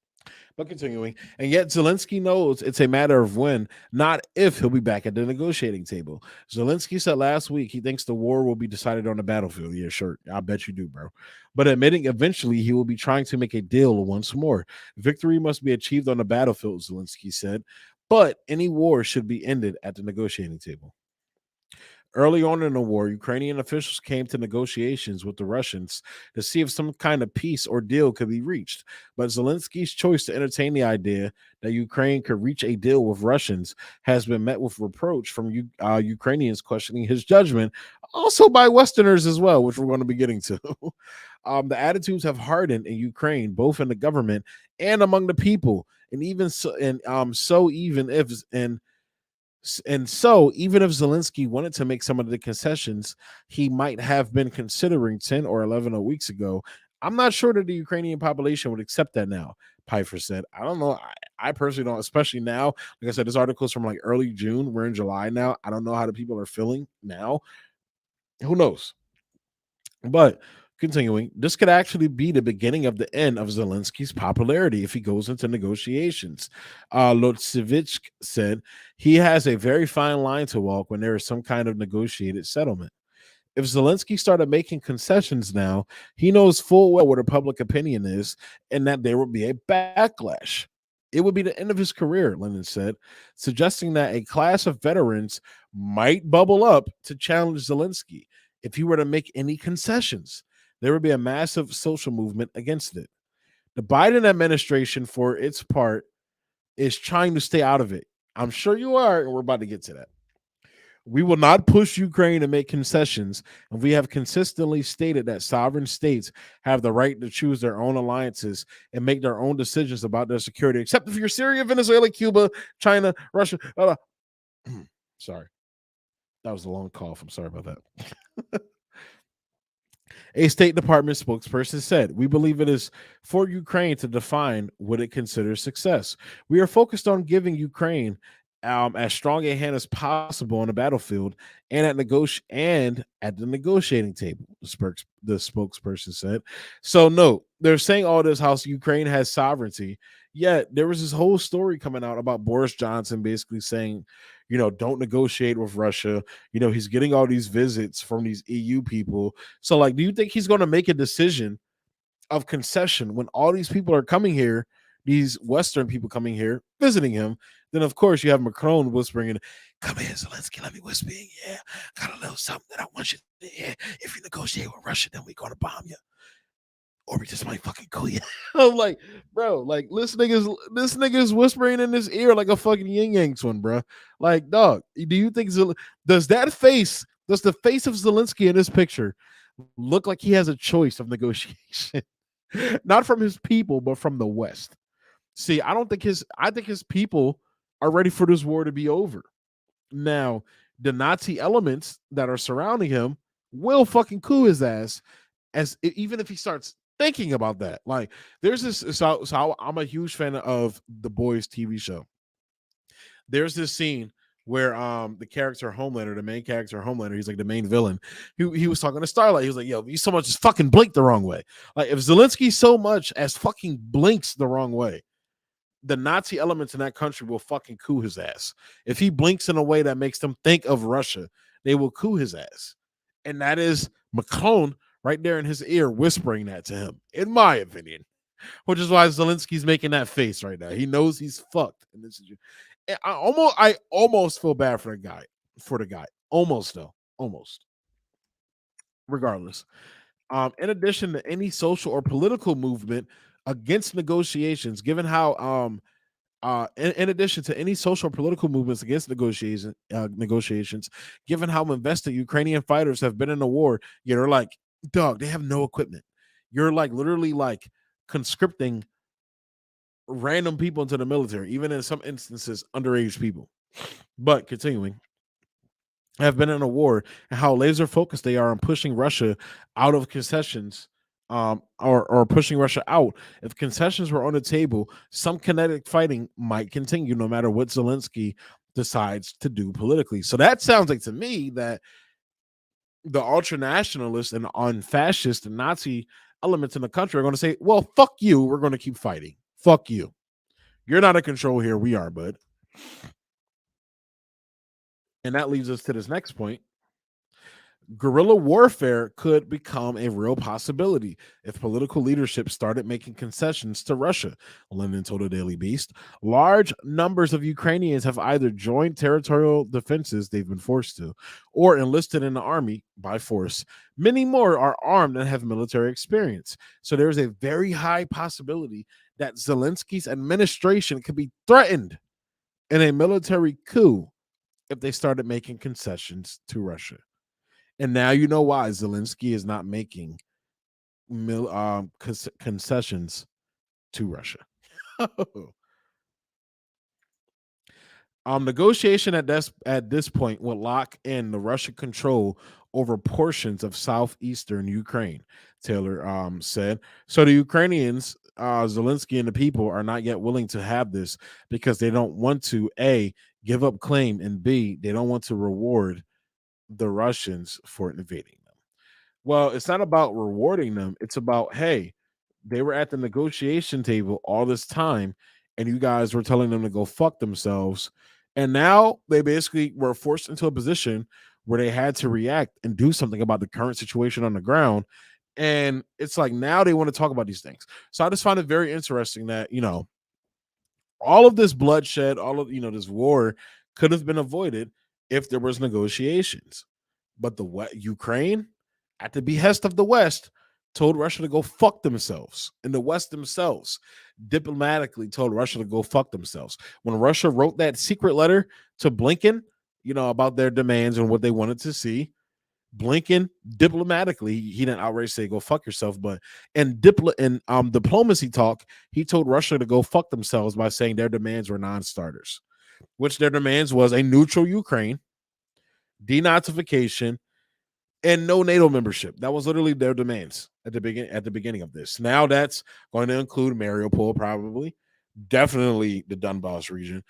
But continuing, and yet Zelensky knows it's a matter of when, not if, he'll be back at the negotiating table. Zelensky said last week he thinks the war will be decided on the battlefield. Yeah, sure. I bet you do, bro. But admitting eventually he will be trying to make a deal once more. Victory must be achieved on the battlefield, Zelensky said. But any war should be ended at the negotiating table. Early on in the war, Ukrainian officials came to negotiations with the Russians to see if some kind of peace or deal could be reached. But Zelensky's choice to entertain the idea that Ukraine could reach a deal with Russians has been met with reproach from Ukrainians questioning his judgment, also by Westerners as well, which we're going to be getting to. The attitudes have hardened in Ukraine, both in the government and among the people, and even so, even if Zelensky wanted to make some of the concessions he might have been considering 10 or 11 weeks ago, I'm not sure that the Ukrainian population would accept that now, Pfeiffer said. I don't know. I personally don't, especially now. Like I said, this article is from like early June. We're in July now. I don't know how the people are feeling now. Who knows? But continuing, this could actually be the beginning of the end of Zelensky's popularity if he goes into negotiations. Lotsevich said he has a very fine line to walk when there is some kind of negotiated settlement. If Zelensky started making concessions now, he knows full well what the public opinion is and that there would be a backlash. It would be the end of his career, Lenin said, suggesting that a class of veterans might bubble up to challenge Zelensky if he were to make any concessions. There would be a massive social movement against it. The Biden administration, for its part, is trying to stay out of it. I'm sure you are, and we're about to get to that. We will not push Ukraine to make concessions, and we have consistently stated that sovereign states have the right to choose their own alliances and make their own decisions about their security, except if you're Syria, Venezuela, Cuba, China, Russia. Sorry. That was a long cough. I'm sorry about that. A State Department spokesperson said, "We believe it is for Ukraine to define what it considers success. We are focused on giving Ukraine as strong a hand as possible on the battlefield and at the negotiating table," the spokesperson said. So no, they're saying all this how Ukraine has sovereignty. Yet there was this whole story coming out about Boris Johnson basically saying, don't negotiate with Russia. He's getting all these visits from these EU people. So, like, do you think he's going to make a decision of concession when all these people are coming here, these Western people coming here, visiting him? Then, of course, you have Macron whispering, "Come here, Zelensky, let me whisper in. Yeah, got a little something that I want you to hear. If you negotiate with Russia, then we're going to bomb you. Or we just might fucking kill you." I'm like, bro, like this nigga's whispering in his ear like a fucking yin yang twin, bro. Like, dog, do you think does the face of Zelensky in this picture look like he has a choice of negotiation? Not from his people, but from the West. See, I think his people are ready for this war to be over. Now, the Nazi elements that are surrounding him will fucking coup his ass, even if he starts thinking about that. Like, there's this. So I'm a huge fan of The Boys TV show. There's this scene where the character Homelander, the main character Homelander, he's like the main villain. He was talking to Starlight. He was like, "Yo, you so much as fucking blink the wrong way. Like, if Zelensky so much as fucking blinks the wrong way, the Nazi elements in that country will fucking coup his ass. If he blinks in a way that makes them think of Russia, they will coup his ass." And that is Macron right there in his ear whispering that to him, in my opinion. Which is why Zelensky's making that face right now. He knows he's fucked. And this is, I almost feel bad for the guy. Almost though. Almost. Regardless. In addition to any social or political movement against negotiations, given how In addition to any social or political movements against negotiations, given how invested Ukrainian fighters have been in the war, you're like, dog, they have no equipment. You're like literally like conscripting random people into the military, even in some instances, underage people. But continuing, have been in a war and how laser focused they are on pushing Russia out of concessions, or pushing Russia out. If concessions were on the table, some kinetic fighting might continue no matter what Zelensky decides to do politically. So that sounds like to me that the ultra nationalists and on fascist and Nazi elements in the country are going to say, well, fuck you, we're going to keep fighting. Fuck you. You're not in control here. We are, bud. And that leads us to this next point. Guerrilla warfare could become a real possibility if political leadership started making concessions to Russia, Linden told the Daily Beast. Large numbers of Ukrainians have either joined territorial defenses they've been forced to, or enlisted in the army by force. Many more are armed and have military experience. So there's a very high possibility that Zelensky's administration could be threatened in a military coup if they started making concessions to Russia. And now you know why Zelensky is not making concessions to Russia. Negotiation at this point will lock in the Russian control over portions of southeastern Ukraine, Taylor said. So the Ukrainians, Zelensky and the people are not yet willing to have this because they don't want to, A, give up claim, and B, they don't want to reward the Russians for invading them. Well, it's not about rewarding them. It's about, hey, they were at the negotiation table all this time and you guys were telling them to go fuck themselves. And now they basically were forced into a position where they had to react and do something about the current situation on the ground. And it's like now they want to talk about these things. So I just find it very interesting that, all of this bloodshed, all of, this war could have been avoided if there was negotiations. But Ukraine, at the behest of the West, told Russia to go fuck themselves. And the West themselves diplomatically told Russia to go fuck themselves. When Russia wrote that secret letter to Blinken, about their demands and what they wanted to see, Blinken diplomatically, he didn't outright say go fuck yourself, but in diplomacy talk, he told Russia to go fuck themselves by saying their demands were non-starters, which their demands was a neutral Ukraine, denazification, and no NATO membership. That was literally their demands at the beginning of this. Now that's going to include Mariupol, probably, definitely the Donbass region.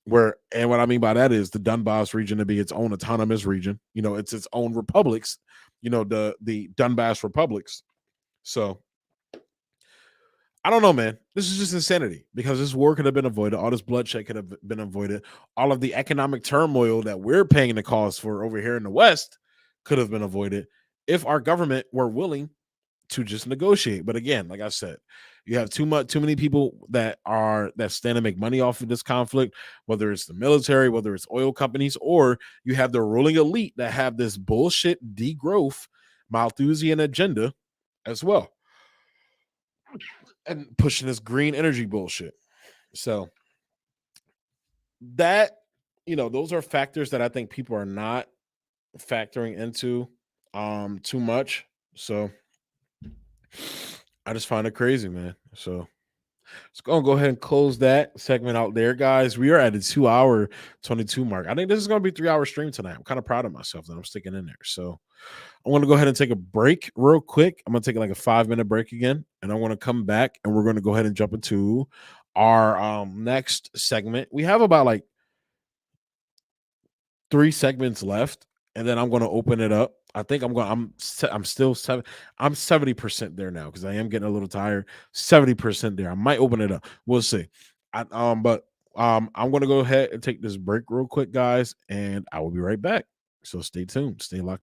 And what I mean by that is the Donbass region to be its own autonomous region. It's its own republics. The Donbass republics. So I don't know, man. This is just insanity because this war could have been avoided. All this bloodshed could have been avoided. All of the economic turmoil that we're paying the cost for over here in the West could have been avoided if our government were willing to just negotiate. But again, like I said, you have too many people that stand to make money off of this conflict, whether it's the military, whether it's oil companies, or you have the ruling elite that have this bullshit degrowth Malthusian agenda as well, and pushing this green energy bullshit. So that, those are factors that I think people are not factoring into too much. So I just find it crazy, man. So let's go ahead and close that segment out there, guys. We are at a 2-hour 22 mark. I think this is going to be a 3-hour stream tonight. I'm kind of proud of myself that I'm sticking in there. So I want to go ahead and take a break real quick. I'm going to take like a 5-minute break again, and I want to come back and we're going to go ahead and jump into our next segment. We have about like 3 segments left, and then I'm going to open it up. I think I'm still 70% there now because I am getting a little tired. 70% there. I might open it up. We'll see. I'm going to go ahead and take this break real quick, guys, and I will be right back. So stay tuned. Stay locked.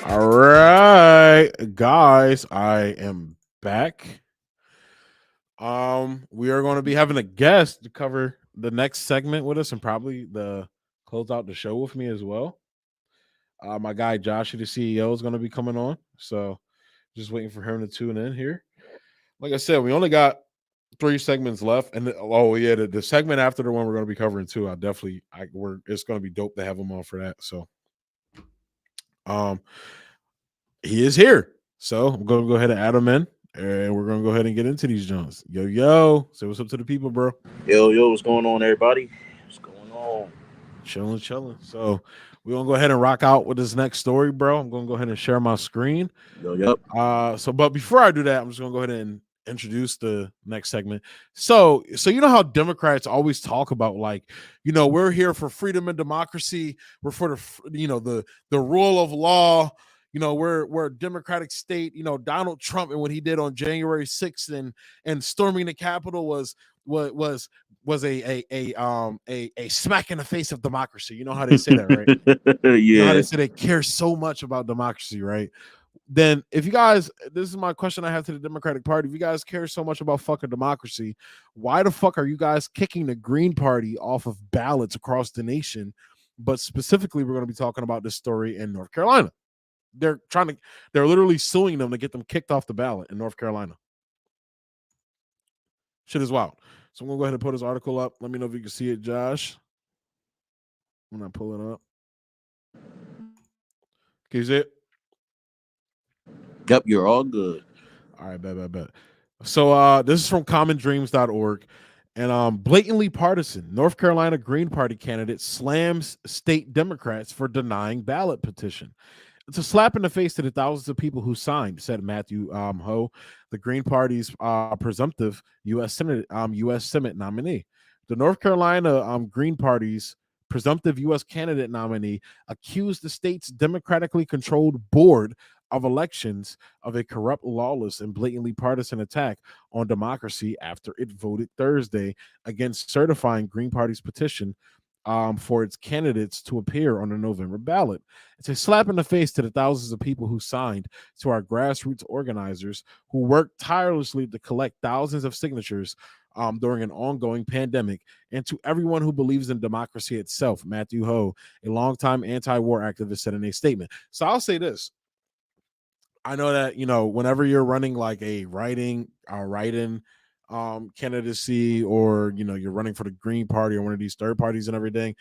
All right, guys, I am back. We are going to be having a guest to cover the next segment with us and probably close out the show with me as well. My guy Josh, the CEO, is going to be coming on, so just waiting for him to tune in here. Like I said, we only got 3 segments left, and the segment after the one we're going to be covering too. It's going to be dope to have him on for that. So, he is here, so I'm going to go ahead and add him in, and we're going to go ahead and get into these Jones. Yo, say what's up to the people, bro. Yo, what's going on, everybody? What's going on? Chilling. So we're gonna go ahead and rock out with this next story, bro. I'm gonna go ahead and share my screen. Yep. But before I do that, I'm just gonna go ahead and introduce the next segment. So you know how Democrats always talk about, like, we're here for freedom and democracy. We're for the rule of law. We're a democratic state. Donald Trump and what he did on January 6th and storming the Capitol was a smack in the face of democracy. You know how they say that, right? Yeah. You know how they say they care so much about democracy, right? Then if you guys, this is my question I have to the Democratic Party. If you guys care so much about fucking democracy, why the fuck are you guys kicking the Green Party off of ballots across the nation? But specifically, we're going to be talking about this story in North Carolina. They're literally suing them to get them kicked off the ballot in North Carolina. Shit is wild. So I'm going to go ahead and put this article up. Let me know if you can see it, Josh. I'm not pulling up. Can you see it? Yep, you're all good. All right, bet. So this is from commondreams.org. And blatantly partisan, North Carolina Green Party candidate slams state Democrats for denying ballot petition. It's a slap in the face to the thousands of people who signed, said Matthew Ho, the Green Party's presumptive U.S. Senate nominee. The North Carolina Green Party's presumptive U.S. candidate nominee accused the state's democratically controlled board of elections of a corrupt, lawless, and blatantly partisan attack on democracy after it voted Thursday against certifying Green Party's petition for its candidates to appear on the November ballot. It's a slap in the face to the thousands of people who signed, to our grassroots organizers who worked tirelessly to collect thousands of signatures during an ongoing pandemic, and to everyone who believes in democracy itself, Matthew Ho, a longtime anti-war activist, said in a statement. So I'll say this. I know that, whenever you're running like a write-in candidacy, or, you're running for the Green Party or one of these third parties and everything,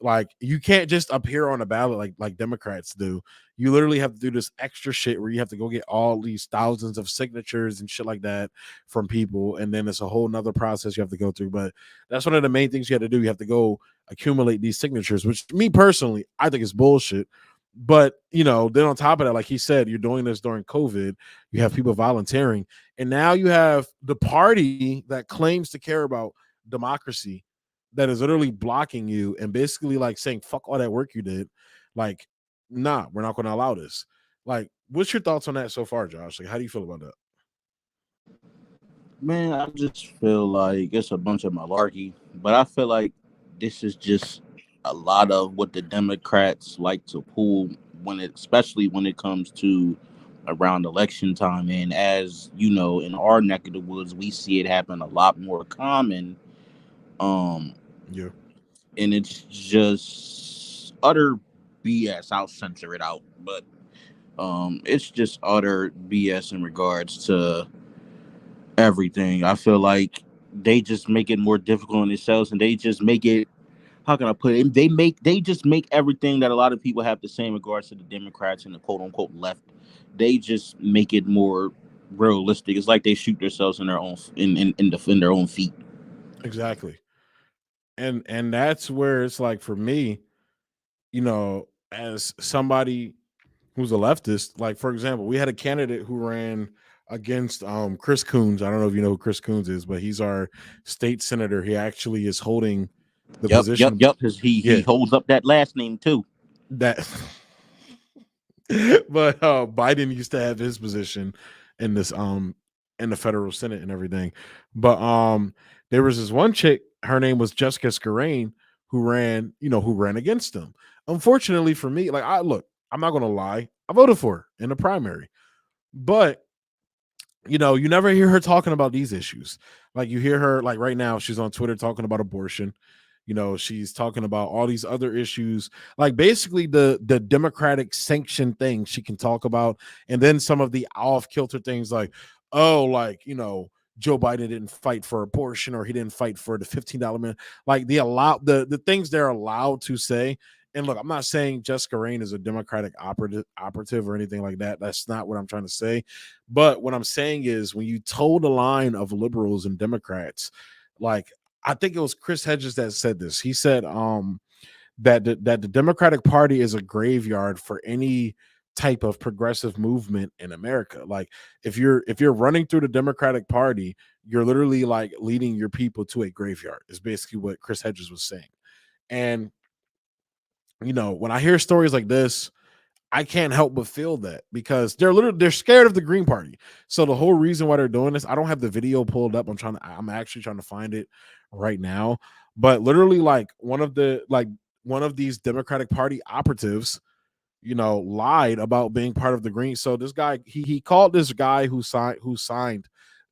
like, you can't just appear on a ballot like Democrats do. You literally have to do this extra shit where you have to go get all these thousands of signatures and shit like that from people, and then it's a whole nother process you have to go through. But that's one of the main things you have to do. You have to go accumulate these signatures, which, me personally, I think is bullshit. But then on top of that, like he said, you're doing this during COVID. You have people volunteering, and now you have the party that claims to care about democracy that is literally blocking you and basically like saying, fuck all that work you did. Like, nah, we're not going to allow this. Like, what's your thoughts on that so far, Josh? Like, how do you feel about that? Man, I just feel like it's a bunch of malarkey, but I feel like this is just a lot of what the Democrats like to pull especially when it comes to around election time. And as you know, in our neck of the woods, we see it happen a lot more common. Yeah. And it's just utter BS. I'll censor it out, but it's just utter BS in regards to everything. I feel like they just make it more difficult on themselves, and they just make it, how can I put it? They just make everything that a lot of people have to say in regards to the Democrats and the quote unquote left. They just make it more realistic. It's like they shoot themselves in their own in their own feet. Exactly. And that's where it's like, for me, as somebody who's a leftist, like, for example, we had a candidate who ran against Chris Coons. I don't know if you know who Chris Coons is, but he's our state senator. He actually is holding the position. Yep. Because he holds up that last name too. That but Biden used to have his position in this in the federal Senate and everything. But there was this one chick, her name was Jessica Skarain, who ran against him. Unfortunately for me, like, I'm not gonna lie, I voted for her in the primary. But you never hear her talking about these issues. Like, you hear her, like, right now she's on Twitter talking about abortion. She's talking about all these other issues, like basically the Democratic sanction things she can talk about, and then some of the off kilter things, like, oh, like, Joe Biden didn't fight for abortion, or he didn't fight for the $15 minute, like the things they're allowed to say. And look, I'm not saying Jessica Rain is a Democratic operative or anything like that. That's not what I'm trying to say. But what I'm saying is, when you toe the line of liberals and Democrats, like, I think it was Chris Hedges that said this. He said that the Democratic Party is a graveyard for any type of progressive movement in America. Like, if you're running through the Democratic Party, you're literally like leading your people to a graveyard, is basically what Chris Hedges was saying. And when I hear stories like this, I can't help but feel that, because they're scared of the Green Party. So the whole reason why they're doing this, I don't have the video pulled up. I'm actually trying to find it right now. But literally, like, one of these Democratic Party operatives, lied about being part of the Green. So this guy, he called this guy who signed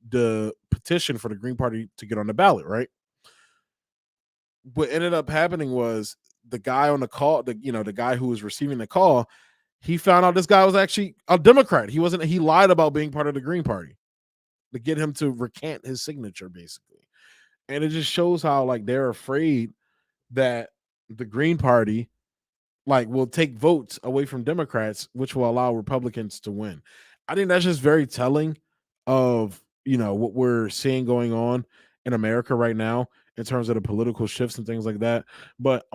the petition for the Green Party to get on the ballot, right? What ended up happening was, the guy on the call, the guy who was receiving the call, he found out this guy was actually a Democrat. He lied about being part of the Green Party to get him to recant his signature, basically. And it just shows how, like, they're afraid that the Green Party, like, will take votes away from Democrats, which will allow Republicans to win. I think that's just very telling of, what we're seeing going on in America right now in terms of the political shifts and things like that. But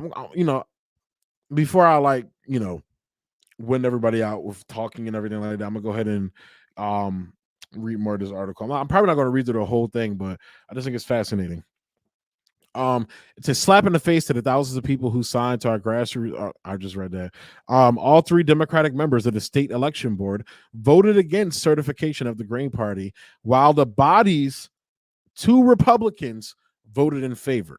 before I wind everybody out with talking and everything like that, I'm gonna go ahead and read more of this article. I'm probably not gonna read through the whole thing, but I just think it's fascinating. It's a slap in the face to the thousands of people who signed to our grassroots. I just read that. All 3 Democratic members of the state election board voted against certification of the Green Party, while the body's 2 Republicans voted in favor.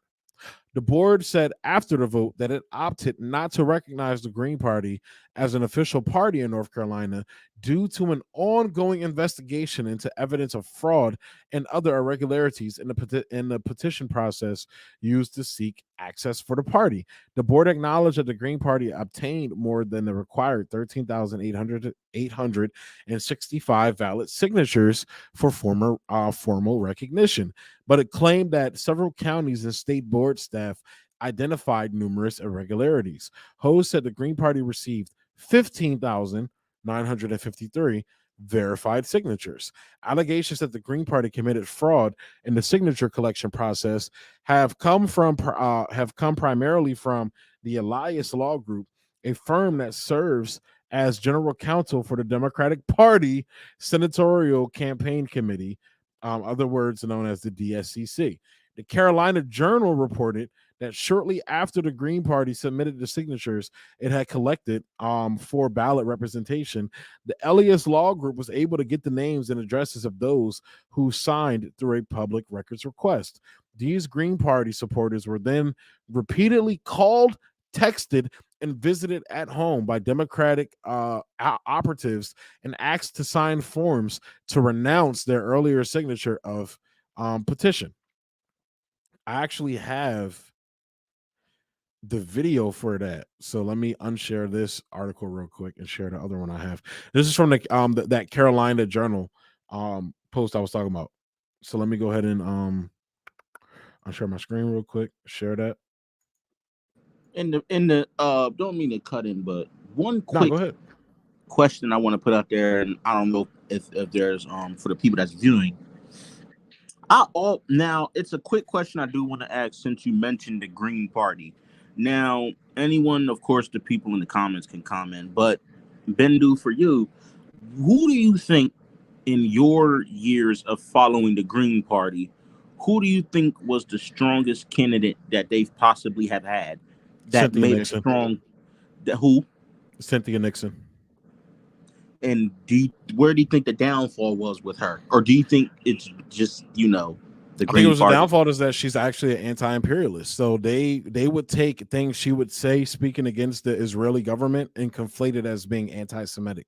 The board said after the vote that it opted not to recognize the Green Party as an official party in North Carolina due to an ongoing investigation into evidence of fraud and other irregularities in the petition process used to seek access for the party. The board acknowledged that the Green Party obtained more than the required 13,865 valid signatures for formal recognition, but it claimed that several counties and state board staff identified numerous irregularities. Hose said the Green Party received 15,953 verified signatures. Allegations that the Green Party committed fraud in the signature collection process have come primarily from the Elias Law Group, a firm that serves as general counsel for the Democratic Party Senatorial Campaign Committee, other words known as the DSCC. The Carolina Journal reported that shortly after the Green Party submitted the signatures it had collected for ballot representation, the Elias Law Group was able to get the names and addresses of those who signed through a public records request. These Green Party supporters were then repeatedly called, texted, and visited at home by Democratic operatives and asked to sign forms to renounce their earlier signature of petition. I actually have the video for that, so let me unshare this article real quick and share the other one I have. This is from that Carolina Journal post I was talking about. So let me go ahead and unshare my screen real quick, share that. In the don't mean to cut in, but one quick go ahead. question I want to put out there, and I don't know if there's for the people that's viewing. Now it's a quick question I do want to ask, since you mentioned the Green Party. Now, anyone, of course, the people in the comments can comment, but Bendu, for you, who do you think in your years of following the Green Party, who do you think was the strongest candidate that they've possibly have had that Cynthia made Nixon. a strong? Who? Cynthia Nixon. And where do you think the downfall was with her? Or do you think it's just, the I think Green it was Party? the downfall is that she's actually an anti-imperialist. So they would take things she would say speaking against the Israeli government and conflate it as being anti-Semitic.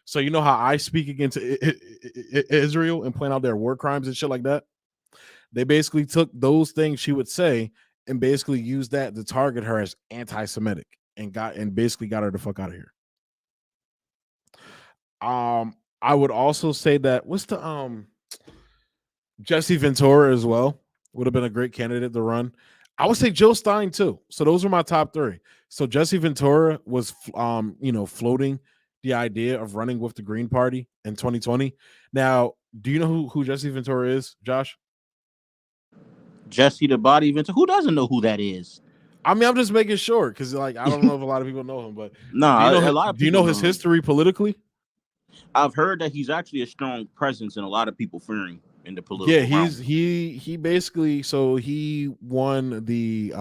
So you know how I speak against Israel and point out their war crimes and shit like that? They basically took those things she would say and basically used that to target her as anti-Semitic and basically got her the fuck out of here. I would also say that what's the Jesse Ventura as well would have been a great candidate to run. I would say Jill Stein too. So those are my top 3. So Jesse Ventura was floating the idea of running with the Green Party in 2020. Now, do you know who Jesse Ventura is, Josh? Jesse the Body Ventura. Who doesn't know who that is? I mean, I'm just making sure because I don't know if a lot of people know him, but No, a lot of people. Do you know his history politically? I've heard that he's actually a strong presence in a lot of people fearing in the political. Yeah, he basically, so he won the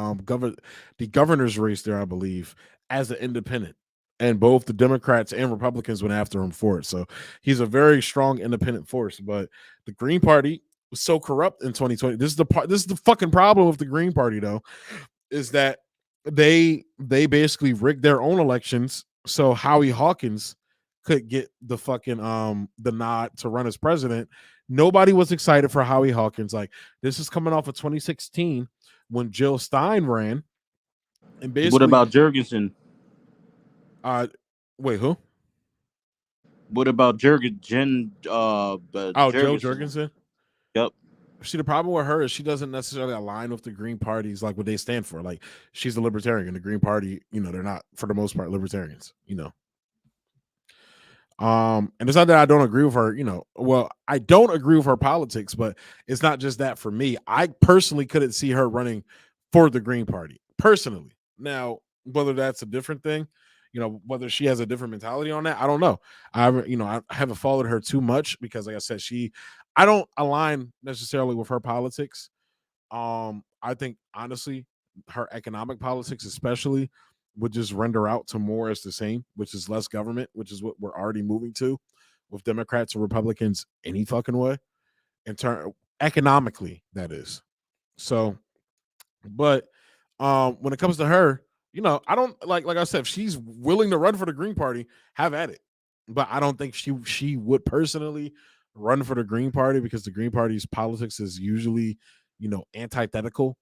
governor's race there, I believe, as an independent, and both the Democrats and Republicans went after him for it. So he's a very strong independent force. But the Green Party was so corrupt in 2020. This is the fucking problem with the Green Party, though, is that they basically rigged their own elections so Howie Hawkins could get the fucking the nod to run as president. Nobody was excited for Howie Hawkins. Like, this is coming off of 2016 when Jill Stein ran. And basically, what about Jurgensen? Wait, who? What about Jurgensen? Joe Jurgensen? Yep. See, the problem with her is she doesn't necessarily align with the Green Parties, like what they stand for. Like, she's a libertarian. The Green Party, they're not, for the most part, libertarians, And it's not that I don't agree with her, well, I don't agree with her politics, but it's not just that for me. I personally couldn't see her running for the Green Party personally. Now, whether that's a different thing, whether she has a different mentality on that, I don't know. I haven't followed her too much because, like I said, I don't align necessarily with her politics. I think honestly, her economic politics, especially, would just render out to more as the same, which is less government, which is what we're already moving to with Democrats or Republicans any fucking way, in turn economically, that is. So, but when it comes to her, I don't like I said, if she's willing to run for the Green Party, have at it. But I don't think she would personally run for the Green Party because the Green Party's politics is usually, antithetical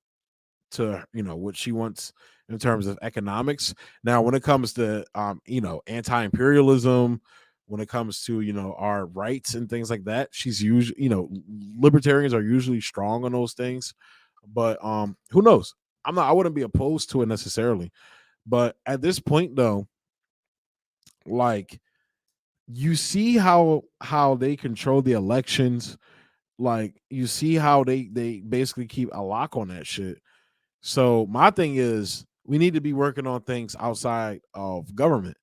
to what she wants in terms of economics. Now, when it comes to anti-imperialism, when it comes to our rights and things like that, she's usually libertarians are usually strong on those things. But who knows? I wouldn't be opposed to it necessarily. But at this point, though, like, you see how they control the elections. Like, you see how they basically keep a lock on that shit. So my thing is, we need to be working on things outside of government.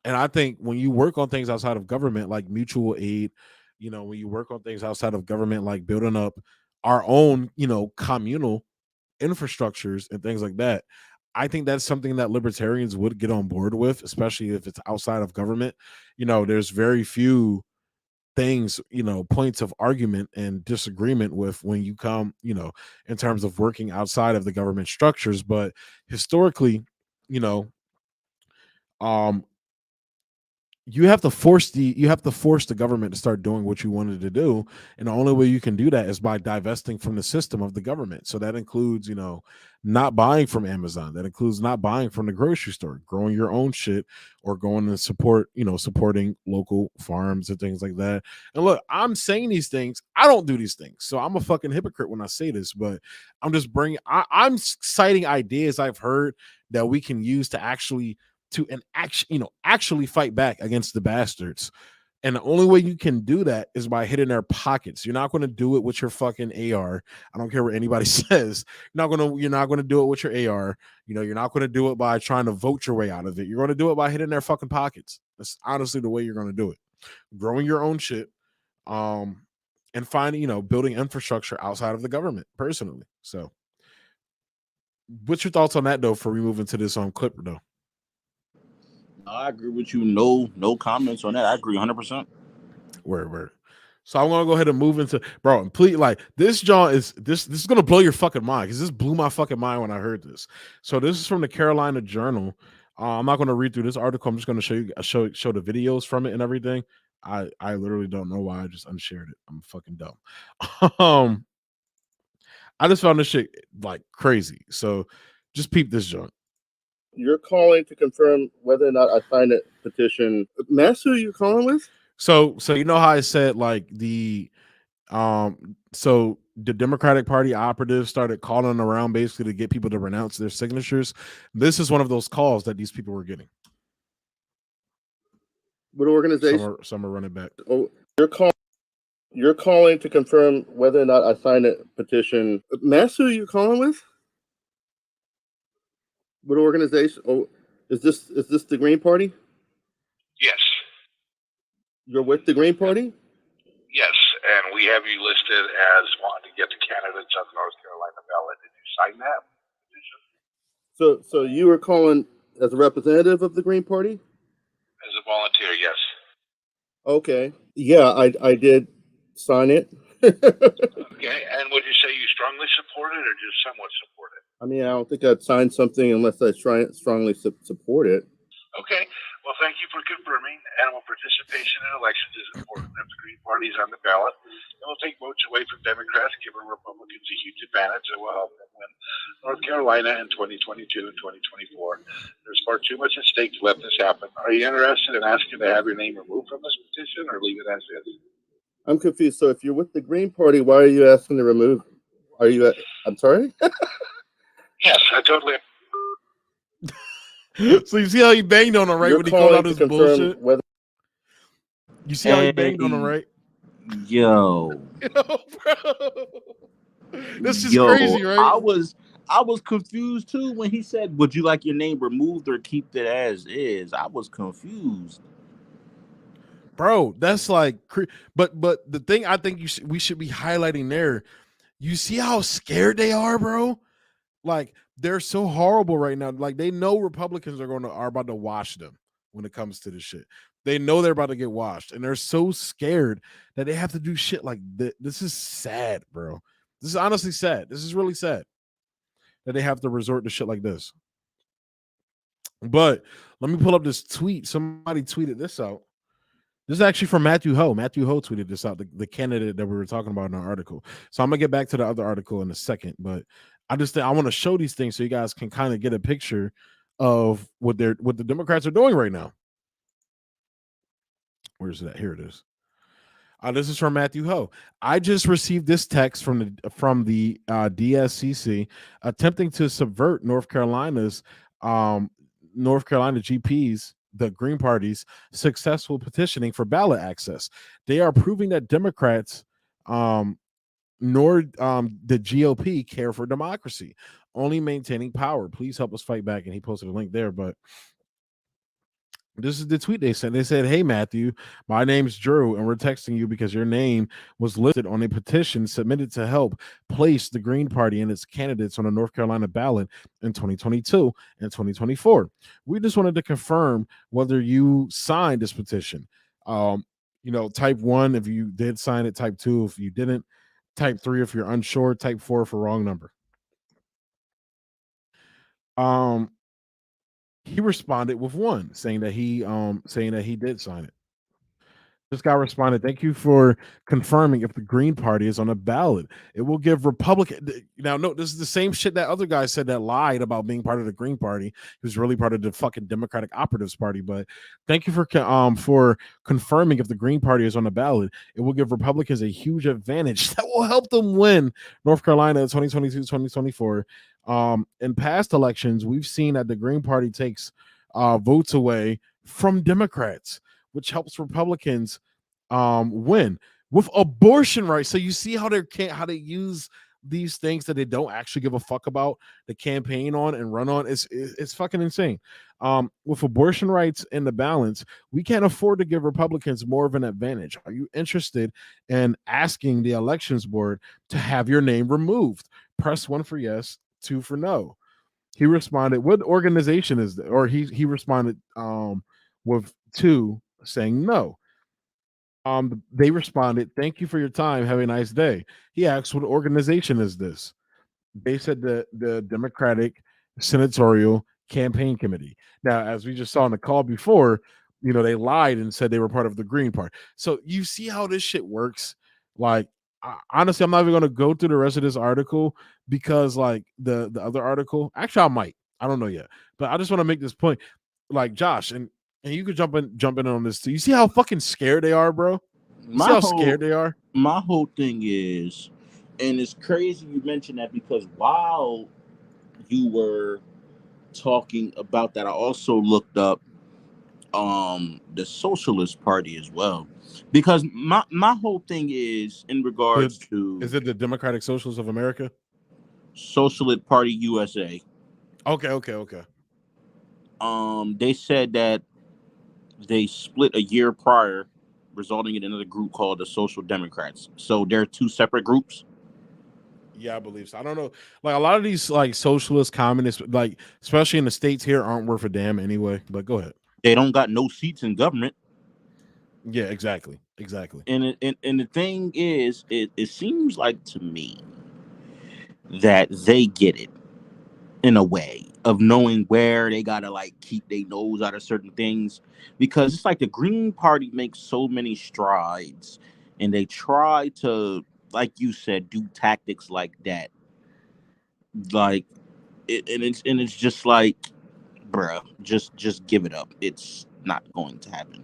And I think when you work on things outside of government, like mutual aid, when you work on things outside of government, like building up our own, communal infrastructures and things like that, I think that's something that libertarians would get on board with, especially if it's outside of government. There's very few things, points of argument and disagreement with when you come, in terms of working outside of the government structures. But historically, you know, um, you have to force the government to start doing what you wanted to do, and the only way you can do that is by divesting from the system of the government. So that includes not buying from Amazon, that includes not buying from the grocery store, growing your own shit, or going and supporting local farms and things like that. And look, I'm saying these things, I don't do these things, so I'm a fucking hypocrite when I say this, but I'm just I'm citing ideas I've heard that we can use to actually fight back against the bastards. And the only way you can do that is by hitting their pockets. You're not going to do it with your fucking AR. I don't care what anybody says. You're not going to do it with your AR. You're not going to do it by trying to vote your way out of it. You're going to do it by hitting their fucking pockets. That's honestly the way you're going to do it. Growing your own shit, and finding, building infrastructure outside of the government personally. So what's your thoughts on that though, before we move into this clip though? I agree with you. No comments on that. I agree 100%. Word. So I'm gonna go ahead and move into, bro. And please, like, this John is this is gonna blow your fucking mind, because this blew my fucking mind when I heard this. So this is from the Carolina Journal. I'm not gonna read through this article. I'm just gonna show the videos from it and everything. I literally don't know why I just unshared it. I'm fucking dumb. I just found this shit like crazy. So just peep this, John. You're calling to confirm whether or not I signed a petition. Mass, who you calling with? So you know how I said, like, so the Democratic Party operatives started calling around basically to get people to renounce their signatures. This is one of those calls that these people were getting. What organization? Some are running back. Oh, you're calling to confirm whether or not I signed a petition. Mass, who you calling with? What organization? Oh, is this the Green Party? Yes. You're with the Green Party? Yes, and we have you listed as wanting to get the candidates of North Carolina ballot. Did you sign that petition? So you were calling as a representative of the Green Party? As a volunteer, yes. Okay. Yeah, I did sign it. Okay, and would you say you strongly support it or just somewhat support it? I mean, I don't think I'd sign something unless I strongly support it. Okay, well, thank you for confirming. Animal participation in elections is important if the Green Party is on the ballot. It will take votes away from Democrats, giving Republicans a huge advantage that will help them win North Carolina in 2022 and 2024. There's far too much at stake to let this happen. Are you interested in asking to have your name removed from this petition or leave it as is? I'm confused. So if you're with the Green Party, why are you asking to remove? I'm sorry? Yes, I totally. So you see how he banged on him right when he called out his bullshit? You see how he banged on him, right? Yo, Bro. This is yo, crazy, right? I was confused too when he said, "Would you like your name removed or keep it as is?" I was confused. Bro, that's like, but the thing I think we should be highlighting there. You see how scared they are, bro? Like they're so horrible right now. Like they know Republicans are about to wash them when it comes to this shit. They know they're about to get washed, and they're so scared that they have to do shit like this. This is sad, bro. This is honestly sad. This is really sad that they have to resort to shit like this. But let me pull up this tweet. Somebody tweeted this out. This is actually from Matthew Ho. Matthew Ho tweeted this out, the candidate that we were talking about in our article. So I'm gonna get back to the other article in a second, but I just think I want to show these things so you guys can kind of get a picture of what the Democrats are doing right now. Where's that? Here it is. This is from Matthew Ho. I just received this text from the DSCC attempting to subvert North Carolina GP's, the Green Party's successful petitioning for ballot access. They are proving that Democrats nor the GOP care for democracy, only maintaining power. Please help us fight back. And he posted a link there, but this is the tweet they sent. They said, "Hey, Matthew, my name's Drew, and we're texting you because your name was listed on a petition submitted to help place the Green Party and its candidates on a North Carolina ballot in 2022 and 2024. We just wanted to confirm whether you signed this petition. Type 1 if you did sign it, type 2 if you didn't, type 3 if you're unsure, type 4 for wrong number." He responded with 1 saying that he did sign it. This guy responded, "Thank you for confirming if the Green Party is on a ballot. It will give Republican." Now, no, this is the same shit that other guy said that lied about being part of the Green Party. He was really part of the fucking Democratic Operatives Party. But thank you for confirming if the Green Party is on the ballot. It will give Republicans a huge advantage that will help them win North Carolina in 2022, 2024. In past elections, we've seen that the Green Party takes votes away from Democrats, which helps Republicans win with abortion rights. So you see how they use these things that they don't actually give a fuck about the campaign on and run on. It's fucking insane. With abortion rights in the balance, we can't afford to give Republicans more of an advantage. Are you interested in asking the elections board to have your name removed? Press 1 for yes, 2 for no. He responded, "What organization is that?" Or he responded with 2 saying no. They responded, "Thank you for your time. Have a nice day." He asked, "What organization is this?" They said the Democratic Senatorial Campaign Committee. Now, as we just saw in the call before, they lied and said they were part of the Green Party. So you see how this shit works. Like, honestly, I'm not even going to go through the rest of this article because, like, the other article, actually, I might. I don't know yet, but I just want to make this point. Like, Josh, and you could jump in on this too. You see how fucking scared they are, bro? You see how scared they are? My whole thing is, and it's crazy you mentioned that because while you were talking about that, I also looked up the Socialist Party as well, because my whole thing is in regards to, is it the Democratic Socialists of America? Socialist Party USA. Okay. They said that they split a year prior, resulting in another group called the Social Democrats. So they're 2 separate groups. Yeah, I believe so. I don't know. Like a lot of these like socialist communists, like especially in the States here, aren't worth a damn anyway. But go ahead. They don't got no seats in government. Yeah, exactly. And the thing is, it seems like to me that they get it in a way of knowing where they gotta like keep their nose out of certain things, because it's like the Green Party makes so many strides and they try to, like you said, do tactics like that. Like it's just like, bruh, just give it up. It's not going to happen.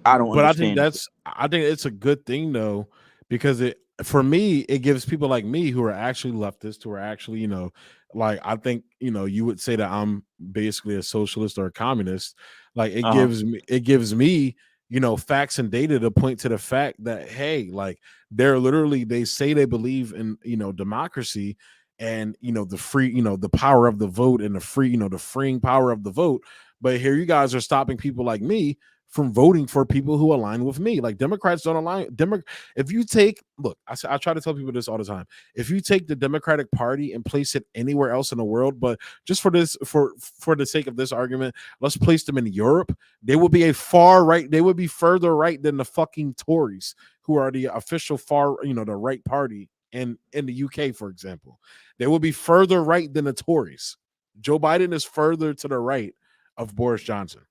I don't understand. I think it's a good thing though, because for me, it gives people like me who are actually leftists, who are actually, like I think, you would say that I'm basically a socialist or a communist. Like it gives me facts and data to point to the fact that, hey, like they say they believe in, democracy and, the free, the power of the vote and the free, the freeing power of the vote. But here you guys are stopping people like me from voting for people who align with me. Like Democrats don't align. If you I try to tell people this all the time. If you take the Democratic Party and place it anywhere else in the world, but just for the sake of this argument, let's place them in Europe, they would be they would be further right than the fucking Tories, who are the official the right party in the UK, for example. They would be further right than the Tories. Joe Biden is further to the right of Boris Johnson.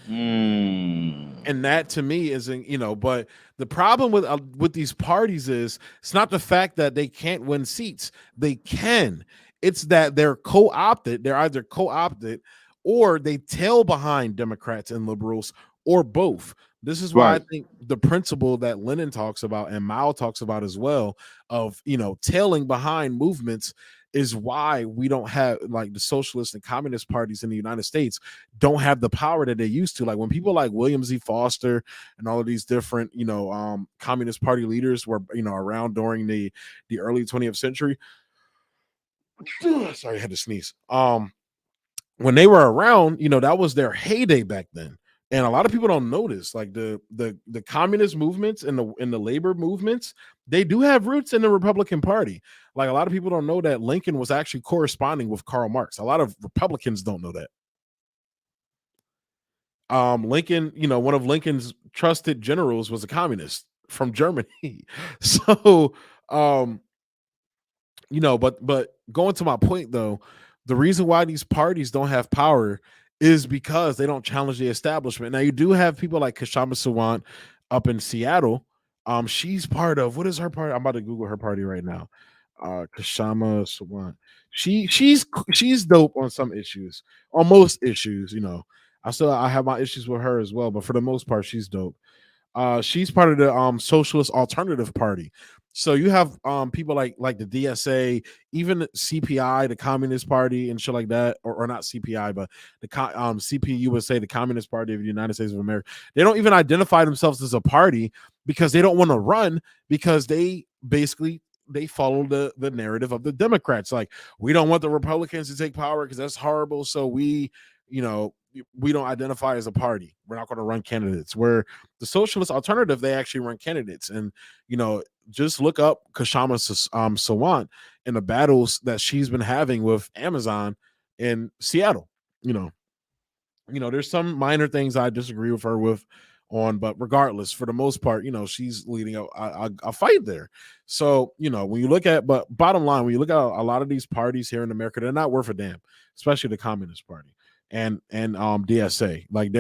And that to me isn't, but the problem with these parties is it's not the fact that they can't win seats. They can. It's that they're co-opted. They're either co-opted or they tail behind Democrats and liberals, or both. This is why I think the principle that Lenin talks about and Mao talks about as well of, tailing behind movements is why we don't have, like, the socialist and communist parties in the United States don't have the power that they used to. Like when people like William Z. Foster and all of these different, communist party leaders were, around during the early 20th century. Sorry, I had to sneeze. When they were around, that was their heyday back then. And a lot of people don't notice, like the communist movements and the labor movements, they do have roots in the Republican Party. Like a lot of people don't know that Lincoln was actually corresponding with Karl Marx. A lot of Republicans don't know that. Lincoln, one of Lincoln's trusted generals was a communist from Germany. So, but going to my point though, the reason why these parties don't have power is because they don't challenge the establishment. Now you do have people like Kashama Sawant up in Seattle. She's part of, what is her party? I'm about to Google her party right now. Kashama Sawant. She's dope on some issues, on most issues. I have my issues with her as well, but for the most part, she's dope. She's part of the Socialist Alternative Party. So you have people like the DSA, even CPI, the Communist Party, and shit like that, or not CPI, but the CPUSA, the Communist Party of the United States of America. They don't even identify themselves as a party because they don't want to run, because they follow the narrative of the Democrats. Like, we don't want the Republicans to take power because that's horrible. So we don't identify as a party. We're not going to run candidates. Where the Socialist Alternative, they actually run candidates. And, just look up Kashama Sawant and the battles that she's been having with Amazon in Seattle. There's some minor things I disagree with her on, but regardless, for the most part, she's leading a fight there. So, when you look at, but bottom line, when you look at a lot of these parties here in America, they're not worth a damn, especially the Communist Party and DSA. Like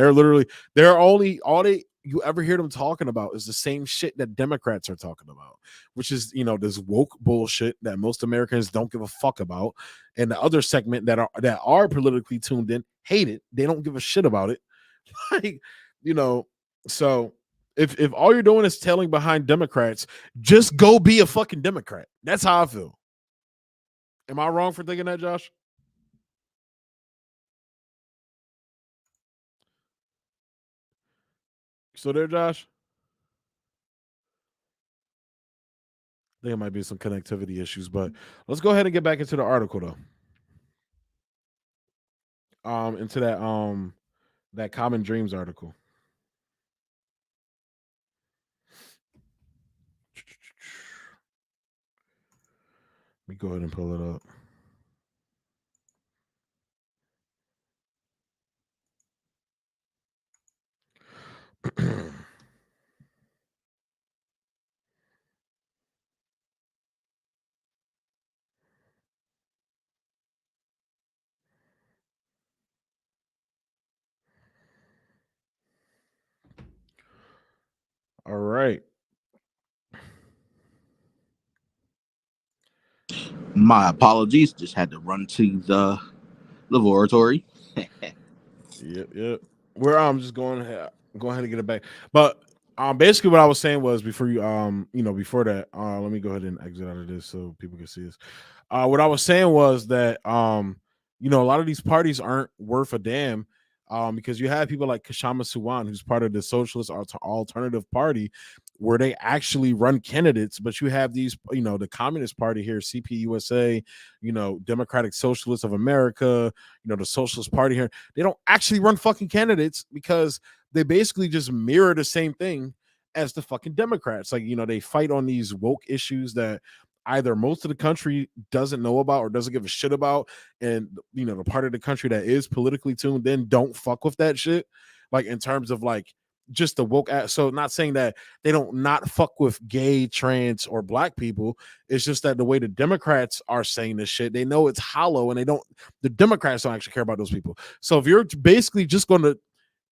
all you ever hear them talking about is the same shit that Democrats are talking about, which is, this woke bullshit that most Americans don't give a fuck about. And the other segment that are politically tuned in hate it. They don't give a shit about it. Like, so if all you're doing is tailing behind Democrats, just go be a fucking Democrat. That's how I feel. Am I wrong for thinking that, Josh? So there, Josh? I think it might be some connectivity issues, but let's go ahead and get back into the article though. Into that Common Dreams article. Let me go ahead and pull it up. All right. My apologies. Just had to run to the laboratory. Yep. We're just going ahead and get it back. But basically what I was saying was before you before that, let me go ahead and exit out of this so people can see this. What I was saying was that a lot of these parties aren't worth a damn because you have people like Kashama Suwan, who's part of the Socialist Alternative Party, where they actually run candidates. But you have these, the Communist Party here, CPUSA, Democratic Socialists of America, the Socialist Party here. They don't actually run fucking candidates because they basically just mirror the same thing as the fucking Democrats. Like, they fight on these woke issues that either most of the country doesn't know about or doesn't give a shit about, and the part of the country that is politically tuned then don't fuck with that shit, like in terms of like just the woke so not saying that they don't not fuck with gay, trans, or black people. It's just that the way the Democrats are saying this shit, they know it's hollow, and the Democrats don't actually care about those people. So if you're basically just going to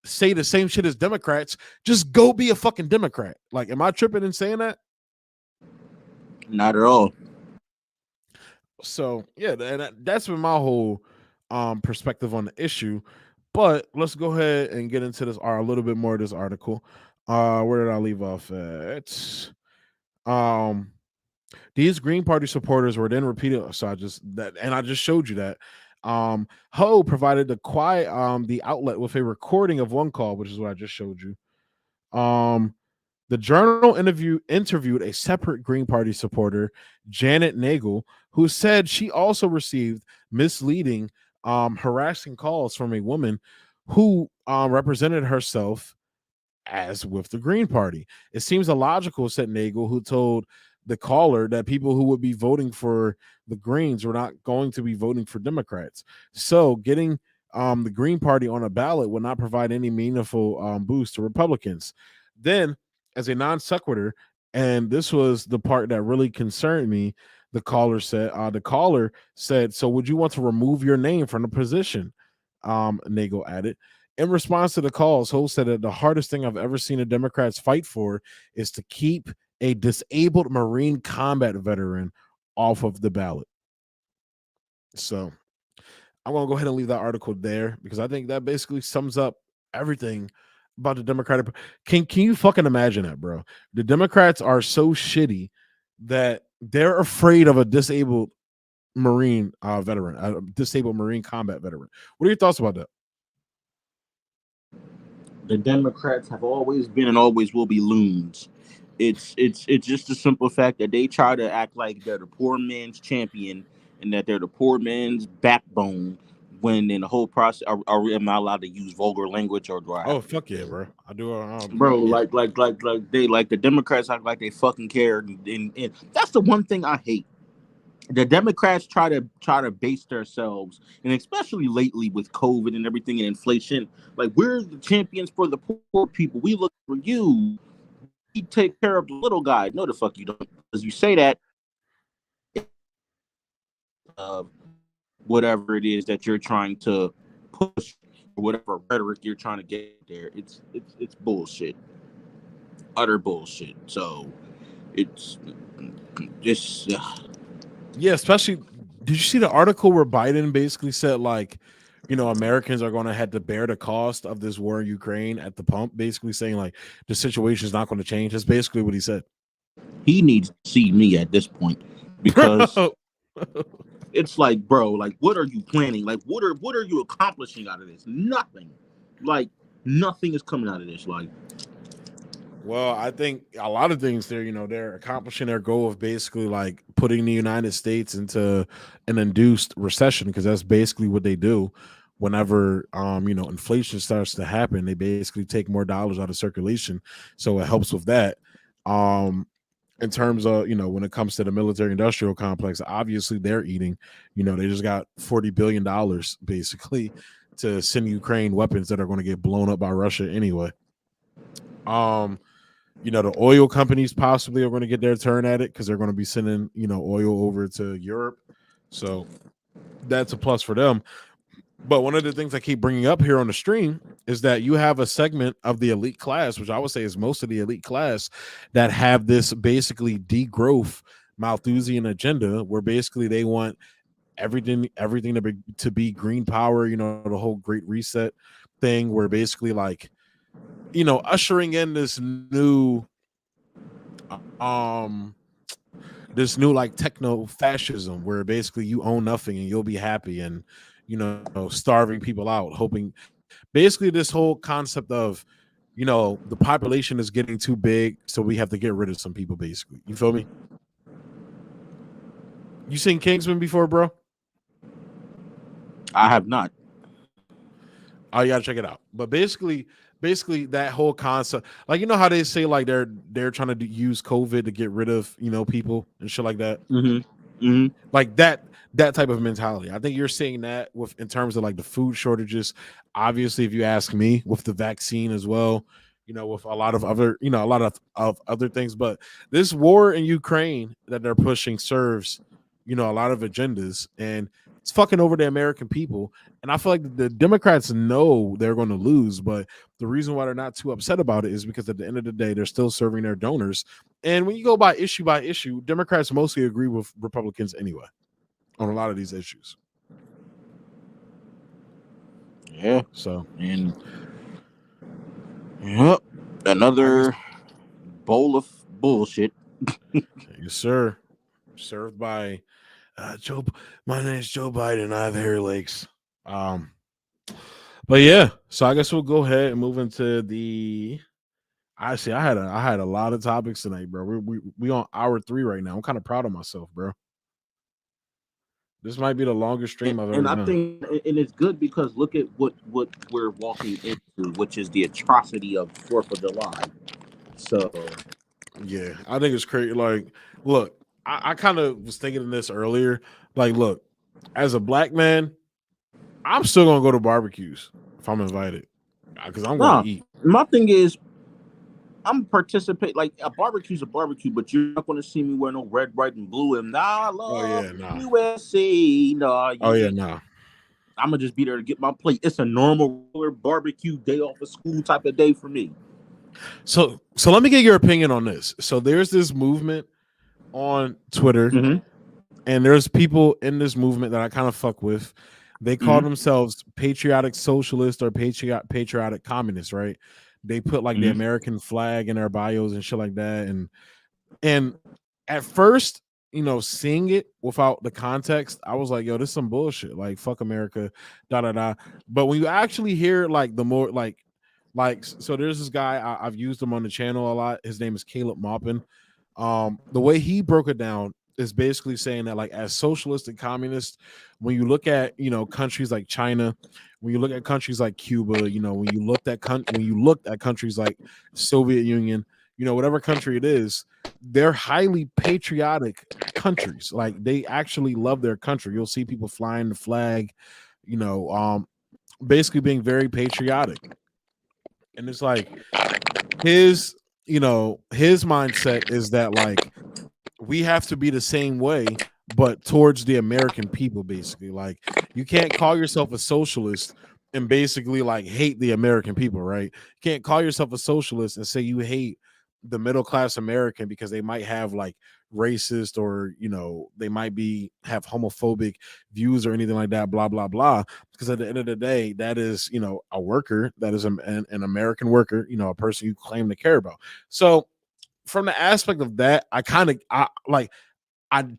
say the same shit as Democrats, just go be a fucking Democrat. Like, am I tripping in saying that? Not at all. So yeah, and that's been my whole perspective on the issue. But let's go ahead and get into this a little bit more of this article. Where did I leave off at? These Green Party supporters were then repeated. So I just showed you that. Ho provided the outlet with a recording of one call, which is what I just showed you. The Journal interviewed a separate Green Party supporter, Janet Nagel, who said she also received misleading, harassing calls from a woman who represented herself as with the Green Party. It seems illogical, said Nagel, who told the caller that people who would be voting for the Greens were not going to be voting for Democrats. So getting the Green Party on a ballot would not provide any meaningful boost to Republicans. Then, as a non sequitur, and this was the part that really concerned me, the caller said, so would you want to remove your name from the position? Nagel added. In response to the calls, Ho said that the hardest thing I've ever seen the Democrats fight for is to keep a disabled Marine combat veteran off of the ballot. So I'm going to go ahead and leave that article there because I think that basically sums up everything about the Democratic. Can you fucking imagine that, bro? The Democrats are so shitty that they're afraid of a disabled Marine veteran, a disabled Marine combat veteran. What are your thoughts about that? The Democrats have always been and always will be loons. It's just the simple fact that they try to act like they're the poor man's champion and that they're the poor man's backbone. When in the whole process, am I allowed to use vulgar language or do I? Oh fuck yeah, bro! I do, bro. Yeah. Like the Democrats act like they fucking care, and that's the one thing I hate. The Democrats try to base themselves, and especially lately with COVID and everything and inflation, like we're the champions for the poor people. We look for you. We take care of the little guy. No, the fuck you don't. Because you say that, whatever it is that you're trying to push, or whatever rhetoric you're trying to get there, it's bullshit, utter bullshit. So it's just. Yeah, especially, did you see the article where Biden basically said, like, Americans are going to have to bear the cost of this war in Ukraine at the pump, basically saying, like, the situation is not going to change. That's basically what he said. He needs to see me at this point because it's like, bro, like, what are you planning? Like, what are you accomplishing out of this? Nothing. Like, nothing is coming out of this. Like, well, I think a lot of things there, they're accomplishing their goal of basically like putting the United States into an induced recession, because that's basically what they do whenever inflation starts to happen. They basically take more dollars out of circulation, so it helps with that. In terms of when it comes to the military industrial complex, obviously they're eating. They just got $40 billion basically to send Ukraine weapons that are going to get blown up by Russia anyway. The oil companies possibly are going to get their turn at it because they're going to be sending, oil over to Europe. So that's a plus for them. But one of the things I keep bringing up here on the stream is that you have a segment of the elite class, which I would say is most of the elite class, that have this basically degrowth Malthusian agenda, where basically they want everything to be green power, the whole Great Reset thing, where basically like, ushering in this new like techno fascism, where basically you own nothing and you'll be happy, and starving people out, hoping basically this whole concept of, you know, the population is getting too big, so we have to get rid of some people. Basically, you feel me? You seen Kingsman before, bro? I have not. Oh, you gotta check it out. But basically that whole concept, like, you know how they say like they're trying to use COVID to get rid of, you know, people and shit like that. Like that type of mentality. I think you're seeing that with in terms of like the food shortages. Obviously, if you ask me, with the vaccine as well, you know, with a lot of other, you know, a lot of other things. But this war in Ukraine that they're pushing serves, you know, a lot of agendas, and it's fucking over the American people. And I feel like the Democrats know they're going to lose, but the reason why they're not too upset about it is because at the end of the day, they're still serving their donors. And when you go by issue, Democrats mostly agree with Republicans anyway on a lot of these issues. Yeah. So, and yep, another bowl of bullshit. Yes, sir. Served by Joe. My name is Joe Biden. I have hair lakes. But yeah, so I guess we'll go ahead and move into the. I had a lot of topics tonight, bro. We on hour 3 right now. I'm kind of proud of myself, bro. This might be the longest stream I've ever And done. I think, and it's good because look at what we're walking into, which is the atrocity of 4th of July. So yeah, I think it's crazy. Like, look, I kind of was thinking of this earlier. Like, look, as a black man, I'm still gonna go to barbecues if I'm invited, because I'm gonna eat. My thing is, I'm participate. Like, a barbecue's a barbecue, but you're not going to see me wear no red, white, and blue. And I love USA. Nah. I'm gonna just be there to get my plate. It's a normal barbecue day off of school type of day for me. So let me get your opinion on this. So there's this movement on Twitter, and there's people in this movement that I kind of fuck with. They call themselves patriotic socialist or patriotic communists, right? They put like the American flag in their bios and shit like that. And at first, you know, seeing it without the context, I was like, yo, this is some bullshit. Like, fuck America, da da da. But when you actually hear like the more like so there's this guy, I've used him on the channel a lot. His name is Caleb Maupin. The way he broke it down is basically saying that, like, as socialist and communist, when you look at, you know, countries like China, when you look at countries like Cuba, you know, when you looked at countries like Soviet Union, you know, whatever country it is, they're highly patriotic countries. Like, they actually love their country. You'll see people flying the flag, you know, basically being very patriotic. And it's like his mindset is that, like, we have to be the same way, but towards the American people, basically. Like, you can't call yourself a socialist and basically like hate the American people, right? You can't call yourself a socialist and say you hate the middle class American because they might have like racist, or, you know, they might have homophobic views or anything like that, blah blah blah. Because at the end of the day, that is, you know, a worker, that is an American worker, you know, a person you claim to care about. So from the aspect of that, I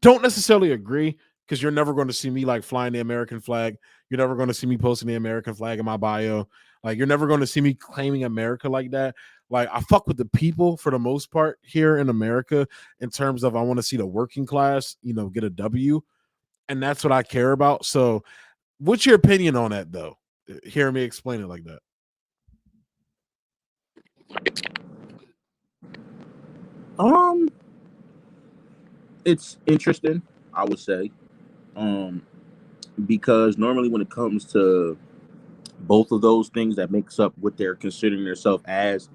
don't necessarily agree, because you're never going to see me like flying the American flag. You're never going to see me posting the American flag in my bio. Like, you're never going to see me claiming America like that. Like, I fuck with the people for the most part here in America, in terms of I want to see the working class, you know, get a W. And that's what I care about. So what's your opinion on that, though? Hear me explain it like that. It's interesting, I would say, because normally when it comes to both of those things that makes up what they're considering themselves as,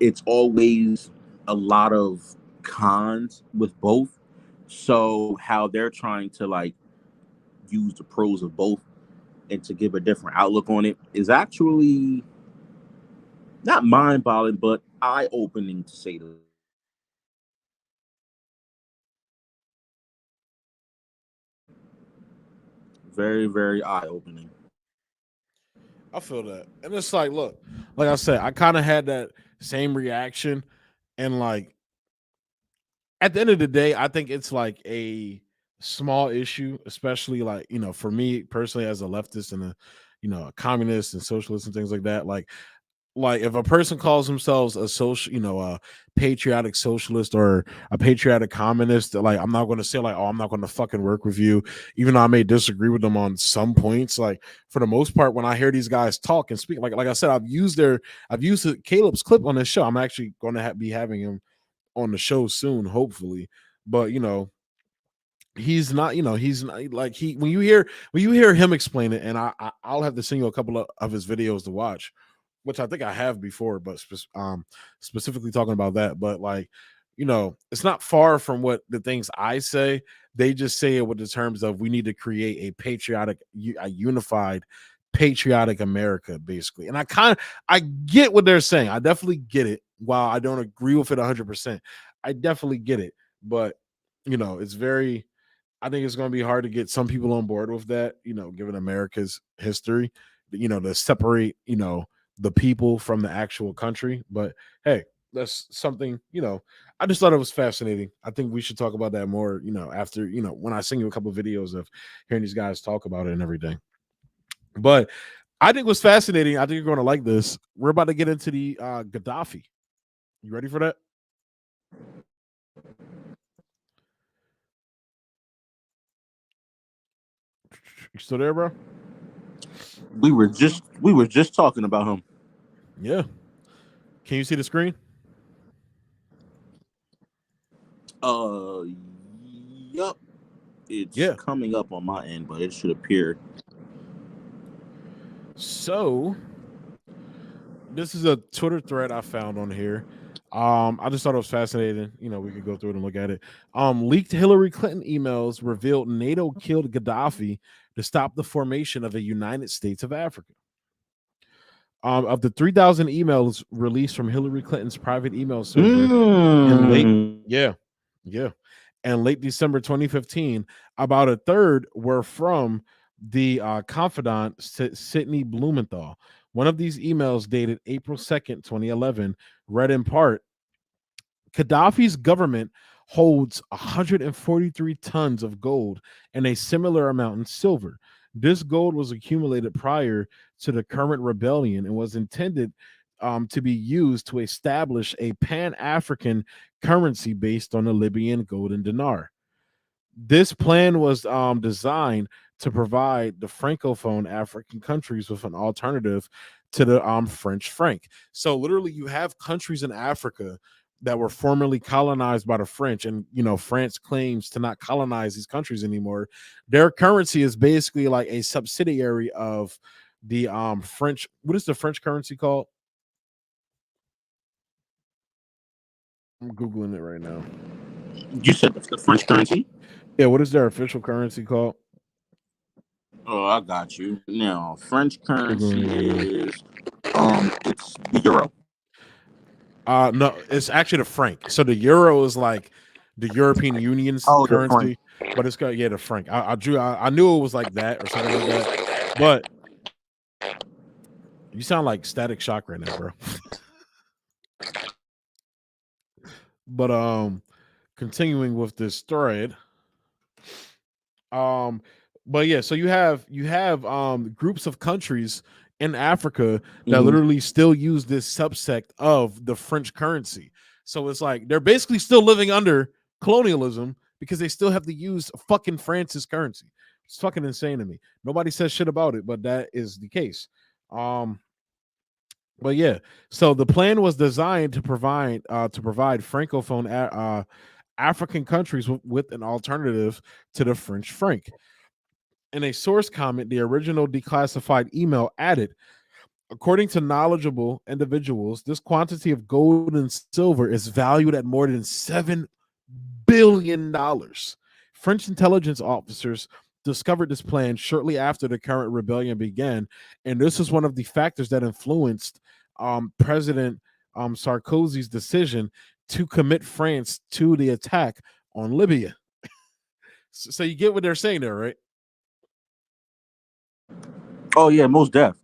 it's always a lot of cons with both. So how they're trying to like use the pros of both and to give a different outlook on it is actually not mind-boggling, but eye-opening, to say the least. Very, very eye-opening. I feel that. And it's like, look, like I said, I kind of had that same reaction. And like, at the end of the day, I think it's like a small issue, especially like, you know, for me personally as a leftist and a, communists and socialists and things like that. Like if a person calls themselves a social, a patriotic socialist or a patriotic communist, like I'm not going to say like, oh, I'm not going to fucking work with you, even though I may disagree with them on some points. Like for the most part, when I hear these guys talk and speak, like I said, I've used Caleb's clip on this show. I'm actually going to be having him on the show soon, hopefully. But he's not, he's not like when you hear him explain it, and I'll have to send you a couple of his videos to watch, which I think I have before, but specifically talking about that. But like, it's not far from what the things I say. They just say it with the terms of we need to create a unified, patriotic America, basically. And I get what they're saying. I definitely get it. While I don't agree with it 100%, I definitely get it. But it's very. I think it's going to be hard to get some people on board with that. Given America's history, to separate the people from the actual country. But hey, that's something, I just thought it was fascinating. I think we should talk about that more, after, when I send you a couple of videos of hearing these guys talk about it and everything. But I think it was fascinating. I think you're going to like this. We're about to get into the Gaddafi. You ready for that? You still there, bro? We were just talking about him. Yeah. Can you see the screen? Yup. It's coming up on my end, but it should appear. So, this is a Twitter thread I found on here. I just thought it was fascinating. We could go through it and look at it. Leaked Hillary Clinton emails revealed NATO killed Gaddafi to stop the formation of a United States of Africa. Of the 3,000 emails released from Hillary Clinton's private email server in late December 2015, about a third were from the confidant Sidney Blumenthal. One of these emails, dated April 2nd, 2011, read in part, Gaddafi's government holds 143 tons of gold and a similar amount in silver. This gold was accumulated prior to the current rebellion and was intended to be used to establish a pan-African currency based on the Libyan golden dinar. This plan was designed to provide the Francophone African countries with an alternative to the French franc. So literally you have countries in Africa that were formerly colonized by the French, and France claims to not colonize these countries anymore. Their currency is basically like a subsidiary of the French. What is the French currency called? I'm Googling it right now. You said the French currency? Yeah, what is their official currency called? Oh, I got you. Now, French currency is it's the euro. No, it's actually the franc. So the euro is like the European Union's currency, but it's got the franc. I knew it was like that or something like that. But you sound like Static Shock right now, bro. But continuing with this thread, but yeah, so you have groups of countries in Africa that literally still use this subsect of the French currency. So it's like they're basically still living under colonialism because they still have to use fucking France's currency. It's fucking insane to me. Nobody says shit about it, but that is the case. But yeah, so the plan was designed to provide Francophone African countries with an alternative to the French franc. In a source comment, the original declassified email added, according to knowledgeable individuals, this quantity of gold and silver is valued at more than $7 billion. French intelligence officers discovered this plan shortly after the current rebellion began, and this is one of the factors that influenced President Sarkozy's decision to commit France to the attack on Libya. So you get what they're saying there, right? Oh yeah, most def.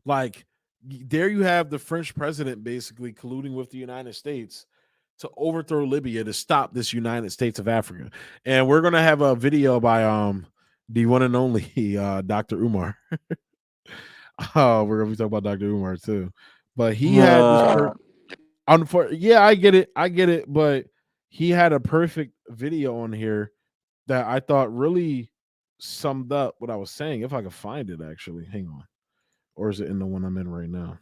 Like there you have the French president basically colluding with the United States to overthrow Libya to stop this United States of Africa. And we're gonna have a video by the one and only Dr. Umar. Oh, we're gonna be talking about Dr. Umar too, but he had this. Yeah, I get it, but he had a perfect video on here that I thought really summed up what I was saying. If I could find it, actually, hang on, or is it in the one I'm in right now?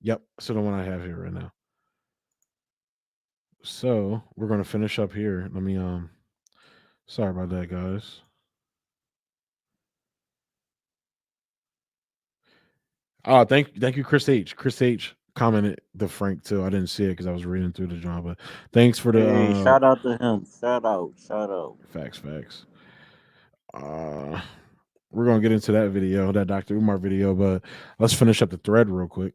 Yep, so the one I have here right now. So we're gonna finish up here. Let me sorry about that, guys. Oh, thank you, Chris H. Chris H commented the Frank too. I didn't see it because I was reading through the job, but thanks for the Hey, shout out to him. Shout out. facts. Uh we're gonna get into that video, that Dr. Umar video, but let's finish up the thread real quick.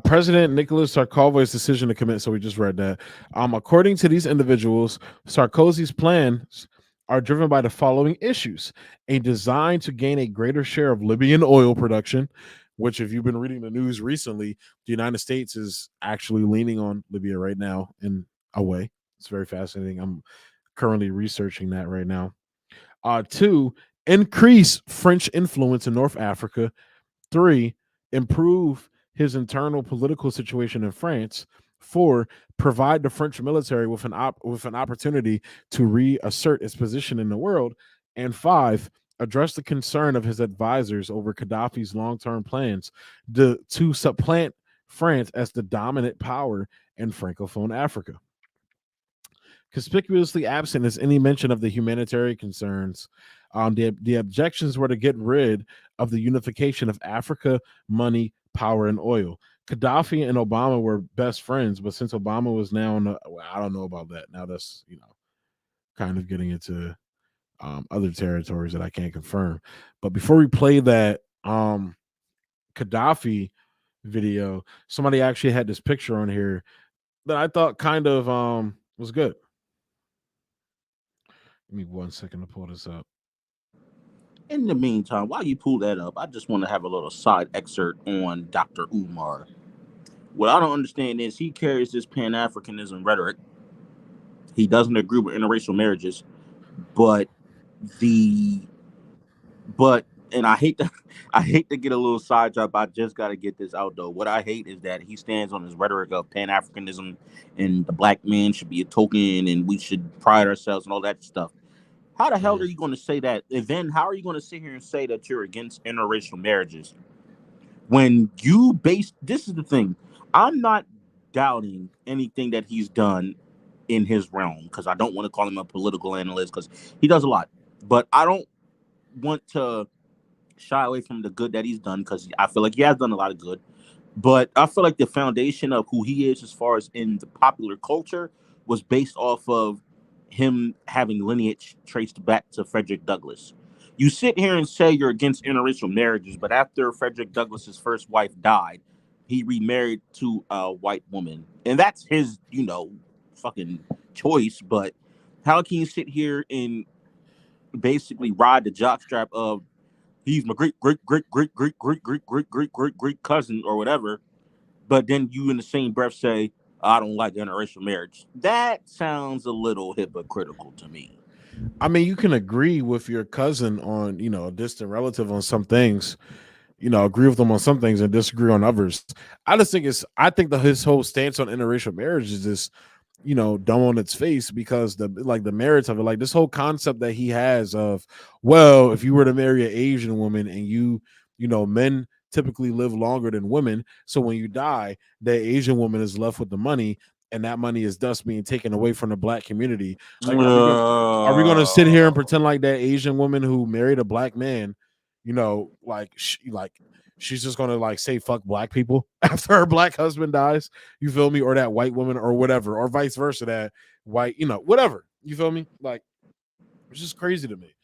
President Nicolas Sarkozy's decision to commit. So we just read that. According to these individuals, Sarkozy's plans are driven by the following issues: a design to gain a greater share of Libyan oil production, which, if you've been reading the news recently, the United States is actually leaning on Libya right now in a way. It's very fascinating. I'm currently researching that right now. Two, increase French influence in North Africa. Three, improve his internal political situation in France. Four, provide the French military with an opportunity to reassert its position in the world. And five, address the concern of his advisors over Gaddafi's long-term plans to supplant France as the dominant power in Francophone Africa. Conspicuously absent is any mention of the humanitarian concerns. The objections were to get rid of the unification of Africa, money, power, and oil. Gaddafi and Obama were best friends, but since Obama was now I don't know about that. Now that's kind of getting into other territories that I can't confirm. But before we play that Gaddafi video, somebody actually had this picture on here that I thought kind of was good. Give me 1 second to pull this up. In the meantime, while you pull that up, I just want to have a little side excerpt on Dr. Umar. What I don't understand is he carries this Pan-Africanism rhetoric. He doesn't agree with interracial marriages, but and I hate to get a little sidetracked. I just got to get this out though. What I hate is that he stands on his rhetoric of Pan-Africanism and the black man should be a token and we should pride ourselves and all that stuff. How the hell are you going to say that? And then how are you going to sit here and say that you're against interracial marriages when this is the thing. I'm not doubting anything that he's done in his realm because I don't want to call him a political analyst because he does a lot, but I don't want to shy away from the good that he's done because I feel like he has done a lot of good. But I feel like the foundation of who he is as far as in the popular culture was based off of him having lineage traced back to Frederick Douglass. You sit here and say you're against interracial marriages, but after Frederick Douglass's first wife died, he remarried to a white woman. And that's his, fucking choice. But how can you sit here and basically ride the jockstrap of he's my great cousin or whatever, but then you in the same breath say, I don't like interracial marriage. That sounds a little hypocritical to me. I mean, you can agree with your cousin on, a distant relative on some things, agree with them on some things and disagree on others. I think that his whole stance on interracial marriage is just, dumb on its face because the merits of it, like this whole concept that he has of, well, if you were to marry an Asian woman and men typically live longer than women. So when you die, the Asian woman is left with the money and that money is thus being taken away from the black community. Like, are we gonna sit here and pretend like that Asian woman who married a black man, she's just gonna say fuck black people after her black husband dies? You feel me? Or that white woman or whatever, or vice versa, that white, whatever. You feel me? Like, it's just crazy to me.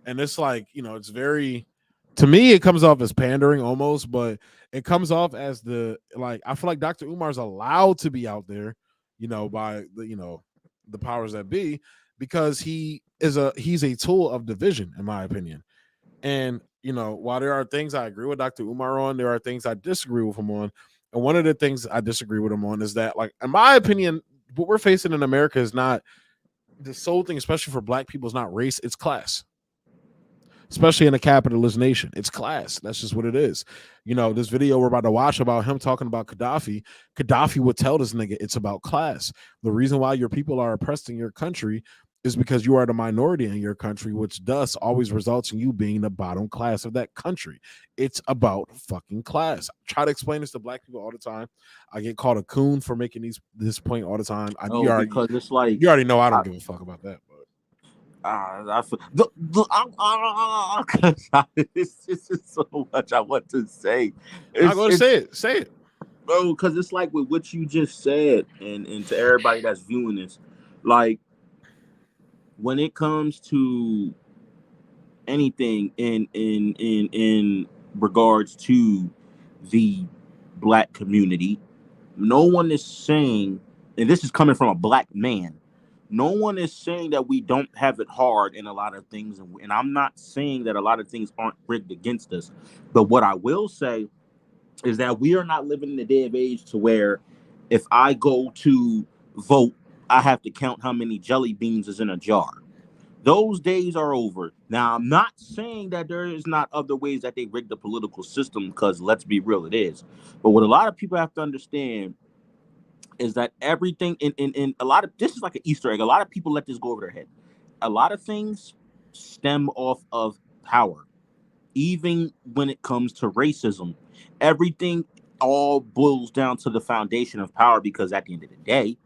And it's it's very, to me, it comes off as pandering almost, but it comes off as I feel like Dr. Umar's allowed to be out there, by the powers that be, because he's a tool of division, in my opinion. And while there are things I agree with Dr. Umar on, there are things I disagree with him on. And one of the things I disagree with him on is that, in my opinion, what we're facing in America is not the sole thing, especially for black people, is not race, it's class. Especially in a capitalist nation, it's class. That's just what it is. You know, this video we're about to watch about him talking about Gaddafi would tell this nigga it's about class. The reason why your people are oppressed in your country is because you are the minority in your country, which thus always results in you being the bottom class of that country. It's about fucking class. I try to explain this to black people all the time. I get called a coon for making this point all the time. Because it's like you already know I don't give a fuck about that. It's just so much I want to say. I'm going to say it, bro. Because it's like with what you just said, and to everybody that's viewing this, like when it comes to anything in regards to the black community, no one is saying, and this is coming from a black man. No one is saying that we don't have it hard in a lot of things. And I'm not saying that a lot of things aren't rigged against us. But what I will say is that we are not living in the day of age to where if I go to vote, I have to count how many jelly beans is in a jar. Those days are over. Now, I'm not saying that there is not other ways that they rig the political system, because let's be real, it is. But what a lot of people have to understand is that everything in a lot of, this is like an Easter egg. A lot of people let this go over their head. A lot of things stem off of power. Even when it comes to racism, everything all boils down to the foundation of power, because at the end of the day,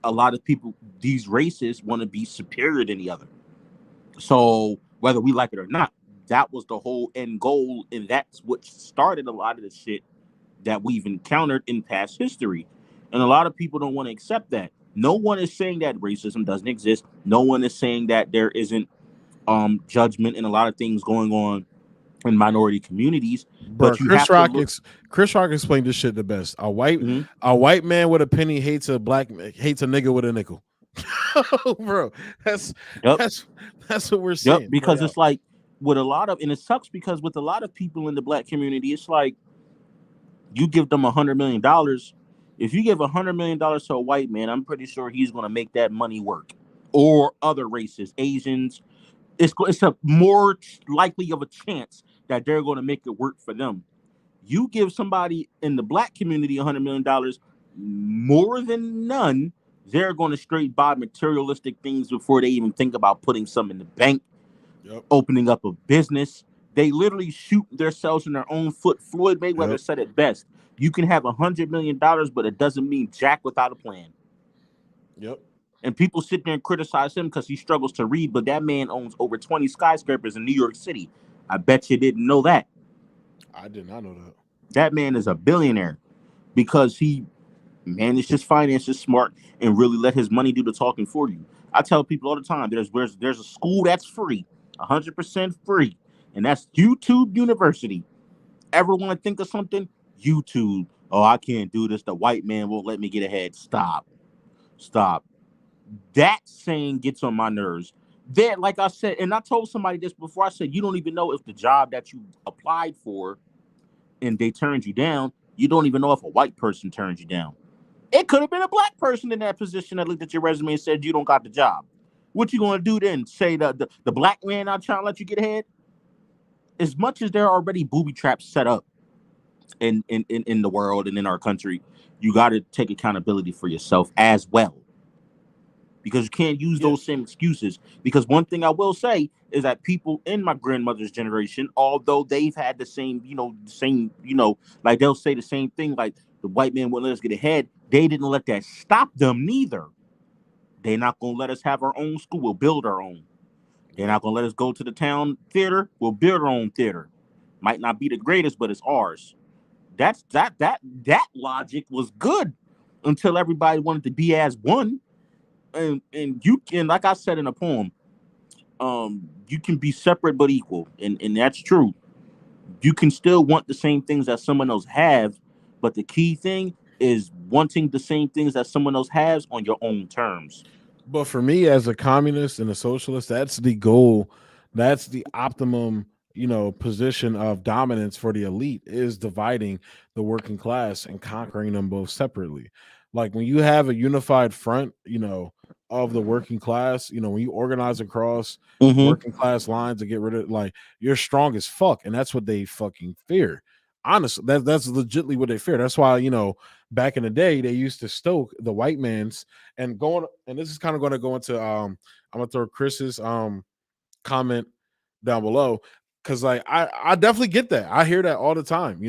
a lot of people, these races, want to be superior than the other. So whether we like it or not, that was the whole end goal, and that's what started a lot of the shit that we've encountered in past history. And a lot of people don't want to accept that. No one is saying that racism doesn't exist. No one is saying that there isn't judgment and a lot of things going on in minority communities. But Chris Rock explained this shit the best. A white man with a penny hates a nigga with a nickel. Bro, that's what we're saying. Yep, because it's like with a lot of, and it sucks because with a lot of people in the black community, it's like you give them $100 million. If you give $100 million to a white man, I'm pretty sure he's going to make that money work. Or other races, Asians, it's a more likely of a chance that they're going to make it work for them. You give somebody in the black community $100 million, more than none, they're going to straight buy materialistic things before they even think about putting some in the bank, opening up a business. They literally shoot themselves in their own foot. Floyd Mayweather said it best. You can have $100 million, but it doesn't mean jack without a plan. Yep. And people sit there and criticize him because he struggles to read, but that man owns over 20 skyscrapers in New York City. I bet you didn't know that. I did not know that. That man is a billionaire because he managed his finances smart and really let his money do the talking for you. I tell people all the time, there's a school that's free, 100% free, and that's YouTube University. Ever want to think of something? YouTube. Oh, I can't do this. The white man won't let me get ahead. Stop. That saying gets on my nerves. That, like I said, and I told somebody this before, I said, you don't even know if the job that you applied for and they turned you down, you don't even know if a white person turned you down. It could have been a black person in that position that looked at your resume and said you don't got the job. What you going to do then? Say the black man not trying to let you get ahead? As much as there are already booby traps set up in the world and in our country, you got to take accountability for yourself as well. Because you can't use those same excuses. Because one thing I will say is that people in my grandmother's generation, although they've had the same, like they'll say the same thing, like the white man wouldn't let us get ahead. They didn't let that stop them neither. They're not going to let us have our own school. We'll build our own. They're not going to let us go to the town theater. We'll build our own theater. Might not be the greatest, but it's ours. That logic was good until everybody wanted to be as one. And you can, like I said in a poem, you can be separate but equal, and that's true. You can still want the same things that someone else have, but the key thing is wanting the same things that someone else has on your own terms. But for me, as a communist and a socialist, that's the goal. That's the optimum, position of dominance for the elite, is dividing the working class and conquering them both separately. Like when you have a unified front, of the working class, when you organize across Mm-hmm. working class lines to get rid of, like, you're strong as fuck, and that's what they fucking fear. Honestly, that's legitimately what they fear. That's why, back in the day they used to stoke the white man's and this is kind of going to go into I'm gonna throw Chris's comment down below, because like I definitely get that. I hear that all the time.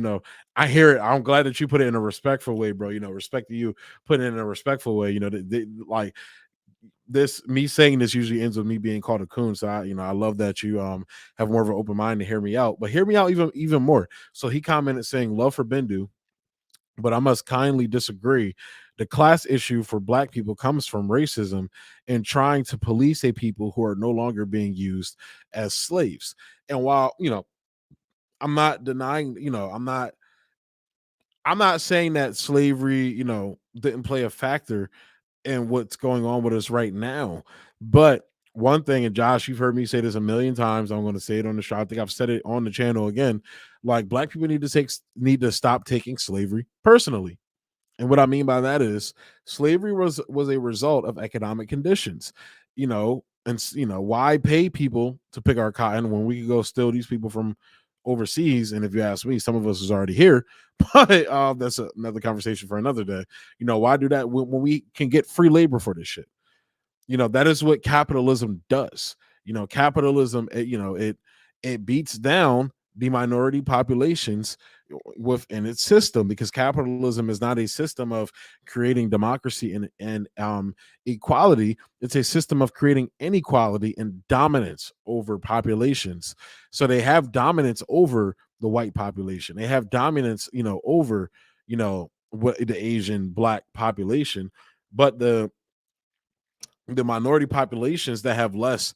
I hear it. I'm glad that you put it in a respectful way, bro. Respect to you, put it in a respectful way. Like this, me saying this usually ends with me being called a coon. So I love that you have more of an open mind to hear me out, but hear me out even more. So he commented saying, love for Bendu, but I must kindly disagree. The class issue for Black people comes from racism and trying to police a people who are no longer being used as slaves. And while, I'm not denying, I'm not saying that slavery, didn't play a factor in what's going on with us right now. But one thing, and Josh, you've heard me say this a million times, I'm going to say it on the show. I think I've said it on the channel again. Like, Black people need to stop taking slavery personally. And what I mean by that is slavery was a result of economic conditions, why pay people to pick our cotton when we could go steal these people from overseas? And if you ask me, some of us is already here, but that's another conversation for another day. Why do that when we can get free labor for this shit? That is what capitalism does. Capitalism, it beats down the minority populations within its system, because capitalism is not a system of creating democracy and equality. It's a system of creating inequality and dominance over populations. So they have dominance over the white population. They have dominance, over, what the Asian Black population, but the minority populations that have less,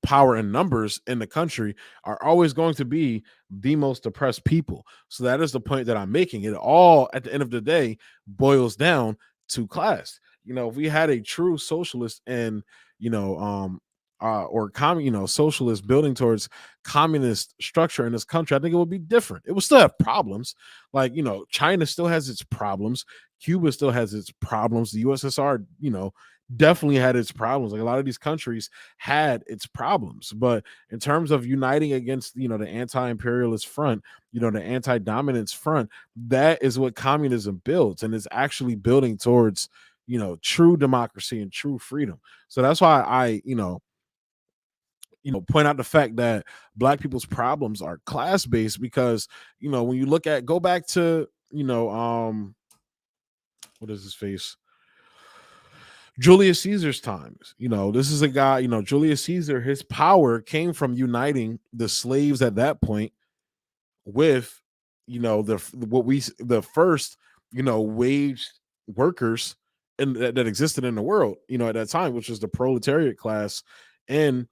power and numbers in the country are always going to be the most oppressed people. So that is the point that I'm making. It all, at the end of the day, boils down to class. If we had a true socialist and, socialist building towards communist structure in this country, I think it would be different. It would still have problems. Like, China still has its problems. Cuba still has its problems. The USSR, definitely had its problems. Like, a lot of these countries had its problems, but in terms of uniting against, the anti-imperialist front, the anti-dominance front, that is what communism builds, and it's actually building towards, true democracy and true freedom. So that's why I, point out the fact that Black people's problems are class-based, because, when you go back to, what is his face? Julius Caesar's times. This is a guy, Julius Caesar, his power came from uniting the slaves at that point with, the first, wage workers that existed in the world, at that time, which was the proletariat class in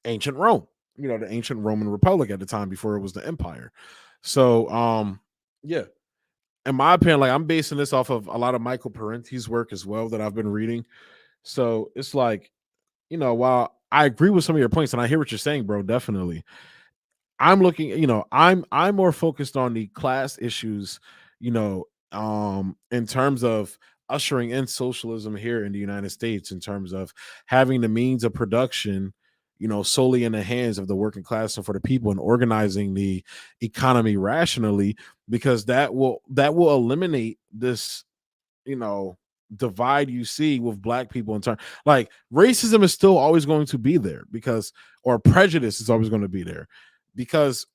ancient Rome, the ancient Roman Republic at the time before it was the empire. So, yeah. In my opinion, like, I'm basing this off of a lot of Michael Parenti's work as well that I've been reading. So it's like, while I agree with some of your points and I hear what you're saying, bro, definitely, I'm looking, I'm more focused on the class issues, in terms of ushering in socialism here in the United States, in terms of having the means of production, solely in the hands of the working class and for the people, and organizing the economy rationally, because that will eliminate this, divide you see with Black people in terms, like, racism is still always going to be there, or prejudice is always going to be there, because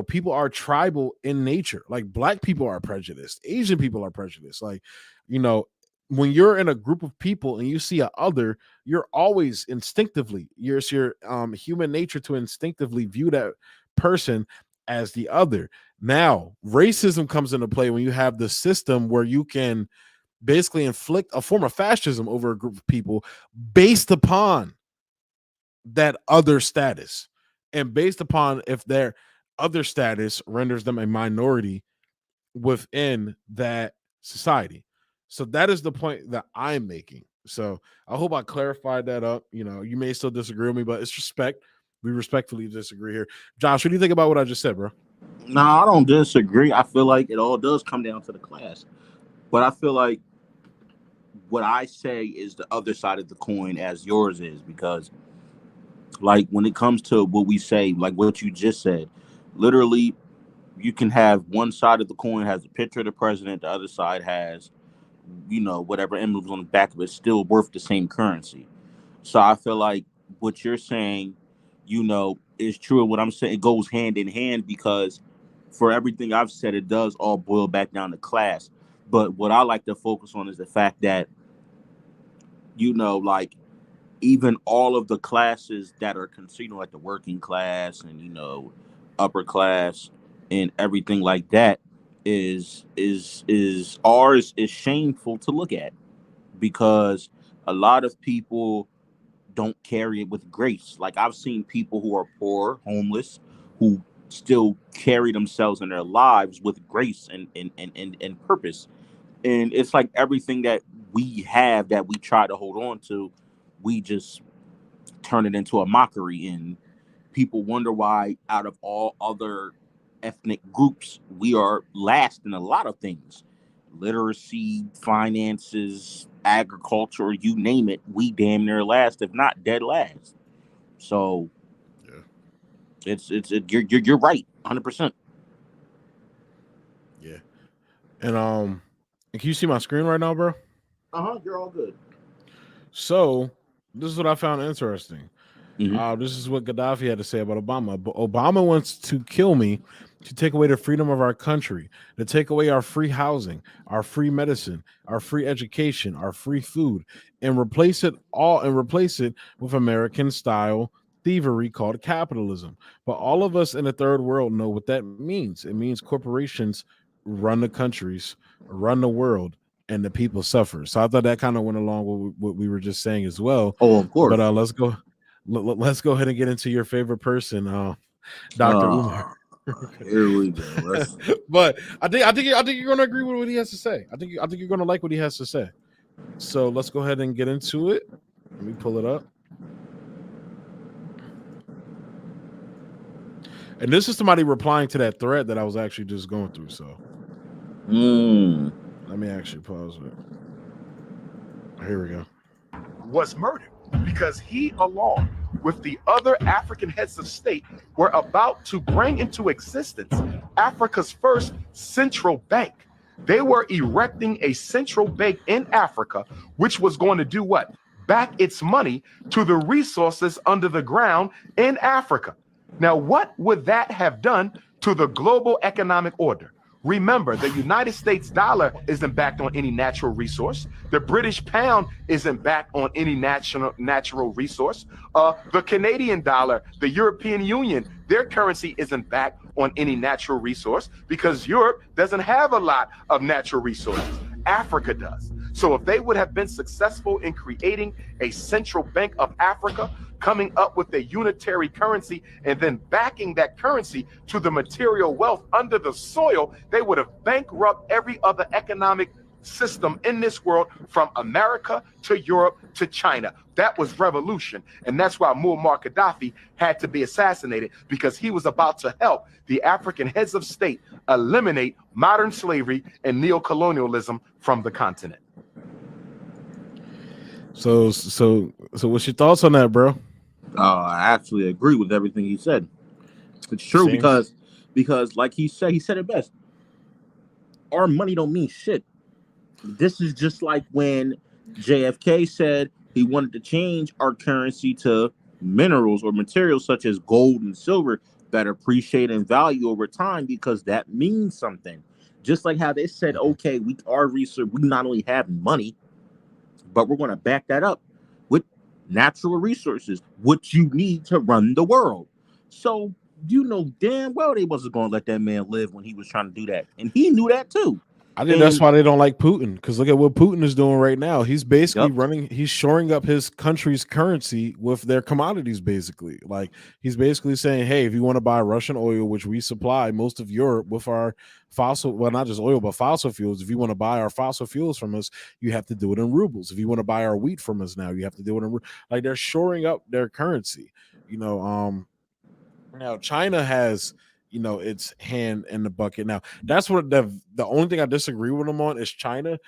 people are tribal in nature. Like, Black people are prejudiced, Asian people are prejudiced. Like, when you're in a group of people and you see a other, you're always instinctively, it's your human nature to instinctively view that person as the other. Now, racism comes into play when you have the system where you can basically inflict a form of fascism over a group of people based upon that other status, and based upon if their other status renders them a minority within that society. So that is the point that I'm making. So I hope I clarified that up. You may still disagree with me, but it's respect. We respectfully disagree here. Josh, what do you think about what I just said, bro? No, I don't disagree. I feel like it all does come down to the class, but I feel like what I say is the other side of the coin as yours is, because like when it comes to what we say, like what you just said, literally you can have one side of the coin has a picture of the president, the other side has, you know, whatever emblems on the back of it, still worth the same currency. So I feel like what you're saying, you know, is true. What I'm saying, it goes hand in hand, because for everything I've said, it does all boil back down to class. But what I like to focus on is the fact that, you know, like even all of the classes that are considered, like the working class and, you know, upper class and everything like that, is ours is shameful to look at, because a lot of people don't carry it with grace. Like I've seen people who are poor, homeless, who still carry themselves in their lives with grace and purpose. And it's like everything that we have that we try to hold on to, we just turn it into a mockery. And people wonder why, out of all other ethnic groups, we are last in a lot of things. Literacy, finances, agriculture, you name it, we damn near last, if not dead last. So Yeah. You're right, 100%. Yeah. And can you see my screen right now, bro? You're all good. So this is what I found interesting. Mhm. This is what Gaddafi had to say about Obama. But Obama wants to kill me, to take away the freedom of our country, to take away our free housing, our free medicine, our free education, our free food, and replace it with American style thievery called capitalism. But all of us in the third world know what that means. It means corporations run the countries, run the world, and the people suffer. So I thought that kind of went along with what we were just saying as well. Oh, of course. But let's go ahead and get into your favorite person, Dr. Umar. Here we go. But I think you're going to agree with what he has to say. I think you're going to like what he has to say. So let's go ahead and get into it. Let me pull it up. And this is somebody replying to that thread that I was actually just going through. So let me actually pause it. Here we go. Was murdered because he, along with the other African heads of state, were about to bring into existence Africa's first central bank. They were erecting a central bank in Africa, which was going to do what? Back its money to the resources under the ground in Africa. Now, what would that have done to the global economic order? Remember, the United States dollar isn't backed on any natural resource. The British pound isn't backed on any natural resource. The Canadian dollar, the European Union, their currency isn't backed on any natural resource, because Europe doesn't have a lot of natural resources. Africa does. So if they would have been successful in creating a central bank of Africa, coming up with a unitary currency, and then backing that currency to the material wealth under the soil, they would have bankrupted every other economic system in this world, from America to Europe to China. That was revolution. And that's why Muammar Gaddafi had to be assassinated, because he was about to help the African heads of state eliminate modern slavery and neocolonialism from the continent. So what's your thoughts on that, bro? I actually agree with everything he said. It's true. Same. because like he said it best. Our money don't mean shit. This is just like when JFK said he wanted to change our currency to minerals or materials such as gold and silver that appreciate in value over time, because that means something. Just like how they said, okay, our research, we not only have money, but we're going to back that up with natural resources, what you need to run the world. So you know damn well they wasn't going to let that man live when he was trying to do that, and he knew that too. I think that's why they don't like Putin, because look at what Putin is doing right now. He's basically he's shoring up his country's currency with their commodities, basically. Like, he's basically saying, hey, if you want to buy Russian oil, which we supply most of Europe with our fossil, well, not just oil, but fossil fuels. If you want to buy our fossil fuels from us, you have to do it in rubles. If you want to buy our wheat from us now, you have to do it in like, they're shoring up their currency. Now China has, its hand in the bucket. Now, that's what the only thing I disagree with them on is China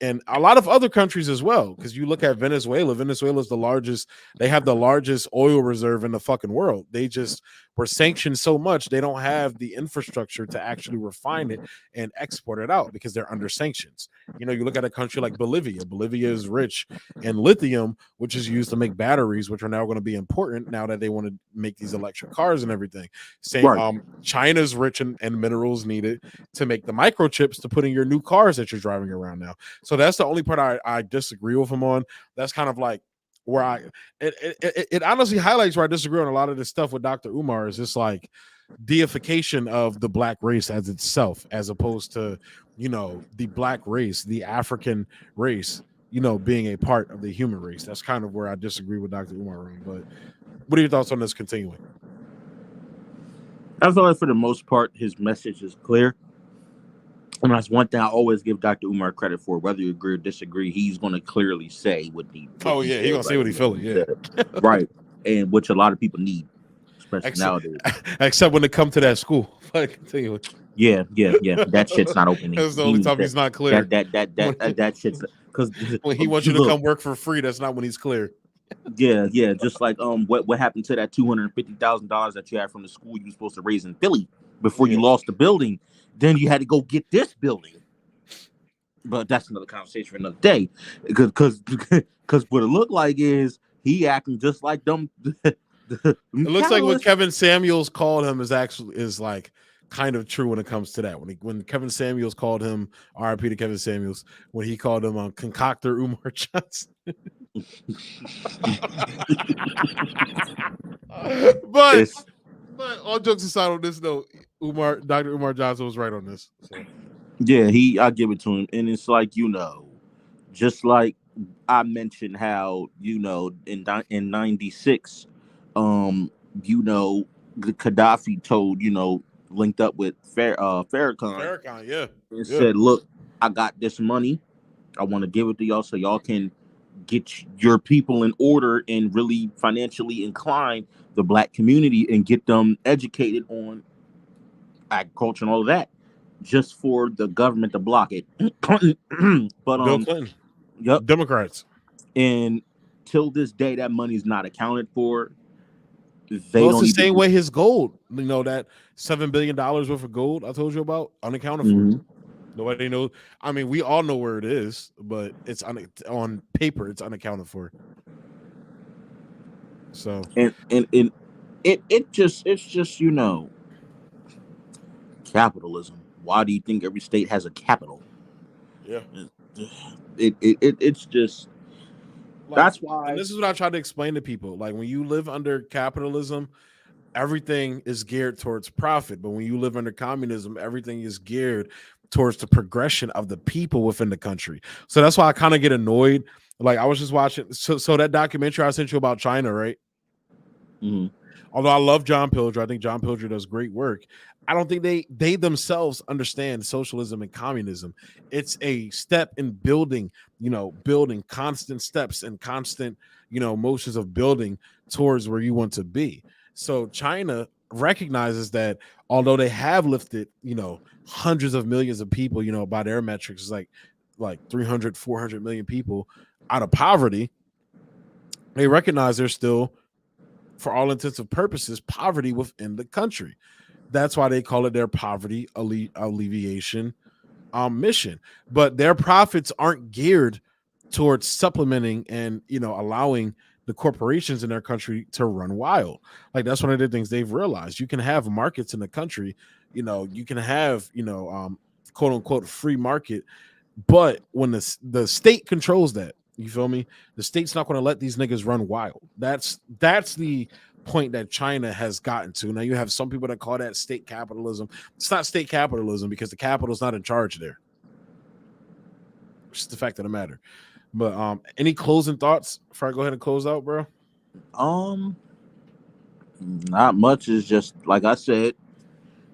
and a lot of other countries as well. Because you look at Venezuela. Venezuela is the largest. They have the largest oil reserve in the fucking world. They just were sanctioned so much they don't have the infrastructure to actually refine it and export it out because they're under sanctions. You know, you look at a country like Bolivia. Bolivia is rich in lithium, which is used to make batteries, which are now going to be important now that they want to make these electric cars and everything. Same, Right. China's rich in minerals needed to make the microchips to put in your new cars that you're driving around now. So that's the only part I disagree with him on. That's kind of like where it honestly highlights where I disagree on a lot of this stuff with Dr. Umar. Is just like deification of the black race as itself, as opposed to, you know, the black race, the African race, you know, being a part of the human race. That's kind of where I disagree with Dr. Umar on. But what are your thoughts on this continuing? I feel like for the most part, his message is clear. And that's one thing I always give Dr. Umar credit for. Whether you agree or disagree, he's going to clearly say what he. Oh yeah, he's gonna say what he feeling. Yeah, right, and which a lot of people need, especially nowadays. Except when it comes to that school. Continuing. Yeah. That shit's not opening. That's the only time he's not clear. That shit's because when he wants you to come work for free, that's not when he's clear. Yeah. Just like what happened to that $250,000 that you had from the school you were supposed to raise in Philly before you lost the building. Then you had to go get this building. But that's another conversation for another day. Because what it looked like is he acting just like them. It looks like what Kevin Samuels called him is like kind of true when it comes to that. When Kevin Samuels called him, RIP to Kevin Samuels, when he called him concoctor Umar Johnson. But all jokes aside on this note, Dr. Umar Johnson was right on this. So. Yeah, I give it to him. And it's like, you know, just like I mentioned how, you know, in 96, you know, Gaddafi told, you know, linked up with Farrakhan. Yeah. And said, look, I got this money. I want to give it to y'all so y'all can get your people in order and really financially incline the black community and get them educated on agriculture and all of that, just for the government to block it. But Bill Clinton, yep, Democrats, and till this day that money's not accounted for. It's the same way his gold, you know, that $7 billion worth of gold I told you about, unaccounted for. Nobody knows. I mean, we all know where it is, but it's on paper, it's unaccounted for. So and it's just, you know, capitalism. Why do you think every state has a capital? Yeah, it's just like, that's why. And this is what I try to explain to people. Like, when you live under capitalism, everything is geared towards profit. But when you live under communism, everything is geared towards the progression of the people within the country. So that's why I kind of get annoyed. Like, I was just watching. So that documentary I sent you about China, right? Mm-hmm. Although I love John Pilger, I think John Pilger does great work. I don't think they themselves understand socialism and communism. It's a step in building constant steps and constant, you know, motions of building towards where you want to be. So China recognizes that although they have lifted, you know, hundreds of millions of people, you know, by their metrics, like 300, 400 million people out of poverty, they recognize there's still, for all intents and purposes, poverty within the country. That's why they call it their poverty alleviation mission. But their profits aren't geared towards supplementing and, you know, allowing the corporations in their country to run wild. Like, that's one of the things they've realized. You can have markets in the country, you know, you can have, you know, quote unquote free market, but when the state controls that, you feel me? The state's not going to let these niggas run wild. That's the point that China has gotten to. Now, you have some people that call that state capitalism. It's not state capitalism because the capital's not in charge there. It's just the fact of the matter. But any closing thoughts before I go ahead and close out, bro? Not much. Is just like I said,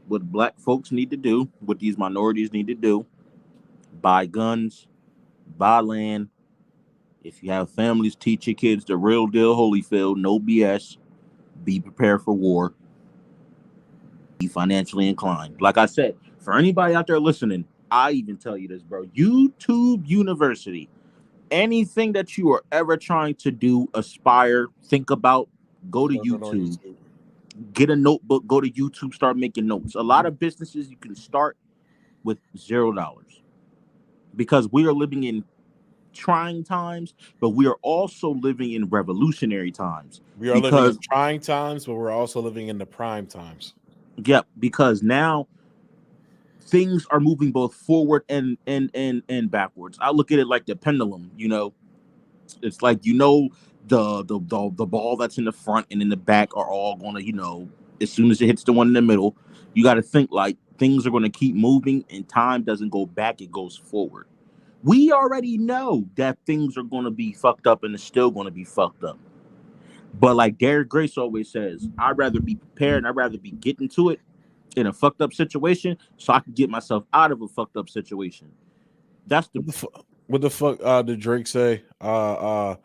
what black folks need to do, what these minorities need to do: buy guns, buy land. If you have families, teach your kids the real deal Holyfield, no BS. Be prepared for war. Be financially inclined. Like I said, for anybody out there listening, I even tell you this, bro. YouTube University. Anything that you are ever trying to do, aspire, think about, go to YouTube. Get a notebook, go to YouTube, start making notes. A lot of businesses you can start with $0 because we are living in trying times, but we are also living in revolutionary times. We are living in trying times, but we're also living in the prime times. Yep, because now things are moving both forward and backwards. I look at it like the pendulum, you know. It's like, you know, the ball that's in the front and in the back are all gonna, you know, as soon as it hits the one in the middle, you got to think like things are gonna keep moving and time doesn't go back, it goes forward. We already know that things are gonna be fucked up and it's still gonna be fucked up. But like Derek Grace always says, I'd rather be prepared and I'd rather be getting to it in a fucked up situation so I can get myself out of a fucked up situation. That's the what the fuck did Drake say? Shout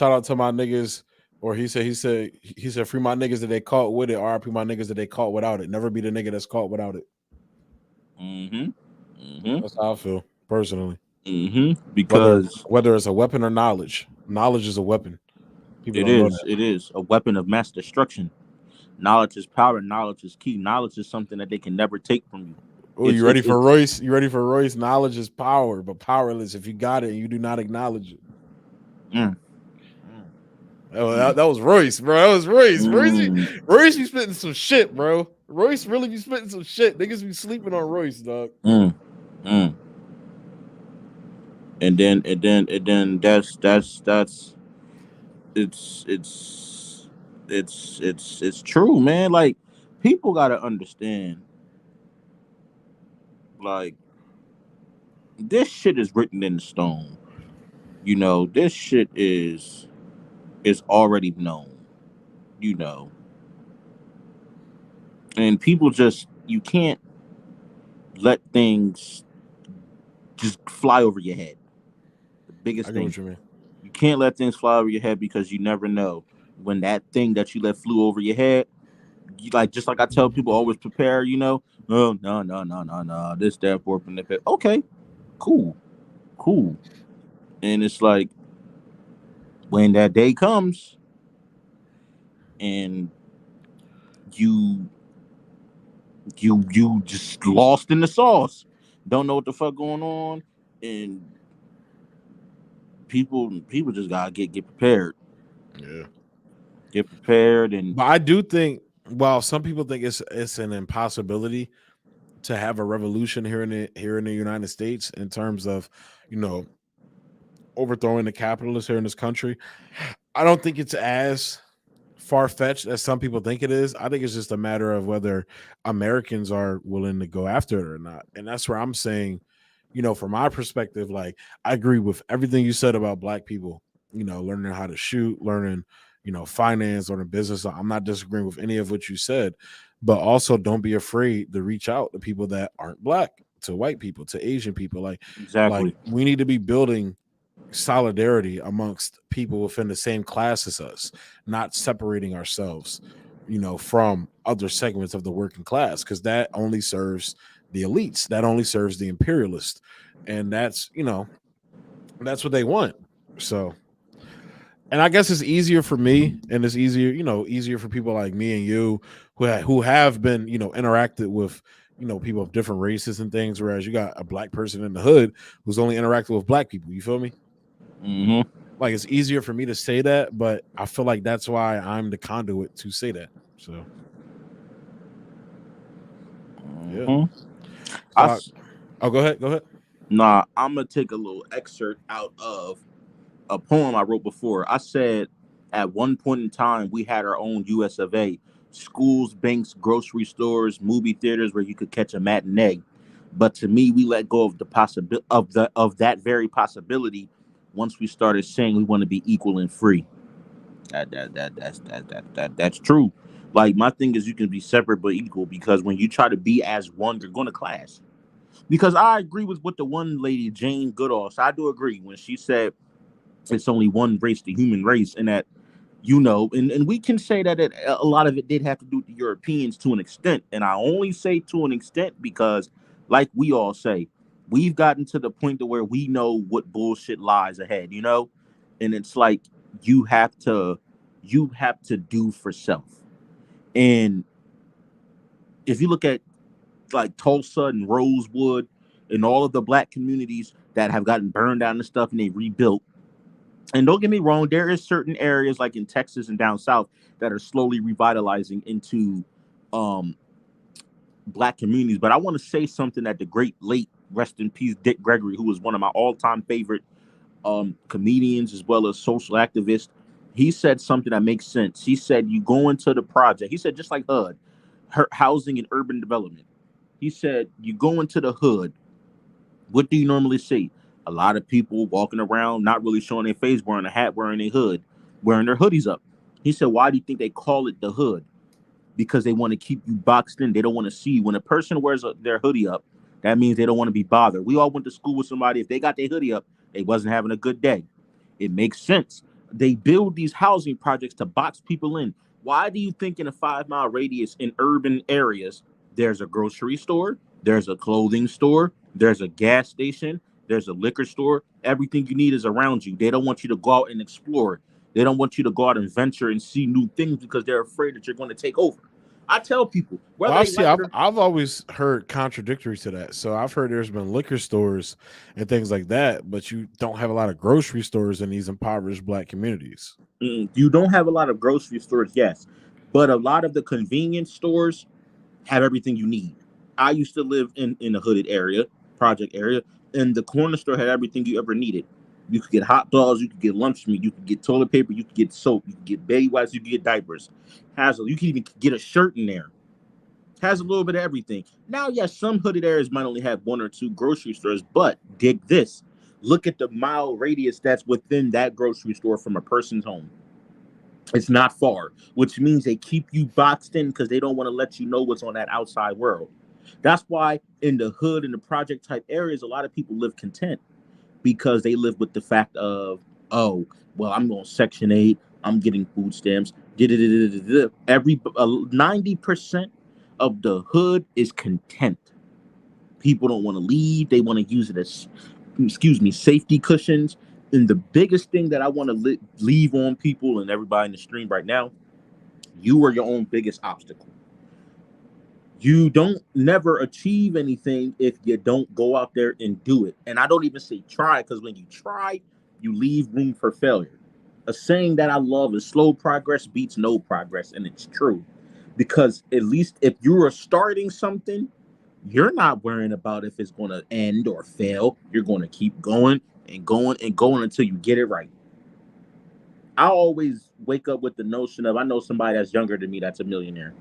out to my niggas, or he said free my niggas that they caught with it, RIP my niggas that they caught without it. Never be the nigga that's caught without it. That's how I feel personally. Because whether it's a weapon or knowledge is a weapon. People it is a weapon of mass destruction. Knowledge is power. Knowledge is key. Knowledge is something that they can never take from you. Oh, you ready for Royce? You ready for Royce? Knowledge is power, but powerless if you got it and you do not acknowledge it. Oh, that was Royce, bro. That was Royce. Royce be spitting some shit, bro. Royce really be spitting some shit. Niggas be sleeping on Royce, dog. And then that's it's true, man. Like, people gotta understand, like, this shit is written in stone. You know, this shit is already known, you know. And people just, you can't let things just fly over your head. The biggest thing. What you mean. You can't let things fly over your head because you never know when that thing that you let flew over your head, you like, just like I tell people, always prepare, you know. Oh, no. This, that, forth, and that. Okay, cool. And it's like, when that day comes and you just lost in the sauce, don't know what the fuck going on, and people just gotta get prepared. Yeah, get prepared. And but I do think, while some people think it's an impossibility to have a revolution here in the United States in terms of, you know, overthrowing the capitalists here in this country, I don't think it's as far-fetched as some people think it is. I think it's just a matter of whether Americans are willing to go after it or not. And that's where I'm saying, you know, from my perspective, like, I agree with everything you said about Black people, you know, learning how to shoot, learning, you know, finance, learning business. I'm not disagreeing with any of what you said, but also don't be afraid to reach out to people that aren't Black, to white people, to Asian people. Like, exactly. Like, we need to be building solidarity amongst people within the same class as us, not separating ourselves, you know, from other segments of the working class, because that only serves the elites, that only serves the imperialists, and that's, you know, that's what they want. So, and I guess it's easier for me, and it's easier, you know, easier for people like me and you who have been, you know, interacted with, you know, people of different races and things, whereas you got a Black person in the hood who's only interacted with Black people. You feel me? Like, it's easier for me to say that, but I feel like that's why I'm the conduit to say that. So, yeah. Oh, go ahead. Nah, I'm gonna take a little excerpt out of a poem I wrote before. I said, at one point in time, we had our own US of A. Schools, banks, grocery stores, movie theaters where you could catch a matinee. But to me, we let go of the possibility of that very possibility once we started saying we want to be equal and free. That's true. Like, my thing is, you can be separate but equal, because when you try to be as one, you're going to clash. Because I agree with what the one lady, Jane Goodall, so I do agree when she said it's only one race, the human race, and that, you know, and we can say that a lot of it did have to do with the Europeans to an extent. And I only say to an extent because, like we all say, we've gotten to the point to where we know what bullshit lies ahead, you know? And it's like you have to do for self. And if you look at like Tulsa and Rosewood and all of the black communities that have gotten burned down and stuff and they rebuilt. And don't get me wrong, there is certain areas like in Texas and down south that are slowly revitalizing into black communities. But I want to say something that the great late rest in peace Dick Gregory, who was one of my all-time favorite comedians as well as social activists, he said something that makes sense. He said, you go into the project. He said, just like HUD, housing and urban development. He said, you go into the hood. What do you normally see? A lot of people walking around, not really showing their face, wearing a hat, wearing a hood, wearing their hoodies up. He said, why do you think they call it the hood? Because they want to keep you boxed in. They don't want to see you. When a person wears their hoodie up, that means they don't want to be bothered. We all went to school with somebody. If they got their hoodie up, they wasn't having a good day. It makes sense. They build these housing projects to box people in. Why do you think in a 5-mile radius in urban areas, there's a grocery store, there's a clothing store, there's a gas station, there's a liquor store? Everything you need is around you. They don't want you to go out and explore. They don't want you to go out and venture and see new things because they're afraid that you're going to take over. I tell people, well, I've always heard contradictory to that. So I've heard there's been liquor stores and things like that, but you don't have a lot of grocery stores in these impoverished black communities. You don't have a lot of grocery stores, yes, but a lot of the convenience stores have everything you need. I used to live in a hooded area, project area, and the corner store had everything you ever needed. You could get hot dogs, you could get lunch meat, you could get toilet paper, you could get soap, you could get baby wipes, you could get diapers. You could even get a shirt in there. Has a little bit of everything. Now, yes, some hooded areas might only have 1 or 2 grocery stores, but dig this. Look at the mile radius that's within that grocery store from a person's home. It's not far, which means they keep you boxed in because they don't want to let you know what's on that outside world. That's why in the hood and the project type areas, a lot of people live content because they live with the fact of, oh, well, I'm on Section 8, I'm getting food stamps. Every 90% of the hood is content. People don't want to leave. They want to use it as, safety cushions. And the biggest thing that I want to leave on people and everybody in the stream right now, you are your own biggest obstacle. You don't never achieve anything if you don't go out there and do it. And I don't even say try, because when you try, you leave room for failure. A saying that I love is slow progress beats no progress. And it's true. Because at least if you are starting something, you're not worrying about if it's going to end or fail. You're going to keep going and going and going until you get it right. I always wake up with the notion of, I know somebody that's younger than me that's a millionaire.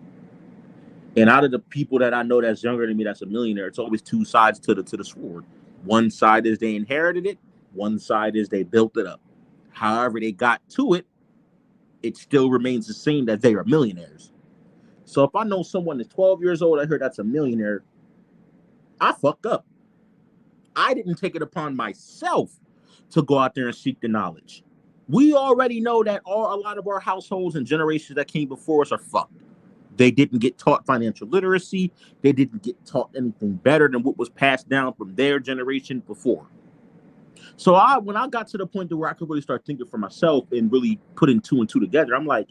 And out of the people that I know that's younger than me that's a millionaire, it's always 2 sides to the sword. One side is they inherited it. One side is they built it up. However they got to it, it still remains the same that they are millionaires. So if I know someone that's 12 years old, I heard that's a millionaire, I fucked up. I didn't take it upon myself to go out there and seek the knowledge. We already know that a lot of our households and generations that came before us are fucked. They didn't get taught financial literacy. They didn't get taught anything better than what was passed down from their generation before. So when I got to the point where I could really start thinking for myself and really putting 2 and 2 together, I'm like,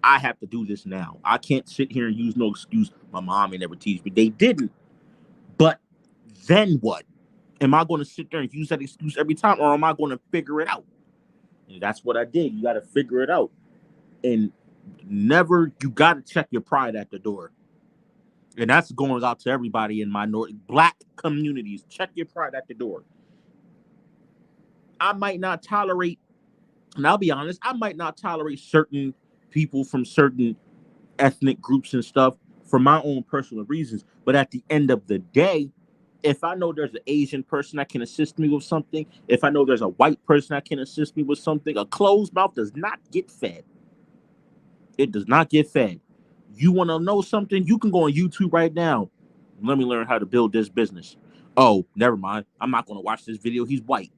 I have to do this now. I can't sit here and use no excuse. My mom ain't never teach me. They didn't. But then what? Am I going to sit there and use that excuse every time, or am I going to figure it out? And that's what I did. You got to figure it out. And you got to check your pride at the door. And that's going out to everybody in minority black communities. Check your pride at the door. I might not tolerate, and I'll be honest, I might not tolerate certain people from certain ethnic groups and stuff for my own personal reasons. But at the end of the day, if I know there's an Asian person that can assist me with something, if I know there's a white person that can assist me with something, a closed mouth does not get fed. It does not get fed. You want to know something? You can go on YouTube right now. Let me learn how to build this business. Oh, never mind. I'm not going to watch this video. He's white.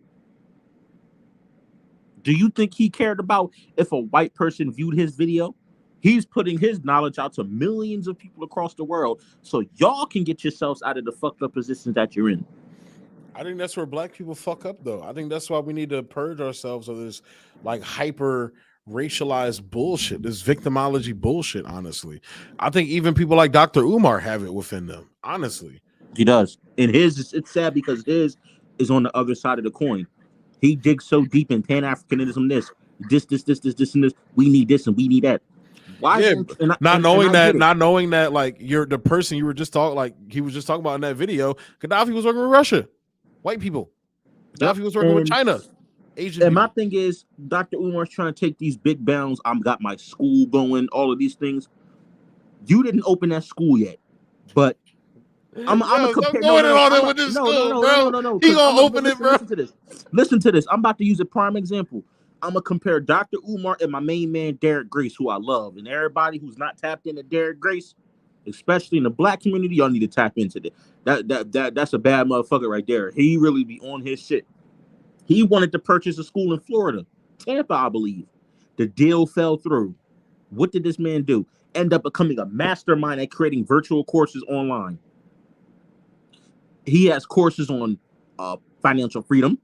Do you think he cared about if a white person viewed his video? He's putting his knowledge out to millions of people across the world so y'all can get yourselves out of the fucked up positions that you're in. I think that's where black people fuck up, though. I think that's why we need to purge ourselves of this like hyper racialized bullshit, this victimology bullshit. Honestly, I think even people like Dr. Umar have it within them. Honestly, He does. And his, it's sad because his is on the other side of the coin. He digs so deep in Pan-Africanism, this, and this. We need this and we need that. Why? yeah, And not I knowing that, like you're the person you were just talking, like he was just talking about in that video. Gaddafi was working with Russia, white people. Gaddafi was working with China, Asian And people. my thing is, Dr. Umar's trying to take these big bounds. I've got my school going, all of these things. You didn't open that school yet, but I'm gonna compare. No. He gonna open it, bro. Listen to this. I'm about to use a prime example. I'm gonna compare Dr. Umar and my main man Derek Grace, who I love, and everybody who's not tapped into Derek Grace, especially in the black community, y'all need to tap into that. That's a bad motherfucker right there. He really be on his shit. He wanted to purchase a school in Florida, Tampa, I believe. The deal fell through. What did this man do? End up becoming a mastermind at creating virtual courses online. He has courses on financial freedom.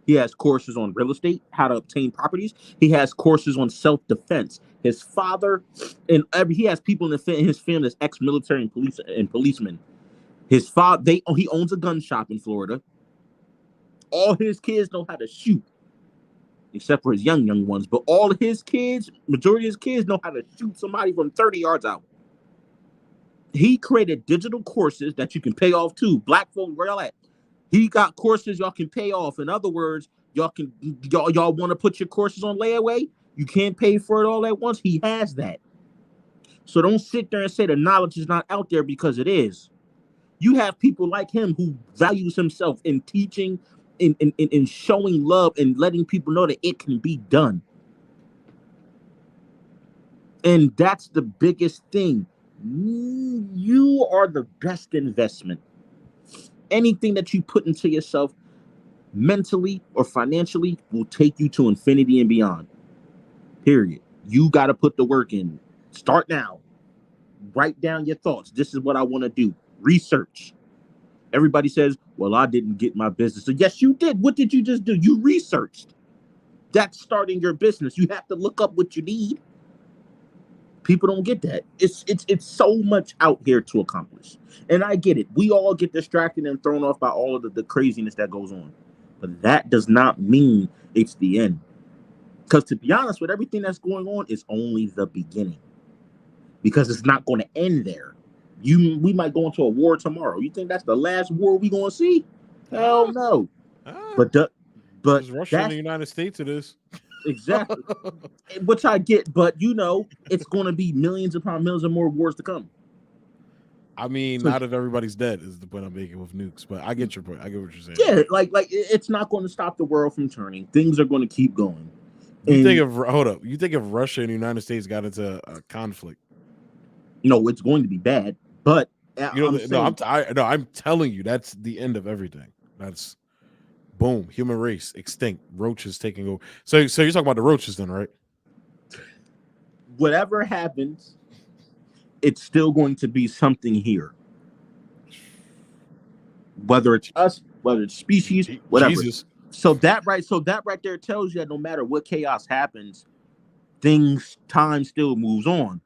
He has courses on real estate, how to obtain properties. He has courses on self-defense. His father, and he has people in his family that's ex-military and policemen. His father, he owns a gun shop in Florida. All his kids know how to shoot, except for his young ones. But all of his kids, majority of his kids know how to shoot somebody from 30 yards out. He created digital courses that you can pay off too. Black folk, where y'all at? He got courses y'all can pay off. In other words, y'all want to put your courses on layaway? You can't pay for it all at once. He has that. So don't sit there and say the knowledge is not out there, because it is. You have people like him who values himself in teaching, in showing love and letting people know that it can be done. And that's the biggest thing. You are the best investment. Anything that you put into yourself mentally or financially will take you to infinity and beyond. Period. You got to put the work in. Start now. Write down your thoughts. This is what I want to do. Research. Everybody says, well, I didn't get my business. So yes, you did. What did you just do? You researched. That's starting your business. You have to look up what you need. People don't get that. It's so much out here to accomplish. And I get it. We all get distracted and thrown off by all of the craziness that goes on. But that does not mean it's the end. Because to be honest, with everything that's going on, it's only the beginning. Because it's not going to end there. We might go into a war tomorrow. You think that's the last war we going to see? Hell no. But Russia and the United States it is. Exactly. Which I get, but it's going to be millions upon millions of more wars to come. I mean, not if everybody's dead is the point I'm making with nukes, but I get your point. I get what you're saying. Yeah, like it's not going to stop the world from turning. Things are going to keep going. You think if Russia and the United States got into a conflict? No, it's going to be bad. But I'm telling you, that's the end of everything. That's boom, human race extinct, roaches taking over. So you're talking about the roaches then, right? Whatever happens, it's still going to be something here. Whether it's us, whether it's species, whatever. Jesus. So that right there tells you that no matter what chaos happens, time still moves on.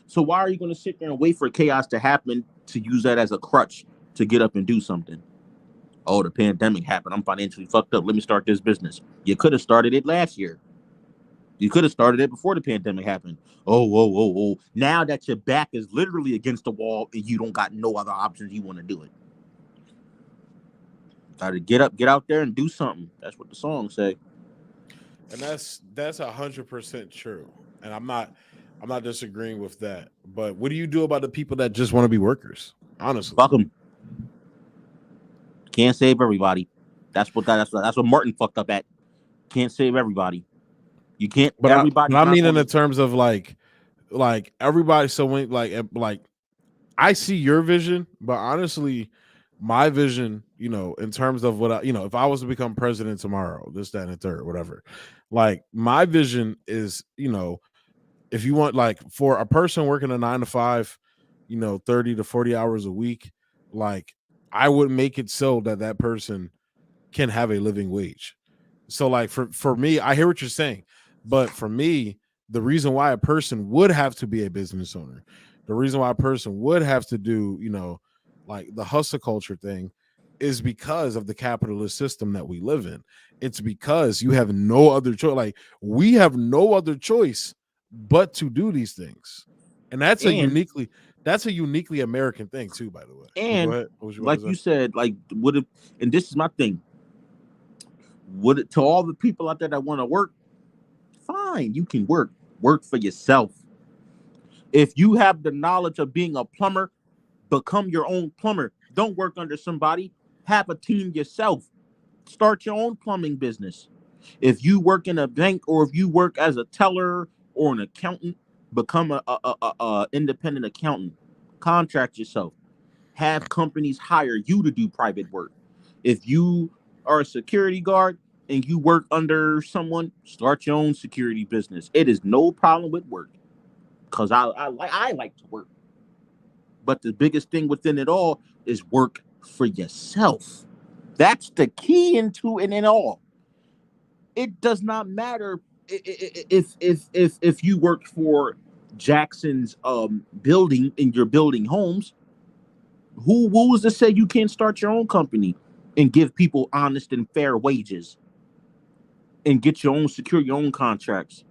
So why are you going to sit there and wait for chaos to happen to use that as a crutch to get up and do something? Oh, the pandemic happened. I'm financially fucked up. Let me start this business. You could have started it last year. You could have started it before the pandemic happened. Oh. Now that your back is literally against the wall and you don't got no other options, you want to do it. Got to get up, get out there and do something. That's what the songs say. And that's 100% true. And I'm not disagreeing with that. But what do you do about the people that just want to be workers? Honestly, fuck them. Can't save everybody. That's what Martin fucked up at. Can't save everybody. You can't. But everybody. I mean, in the terms of like everybody. So when like I see your vision, but honestly, my vision, in terms of what if I was to become president tomorrow, this, that, and the third, whatever. Like my vision is, if you want, like, for a person working a 9 to 5, 30 to 40 hours a week, like I would make it so that that person can have a living wage. So like for me, I hear what you're saying, but for me, the reason why a person would have to be a business owner, the reason why a person would have to do, like the hustle culture thing is because of the capitalist system that we live in. It's because you have no other choice. Like we have no other choice but to do these things. And that's a And uniquely American thing too, by the way. But go and ahead. What was you about like to you say? said, like would it, and this is my thing. Would it, to all the people out there that want to work, fine, you can work. Work for yourself. If you have the knowledge of being a plumber, become your own plumber. Don't work under somebody. Have a team yourself. Start your own plumbing business. If you work in a bank or if you work as a teller or an accountant, become a independent accountant. Contract yourself. Have companies hire you to do private work. If you are a security guard and you work under someone, start your own security business. It is no problem with work because I like to work. But the biggest thing within it all is work for yourself. That's the key into it in all. It does not matter if you work for Jackson's building and you're building homes. Who was to say you can't start your own company and give people honest and fair wages and get your own secure your own contracts,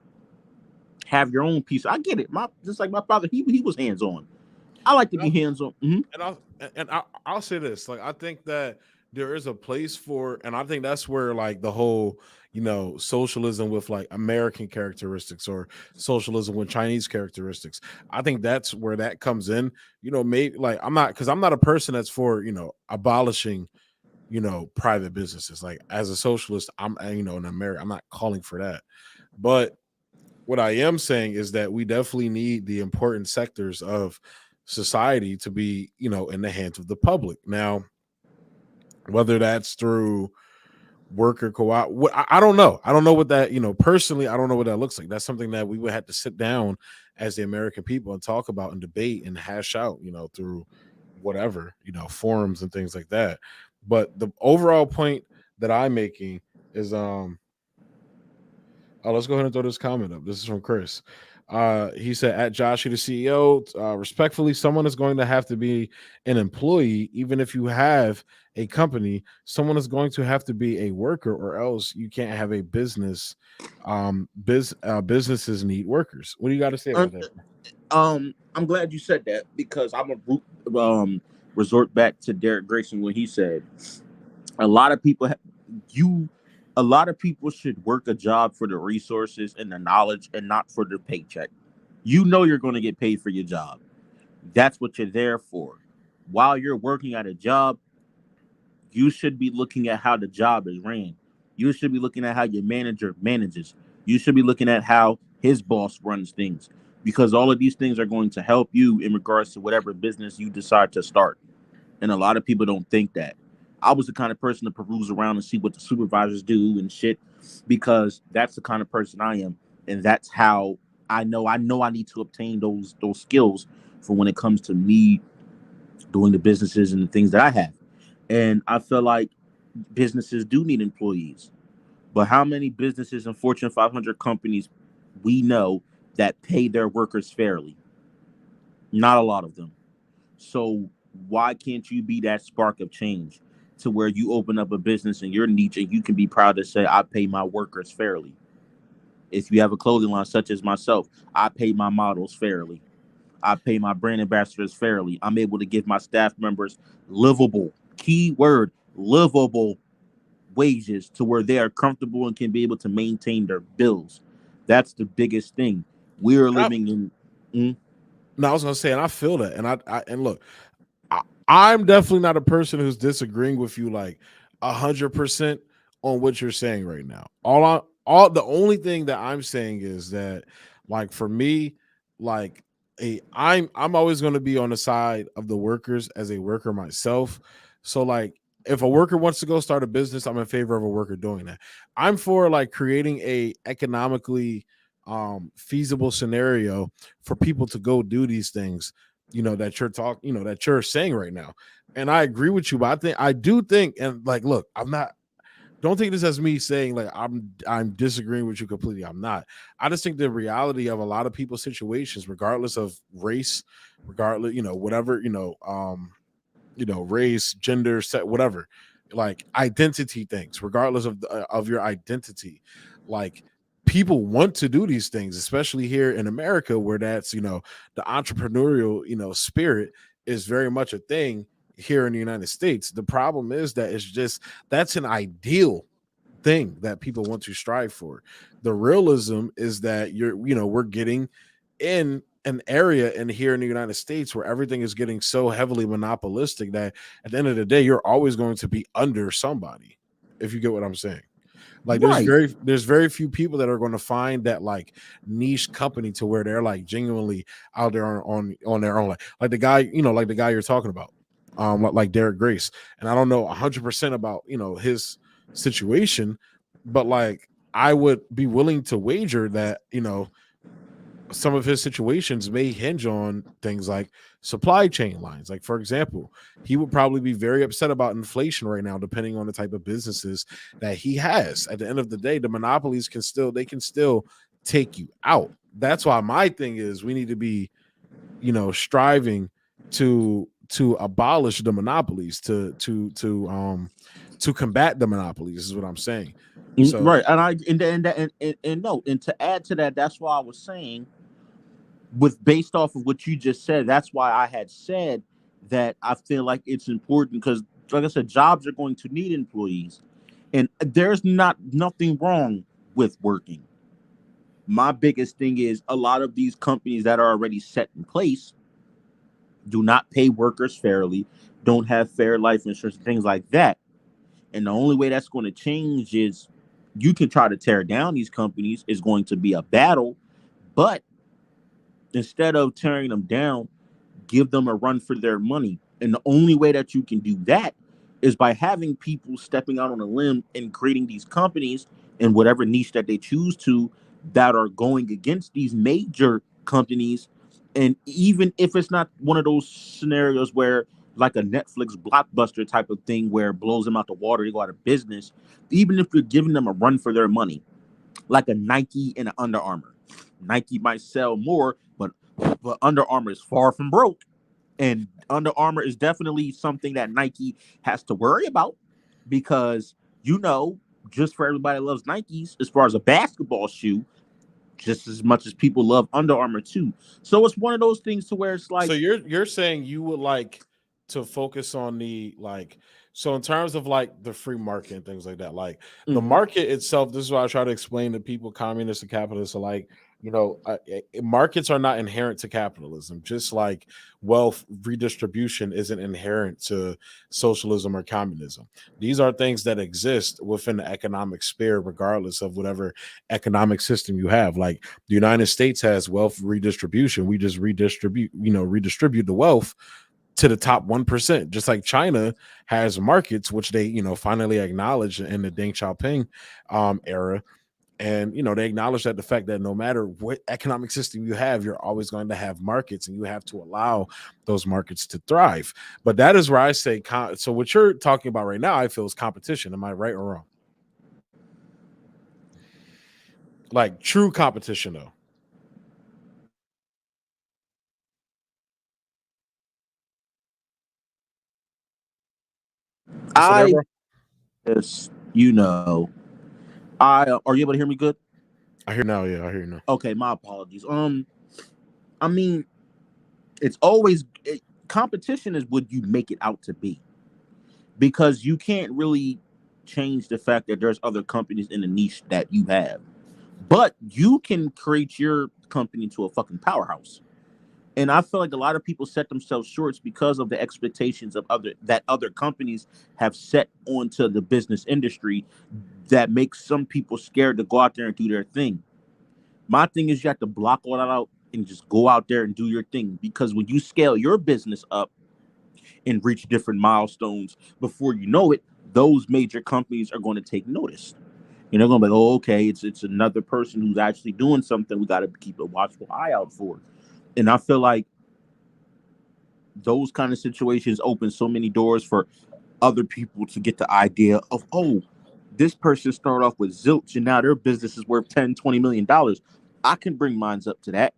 have your own piece? I get it. Just like my father, he was hands on. I like to be hands on. And I'll say this, like I think that there is a place for, and I think that's where like the whole socialism with like American characteristics or socialism with Chinese characteristics, I think that's where that comes in. Maybe like I'm not a person that's for abolishing private businesses. Like as a socialist, I'm in America, I'm not calling for that, but what I am saying is that we definitely need the important sectors of society to be, in the hands of the public. Now, whether that's through worker co-op, I don't know. I don't know what that, personally, I don't know what that looks like. That's something that we would have to sit down as the American people and talk about and debate and hash out, through whatever, forums and things like that. But the overall point that I'm making is, oh, let's go ahead and throw this comment up. This is from Chris. He said, at Joshua, the CEO, respectfully, someone is going to have to be an employee, even if you have a company. Someone is going to have to be a worker, or else you can't have a business. Businesses need workers. What do you got to say about that? I'm glad you said that because I'm a resort back to Derek Grayson when he said a lot of people should work a job for the resources and the knowledge and not for the paycheck. You're going to get paid for your job. That's what you're there for. While you're working at a job, you should be looking at how the job is ran. You should be looking at how your manager manages. You should be looking at how his boss runs things, because all of these things are going to help you in regards to whatever business you decide to start. And a lot of people don't think that. I was the kind of person to peruse around and see what the supervisors do and shit, because that's the kind of person I am. And that's how I know I need to obtain those skills for when it comes to me doing the businesses and the things that I have. And I feel like businesses do need employees. But how many businesses and Fortune 500 companies we know that pay their workers fairly? Not a lot of them. So why can't you be that spark of change to where you open up a business in your niche and you can be proud to say, I pay my workers fairly? If you have a clothing line such as myself, I pay my models fairly. I pay my brand ambassadors fairly. I'm able to give my staff members livable, key word, livable wages to where they are comfortable and can be able to maintain their bills. That's the biggest thing. We're living in. No, I was gonna say, and I feel that, and and look, I'm definitely not a person who's disagreeing with you like 100% on what you're saying right now. All the only thing that I'm saying is that, like for me, like I'm always going to be on the side of the workers as a worker myself. So like if a worker wants to go start a business, I'm in favor of a worker doing that. I'm for like creating a economically feasible scenario for people to go do these things, that you're talking, that you're saying right now. And I agree with you, but I do think, and like, look, don't take this as me saying like I'm disagreeing with you completely. I'm not. I just think the reality of a lot of people's situations, regardless of race, regardless, whatever, race, gender, set, whatever, like identity things, regardless of your identity, like people want to do these things, especially here in America, where that's the entrepreneurial spirit is very much a thing here in the United States. The problem is that it's just that's an ideal thing that people want to strive for. The realism is that we're getting in an area in here in the United States where everything is getting so heavily monopolistic that at the end of the day, you're always going to be under somebody, if you get what I'm saying. Like Right. there's very few people that are going to find that like niche company to where they're like genuinely out there on their own. Like the guy, like the guy you're talking about, like Derek Grace. And I don't know 100% about his situation, but like I would be willing to wager that some of his situations may hinge on things like supply chain lines. Like, for example, he would probably be very upset about inflation right now, depending on the type of businesses that he has. At the end of the day, the monopolies can still take you out. That's why my thing is we need to be, striving to abolish the monopolies, to combat the monopolies is what I'm saying. So Right. And to add to that, that's why I was saying, based off of what you just said, that's why I had said that I feel like it's important because, like I said, jobs are going to need employees, and there's nothing wrong with working. My biggest thing is a lot of these companies that are already set in place do not pay workers fairly, don't have fair life insurance, things like that. And the only way that's going to change is you can try to tear down these companies. It's going to be a battle, but instead of tearing them down, give them a run for their money. And the only way that you can do that is by having people stepping out on a limb and creating these companies in whatever niche that they choose to, that are going against these major companies. And even if it's not one of those scenarios where like a Netflix blockbuster type of thing where it blows them out the water, they go out of business, even if you're giving them a run for their money, like a Nike and an Under Armour. Nike might sell more, but Under Armour is far from broke. And Under Armour is definitely something that Nike has to worry about because, just for everybody that loves Nikes, as far as a basketball shoe, just as much as people love Under Armour too. So it's one of those things to where it's like. So you're saying you would like to focus on the so in terms of like the free market and things like that, like the market itself. This is what I try to explain to people, communists and capitalists alike. Markets are not inherent to capitalism, just like wealth redistribution isn't inherent to socialism or communism. These are things that exist within the economic sphere, regardless of whatever economic system you have. Like the United States has wealth redistribution. We just redistribute the wealth to the top 1%, just like China has markets, which they, finally acknowledged in the Deng Xiaoping era. And, they acknowledge that the fact that no matter what economic system you have, you're always going to have markets and you have to allow those markets to thrive. But that is where I say, so what you're talking about right now, I feel is competition. Am I right or wrong? Like true competition, though. Are you able to hear me good? I hear now. Yeah, I hear you now. Okay, my apologies. I mean, it's always competition is what you make it out to be, because you can't really change the fact that there's other companies in the niche that you have, but you can create your company to a fucking powerhouse. And I feel like a lot of people set themselves short because of the expectations of other companies have set onto the business industry that makes some people scared to go out there and do their thing. My thing is you have to block all that out and just go out there and do your thing, because when you scale your business up and reach different milestones, before you know it, those major companies are going to take notice. They're going to be like, oh, okay, it's another person who's actually doing something we got to keep a watchful eye out for. And I feel like those kind of situations open so many doors for other people to get the idea of, oh, this person started off with zilch and now their business is worth $10-20 million. I can bring mines up to that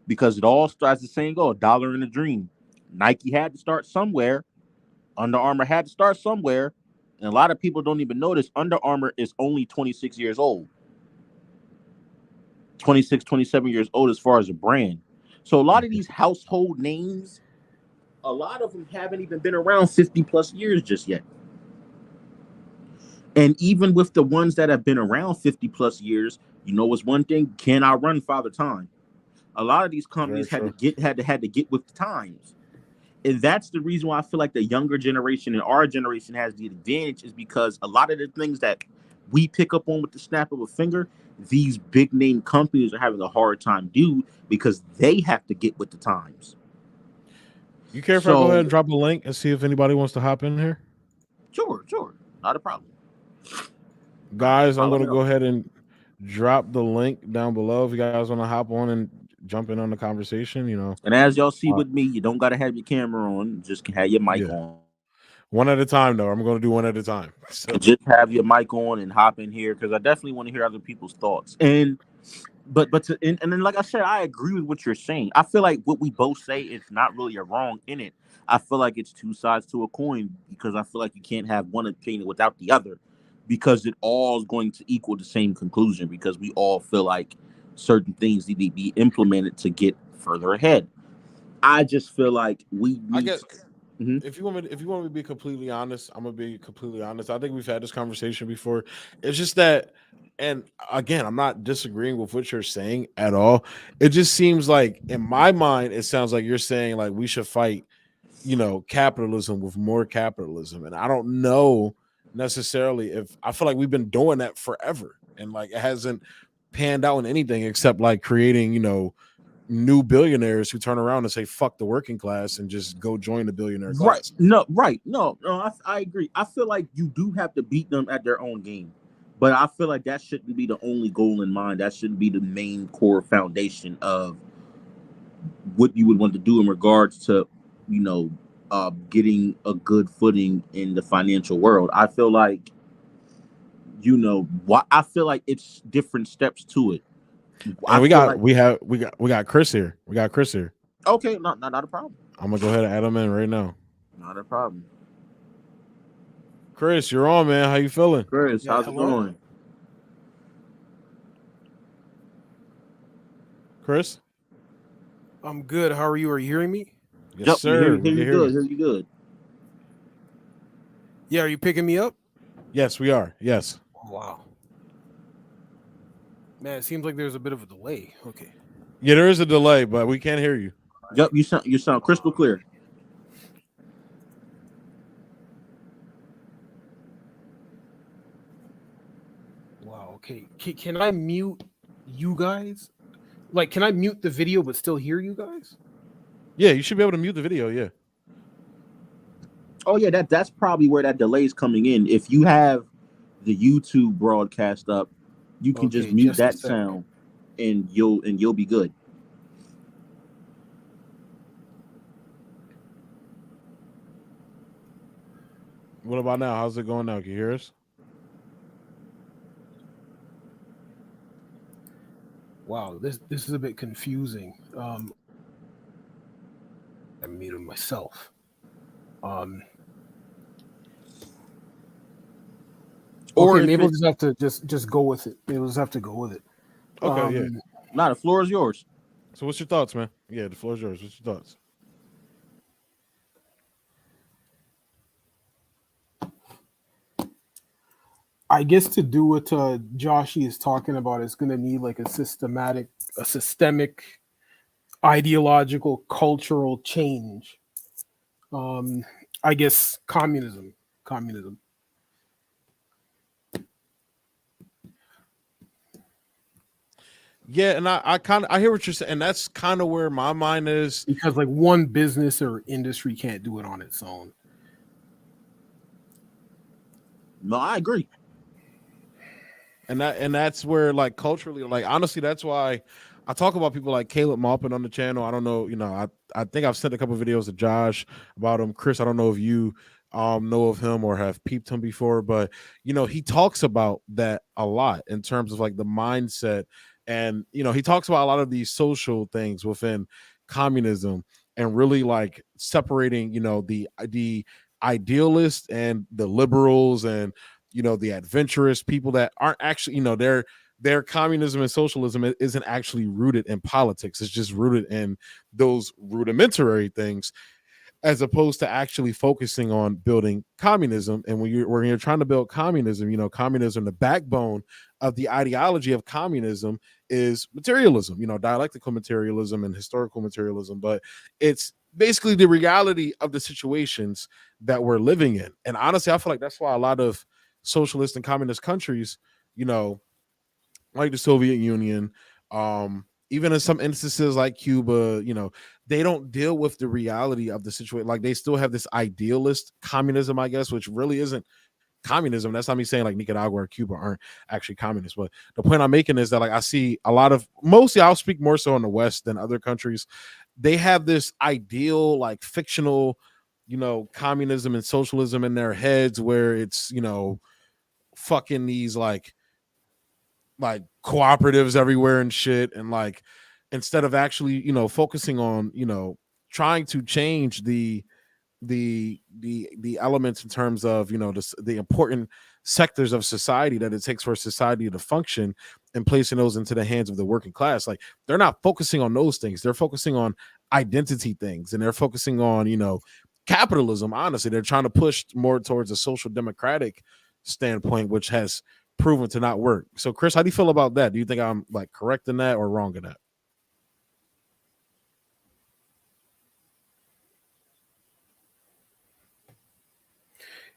because it all starts the same goal, $1 in a dream. Nike had to start somewhere. Under Armour had to start somewhere. And a lot of people don't even notice Under Armour is only 26 years old. 26, 27 years old as far as a brand. So a lot of these household names, a lot of them haven't even been around 50 plus years just yet. And even with the ones that have been around 50 plus years, you know what's one thing? Can I run Father Time? A lot of these companies had to get with the times. And that's the reason why I feel like the younger generation and our generation has the advantage, is because a lot of the things that we pick up on with the snap of a finger, these big name companies are having a hard time do because they have to get with the times. You care if I go ahead and drop a link and see if anybody wants to hop in here? Sure. Not a problem. Guys, I'm going to go ahead and drop the link down below if you guys want to hop on and jump in on the conversation, you know. And as y'all see with me, you don't got to have your camera on. Just have your mic on. One at a time, though. I'm going to do one at a time. So just have your mic on and hop in here because I definitely want to hear other people's thoughts. And then, like I said, I agree with what you're saying. I feel like what we both say is not really a wrong in it. I feel like it's two sides to a coin because I feel like you can't have one opinion without the other, because it all is going to equal the same conclusion, because we all feel like certain things need to be implemented to get further ahead. I just feel like we need if you want me to be completely honest, I'm gonna be completely honest. I think we've had this conversation before. It's just that, and again, I'm not disagreeing with what you're saying at all. It just seems like, in my mind, it sounds like you're saying like we should fight, you know, capitalism with more capitalism. And I don't know necessarily if I feel like we've been doing that forever, and like it hasn't panned out in anything except like creating, you know, new billionaires who turn around and say fuck the working class and just go join the billionaire class. No, I agree. I feel like you do have to beat them at their own game, but I feel like that shouldn't be the only goal in mind. That shouldn't be the main core foundation of what you would want to do in regards to, you know, getting a good footing in the financial world. I feel like, you know, I feel like it's different steps to it. And we got Chris here. We got Chris here. Okay, not a problem. I'm gonna go ahead and add him in right now. Not a problem. Chris, you're on, man. How you feeling? Chris, how's it going? Chris? I'm good. How are you? Are you hearing me? Yes, sir. Hear you good. Yeah, are you picking me up? Yes, we are. Yes. Wow. Man, it seems like there's a bit of a delay. Okay. Yeah, there is a delay, but we can't hear you. Yep, you sound crystal clear. Wow. Okay. Can I mute you guys? Like, can I mute the video but still hear you guys? Yeah, you should be able to mute the video. Yeah. Oh yeah, that's probably where that delay is coming in. If you have the YouTube broadcast up, you can just mute that sound, and you'll be good. What about now? How's it going now? Can you hear us? Wow, this is a bit confusing. I muted myself. Or maybe we'll just have to just go with it. Maybe we'll just have to go with it. Okay, yeah. Nah, the floor is yours. So what's your thoughts, man? Yeah, the floor is yours. What's your thoughts? I guess to do what Joshy is talking about, it's going to need like a systemic, ideological, cultural change. I guess communism. Yeah, and I hear what you're saying, and that's kind of where my mind is, because like one business or industry can't do it on its own. No, I agree. And that's where, like, culturally, like, honestly, that's why I talk about people like Caleb Maupin on the channel. I don't know, I think I've sent a couple videos to Josh about him. Chris, I don't know if you know of him or have peeped him before, but he talks about that a lot in terms of like the mindset, and he talks about a lot of these social things within communism, and really like separating the idealists and the liberals, and the adventurous people that aren't actually, their communism and socialism isn't actually rooted in politics. It's just rooted in those rudimentary things, as opposed to actually focusing on building communism. And when you're trying to build communism, communism, the backbone of the ideology of communism is materialism, dialectical materialism and historical materialism. But it's basically the reality of the situations that we're living in. And honestly, I feel like that's why a lot of socialist and communist countries, like the Soviet Union, even in some instances like Cuba, they don't deal with the reality of the situation. Like, they still have this idealist communism, I guess, which really isn't communism. That's not me saying like Nicaragua or Cuba aren't actually communist. But the point I'm making is that, like, I see a lot of, mostly I'll speak more so in the West than other countries. They have this ideal, like, fictional, communism and socialism in their heads, where it's, fucking these like cooperatives everywhere and shit, and like, instead of actually focusing on trying to change the elements in terms of the important sectors of society that it takes for society to function, and placing those into the hands of the working class. Like, they're not focusing on those things. They're focusing on identity things, and they're focusing on capitalism. Honestly, they're trying to push more towards a social democratic standpoint, which has proven to not work. So, Chris, how do you feel about that? Do you think I'm like correct in that or wrong in that?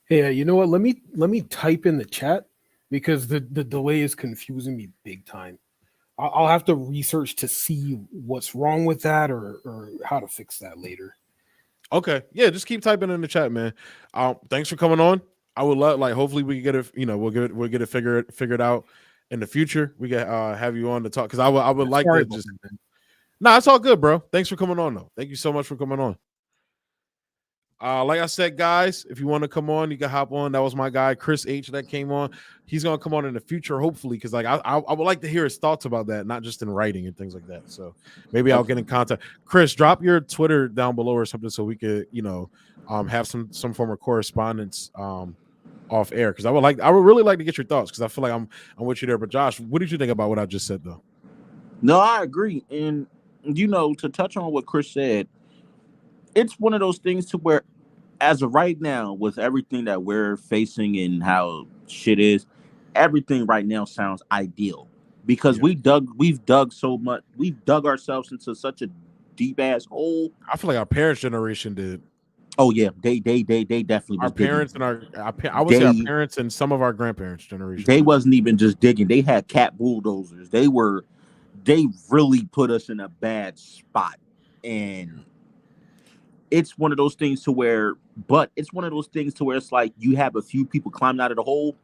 Yeah, you know what? Let me type in the chat, because the delay is confusing me big time. I'll have to research to see what's wrong with that, or how to fix that later. Okay, yeah, just keep typing in the chat, man. Thanks for coming on. I would love, like, hopefully we can get it. We'll get it figured out in the future. We can have you on to talk, because I would like Sorry to about just. that, man. Nah, it's all good, bro. Thanks for coming on, though. Thank you so much for coming on. Like I said, guys, if you want to come on, you can hop on. That was my guy, Chris H, that came on. He's gonna come on in the future, hopefully, because like I would like to hear his thoughts about that, not just in writing and things like that. So maybe I'll get in contact. Chris, drop your Twitter down below or something, so we could have some form of correspondence off air, because I would really like to get your thoughts, because I feel like I'm with you there. But Josh, what did you think about what I just said, though? No, I agree. And to touch on what Chris said, it's one of those things to where, as of right now, with everything that we're facing and how shit is, everything right now sounds ideal, because we've dug ourselves into such a deep ass hole. I feel like our parents' generation did. Oh yeah, they definitely our was parents digging. and I would say our parents and some of our grandparents' generation. They wasn't even just digging; they had cat bulldozers. They really put us in a bad spot, and it's one of those things to where it's like you have a few people climbing out of the hole,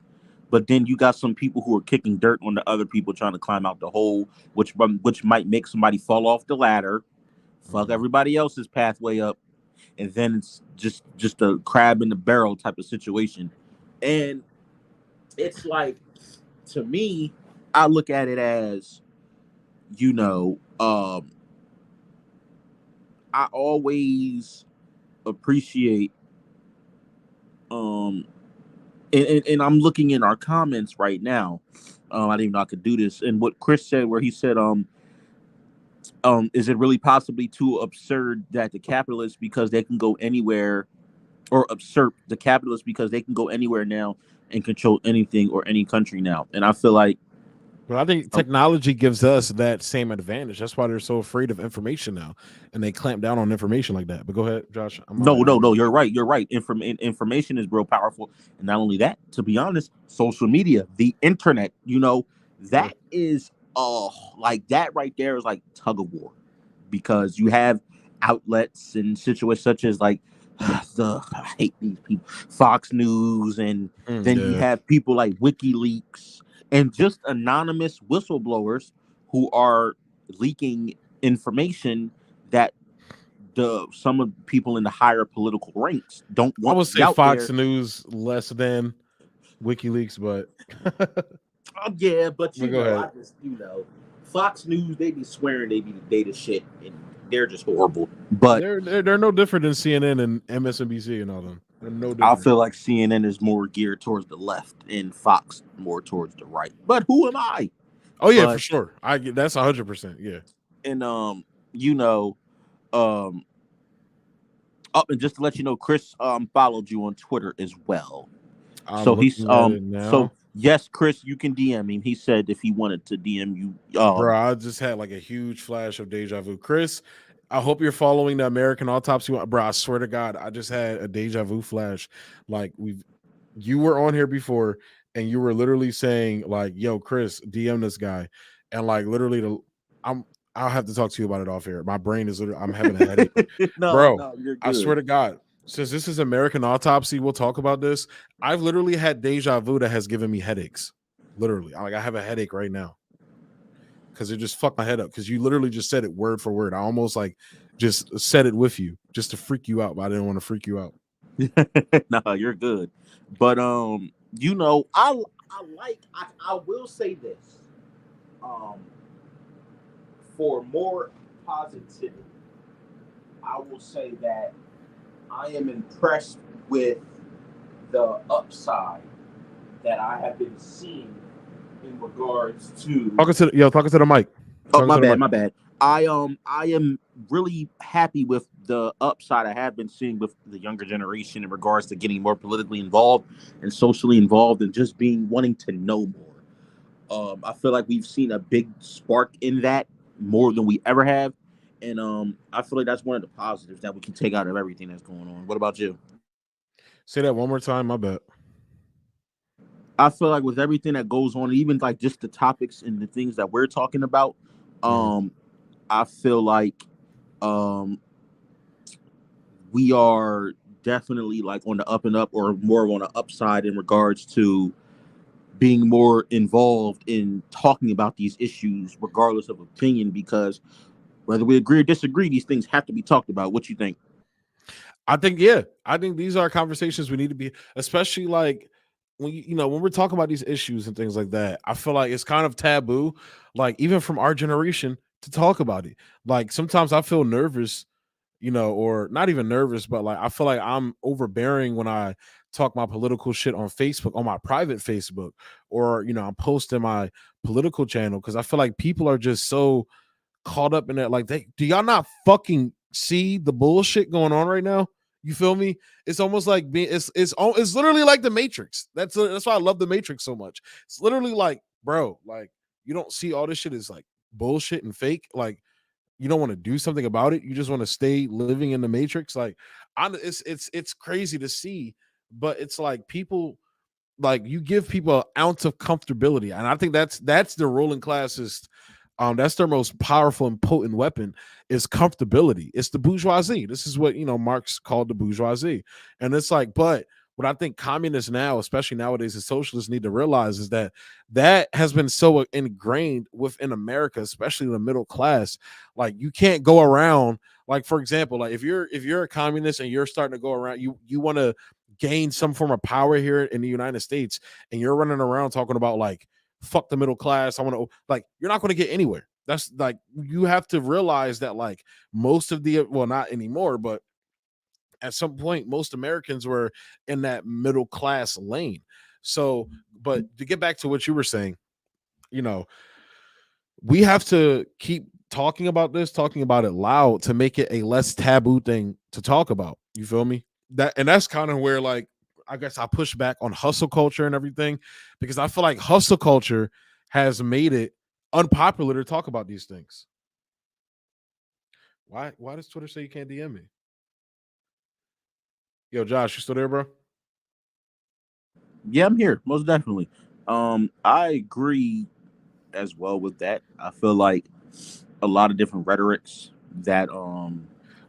but then you got some people who are kicking dirt on the other people trying to climb out the hole, which might make somebody fall off the ladder, fuck everybody else's pathway up, and then it's just a crab in the barrel type of situation. And it's like, to me, I look at it as, I always appreciate and I'm looking in our comments right now. I didn't even know I could do this. And what Chris said, where he said, is it really possibly too absurd that the capitalists, because they can go anywhere, or usurp the capitalists because they can go anywhere now and control anything or any country now? And I feel like, but I think technology gives us that same advantage. That's why they're so afraid of information now, and they clamp down on information like that. But go ahead, Josh. No, you're right. You're right. Information is real powerful. And not only that, to be honest, social media, the internet, that is like, that right there is like tug of war, because you have outlets and situations such as like I hate these people, Fox News, and then you have people like WikiLeaks and just anonymous whistleblowers who are leaking information that some of the people in the higher political ranks don't I want would to be say out Fox there. News less than WikiLeaks, but Oh, yeah, but go ahead. I just Fox News, they be swearing they be the data shit, and they're just horrible. But they're no different than CNN and MSNBC and all them. They're no I different. feel like CNN is more geared towards the left and Fox more towards the right. But who am I? Oh yeah, But, for sure. I get that's 100%. Yeah. And and just to let you know, Chris followed you on Twitter as well. I'm looking at it now. So yes, Chris, you can DM him. He said if he wanted to DM you. Bro, I just had like a huge flash of deja vu. Chris, I hope you're following the American Autopsy. Bro, I swear to God, I just had a deja vu flash. Like you were on here before, and you were literally saying like, "Yo, Chris, DM this guy," and like literally, I'll have to talk to you about it off air. My brain is literally, I'm having a headache, bro. You're good. I swear to God. Since this is American Autopsy, we'll talk about this. I've literally had deja vu that has given me headaches. Literally, I have a headache right now because it just fucked my head up. Because you literally just said it word for word. I almost like just said it with you just to freak you out, but I didn't want to freak you out. No, you're good. But I will say this. For more positivity, I will say that I am impressed with the upside that I have been seeing in regards to talking to the mic. Oh, my bad. I am really happy with the upside I have been seeing with the younger generation in regards to getting more politically involved and socially involved and just wanting to know more. I feel like we've seen a big spark in that more than we ever have. And I feel like that's one of the positives that we can take out of everything that's going on. What about you? Say that one more time, my bad. I feel like with everything that goes on, even like just the topics and the things that we're talking about, I feel like we are definitely like on the up and up, or more on the upside in regards to being more involved in talking about these issues, regardless of opinion, because whether we agree or disagree, these things have to be talked about. What you think? I think these are conversations we need to be, especially like when we're talking about these issues and things like that. I feel like it's kind of taboo, like even from our generation, to talk about it. Like sometimes I feel nervous, or not even nervous, but like I feel like I'm overbearing when I talk my political shit on Facebook, on my private Facebook, or I'm posting my political channel, because I feel like people are just so caught up in that. Like, do y'all not fucking see the bullshit going on right now? You feel me? It's almost like it's literally like the Matrix. That's why I love the Matrix so much. It's literally like, bro, like you don't see all this shit is like bullshit and fake. Like you don't want to do something about it. You just want to stay living in the Matrix. Like it's crazy to see, but it's like people, like you give people an ounce of comfortability, and I think that's the ruling class's that's their most powerful and potent weapon, is comfortability. It's the bourgeoisie. This is what Marx called the bourgeoisie. And it's like, but what I think communists now, especially nowadays, the socialists need to realize is that has been so ingrained within America, especially the middle class. Like you can't go around, like for example, like if you're a communist and you're starting to go around, you want to gain some form of power here in the United States, and you're running around talking about like, fuck the middle class, I want to, like, you're not going to get anywhere. That's like, you have to realize that like most of not anymore, but at some point most Americans were in that middle class lane. So, but to get back to what you were saying, we have to keep talking about it loud to make it a less taboo thing to talk about. You feel me? That's kind of where, like, I guess I push back on hustle culture and everything, because I feel like hustle culture has made it unpopular to talk about these things. Why does Twitter say you can't DM me? Yo, Josh, you still there, bro? Yeah, I'm here, most definitely. I agree as well with that. I feel like a lot of different rhetorics that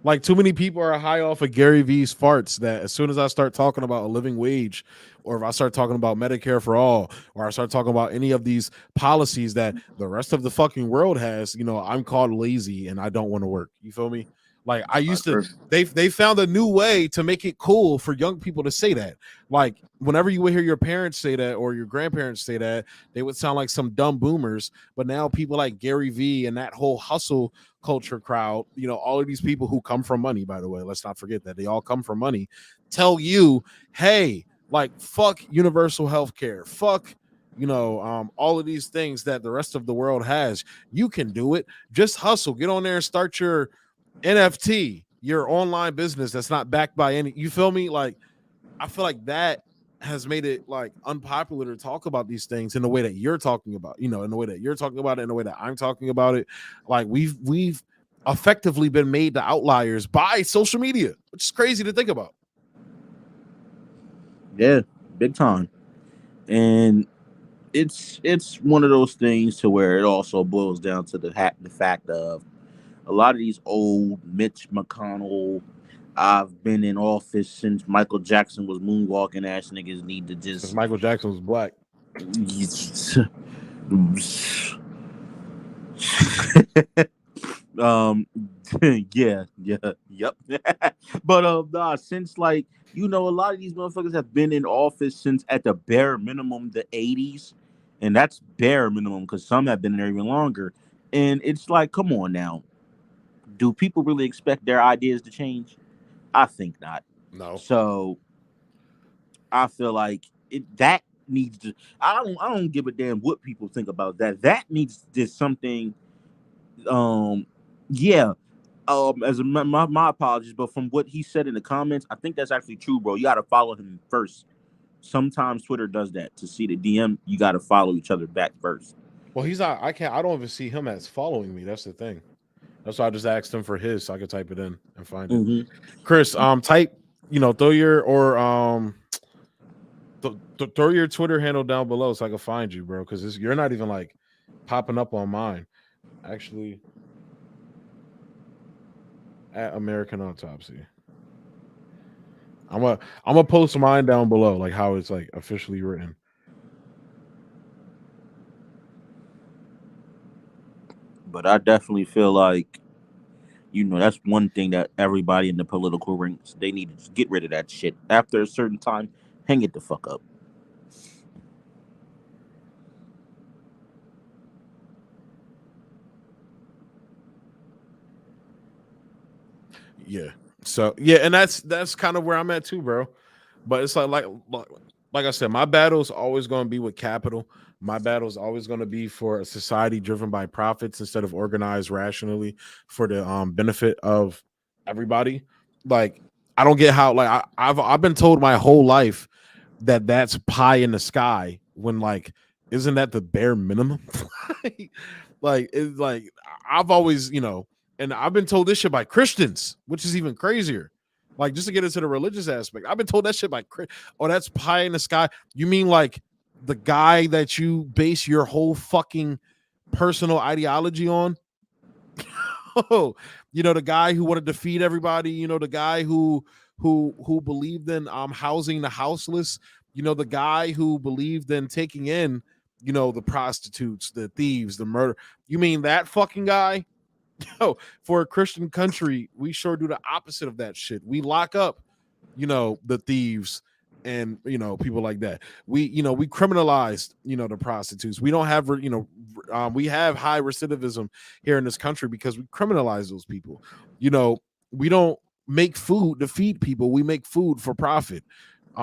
Like, too many people are high off of Gary V's farts that as soon as I start talking about a living wage, or if I start talking about Medicare for all, or I start talking about any of these policies that the rest of the fucking world has, I'm called lazy and I don't want to work. You feel me? Like, I used to, they found a new way to make it cool for young people to say that. Like, whenever you would hear your parents say that or your grandparents say that, they would sound like some dumb boomers. But now people like Gary V and that whole hustle culture crowd, all of these people who come from money, by the way, let's not forget that they all come from money, tell you, hey, like, fuck universal health care, fuck all of these things that the rest of the world has. You can do it. Just hustle, get on there and start your NFT, your online business that's not backed by any, you feel me? Like, I feel like that has made it like unpopular to talk about these things in the way that you're talking about, in the way that you're talking about it, in the way that I'm talking about it. Like, we've effectively been made the outliers by social media, which is crazy to think about. Yeah, big time. And it's one of those things to where it also boils down to the fact of a lot of these old Mitch McConnell, I've been in office since Michael Jackson was moonwalking ass niggas need to just. Since Michael Jackson was black. Yep. But nah, since like a lot of these motherfuckers have been in office since at the bare minimum the 80s, and that's bare minimum because some have been there even longer. And it's like, come on now, do people really expect their ideas to change? I think not. No. So I feel like that needs to. I don't give a damn what people think about that. That needs to something. Yeah. My apologies, but from what he said in the comments, I think that's actually true, bro. You got to follow him first. Sometimes Twitter does that. To see the DM, you got to follow each other back first. Well, he's not. I don't even see him as following me. That's the thing. That's why I just asked him for his, so I could type it in and find it. Chris, type, throw your throw your Twitter handle down below so I can find you, bro. Because you're not even like popping up on mine. Actually, at American Autopsy. I'm gonna post mine down below, like how it's like officially written. But I definitely feel like, that's one thing that everybody in the political ranks, they need to just get rid of that shit. After a certain time, hang it the fuck up. Yeah. So yeah, and that's kind of where I'm at too, bro. But it's like I said, my battle is always going to be with capital. My battle is always going to be for a society driven by profits instead of organized rationally for the benefit of everybody. Like, I don't get how, like, I've been told my whole life that that's pie in the sky when, like, isn't that the bare minimum? Like, it's like I've always, and I've been told this shit by Christians, which is even crazier. Like, just to get into the religious aspect, I've been told that shit by, oh, that's pie in the sky. You mean like the guy that you base your whole fucking personal ideology on? Oh, the guy who wanted to feed everybody, the guy who believed in housing the houseless, the guy who believed in taking in, the prostitutes, the thieves, the murder. You mean that fucking guy? Yo, for a Christian country, we sure do the opposite of that shit. We lock up, the thieves and people like that. We criminalized, the prostitutes. We don't have, we have high recidivism here in this country because we criminalize those people. We don't make food to feed people. We make food for profit. We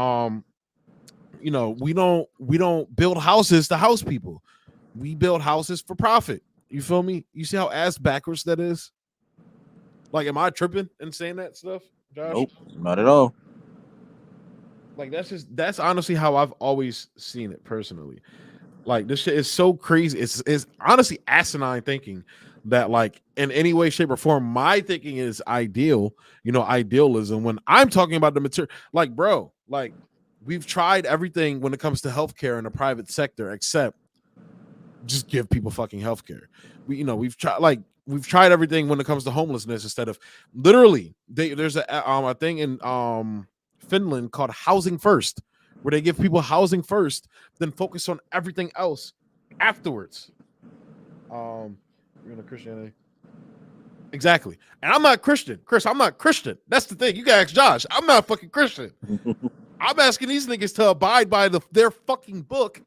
don't build houses to house people. We build houses for profit. You feel me? You see how ass backwards that is? Like, am I tripping and saying that stuff, Josh? Nope, not at all. Like, that's honestly how I've always seen it personally. Like, this shit is so crazy. It's honestly asinine thinking that, like, in any way, shape, or form, my thinking is idealism when I'm talking about the material. Like, bro, like, we've tried everything when it comes to healthcare in the private sector except just give people fucking healthcare. we've tried everything when it comes to homelessness. Instead of literally, there's a thing in Finland called Housing First, where they give people housing first, then focus on everything else afterwards. You're in a Christianity. Exactly. And I'm not Christian. Chris, I'm not Christian. That's the thing. You can ask Josh. I'm not fucking Christian. I'm asking these niggas to abide by their fucking book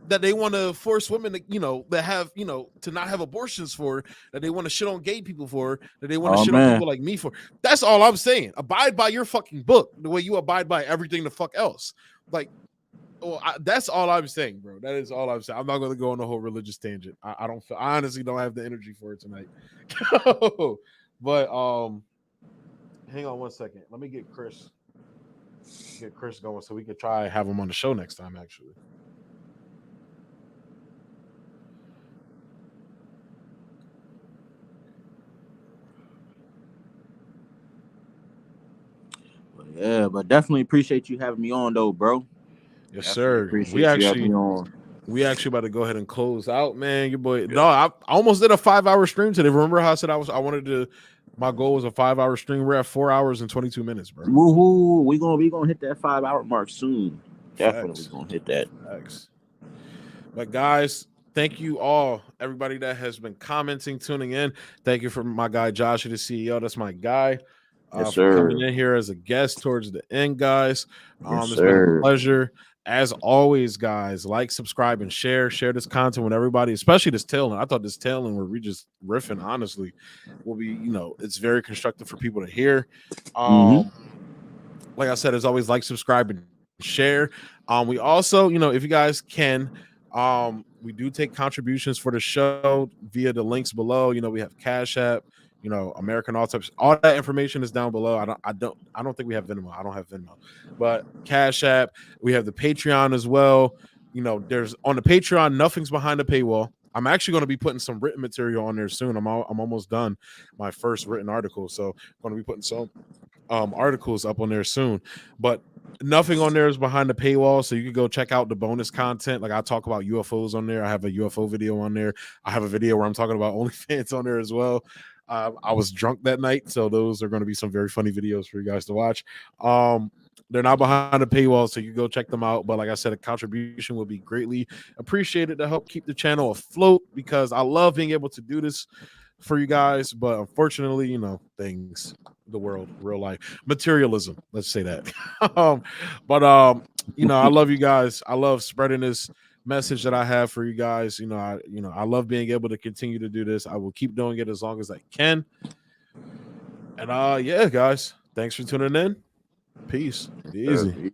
that they want to force women to, that have, to not have abortions for, that they want to shit on gay people for, that they want to shit on people like me for. That's all I'm saying. Abide by your fucking book the way you abide by everything the fuck else. Like, that's all I'm saying, bro. That is all I'm saying. I'm not going to go on a whole religious tangent. I honestly don't have the energy for it tonight. But hang on one second. Let me get Chris going so we could try have him on the show next time, actually. Yeah, but definitely appreciate you having me on, though, bro. Yes, definitely sir. Appreciate you having me on. We actually about to go ahead and close out, man. Your boy. No, I almost did a 5-hour stream today. Remember how I said I wanted to. My goal was a 5-hour stream. We're at 4 hours and 22 minutes, bro. Woohoo! We gonna hit that 5-hour mark soon. Definitely gonna hit that. Facts. But guys, thank you all, everybody that has been commenting, tuning in. Thank you for my guy Josh, the CEO. That's my guy. Yes, for coming sir. in here as a guest towards the end, guys. Yes, It's been a sir. pleasure. As always, guys, like, subscribe, and share this content with everybody, especially this tailing. I thought this tailing where we just riffing, honestly, will be, it's very constructive for people to hear. Like I said, as always, like, subscribe, and share. We also, if you guys can, we do take contributions for the show via the links below. We have Cash App, American Autopsy. All that information is down below. I don't think we have Venmo. I don't have Venmo, but Cash App. We have the Patreon as well. There's on the Patreon, nothing's behind the paywall. I'm actually going to be putting some written material on there soon. I'm almost done my first written article, so I'm going to be putting some articles up on there soon. But nothing on there is behind the paywall, so you can go check out the bonus content. Like I talk about UFOs on there. I have a UFO video on there. I have a video where I'm talking about OnlyFans on there as well. I was drunk that night, so those are going to be some very funny videos for you guys to watch. They're not behind the paywall, so you can go check them out. But like I said, a contribution will be greatly appreciated to help keep the channel afloat, because I love being able to do this for you guys. But unfortunately, things, the world, real life, materialism, let's say that. But I love you guys. I love spreading this message that I have for you guys. I love being able to continue to do this. I will keep doing it as long as I can. And yeah, guys, thanks for tuning in. Peace. Be easy.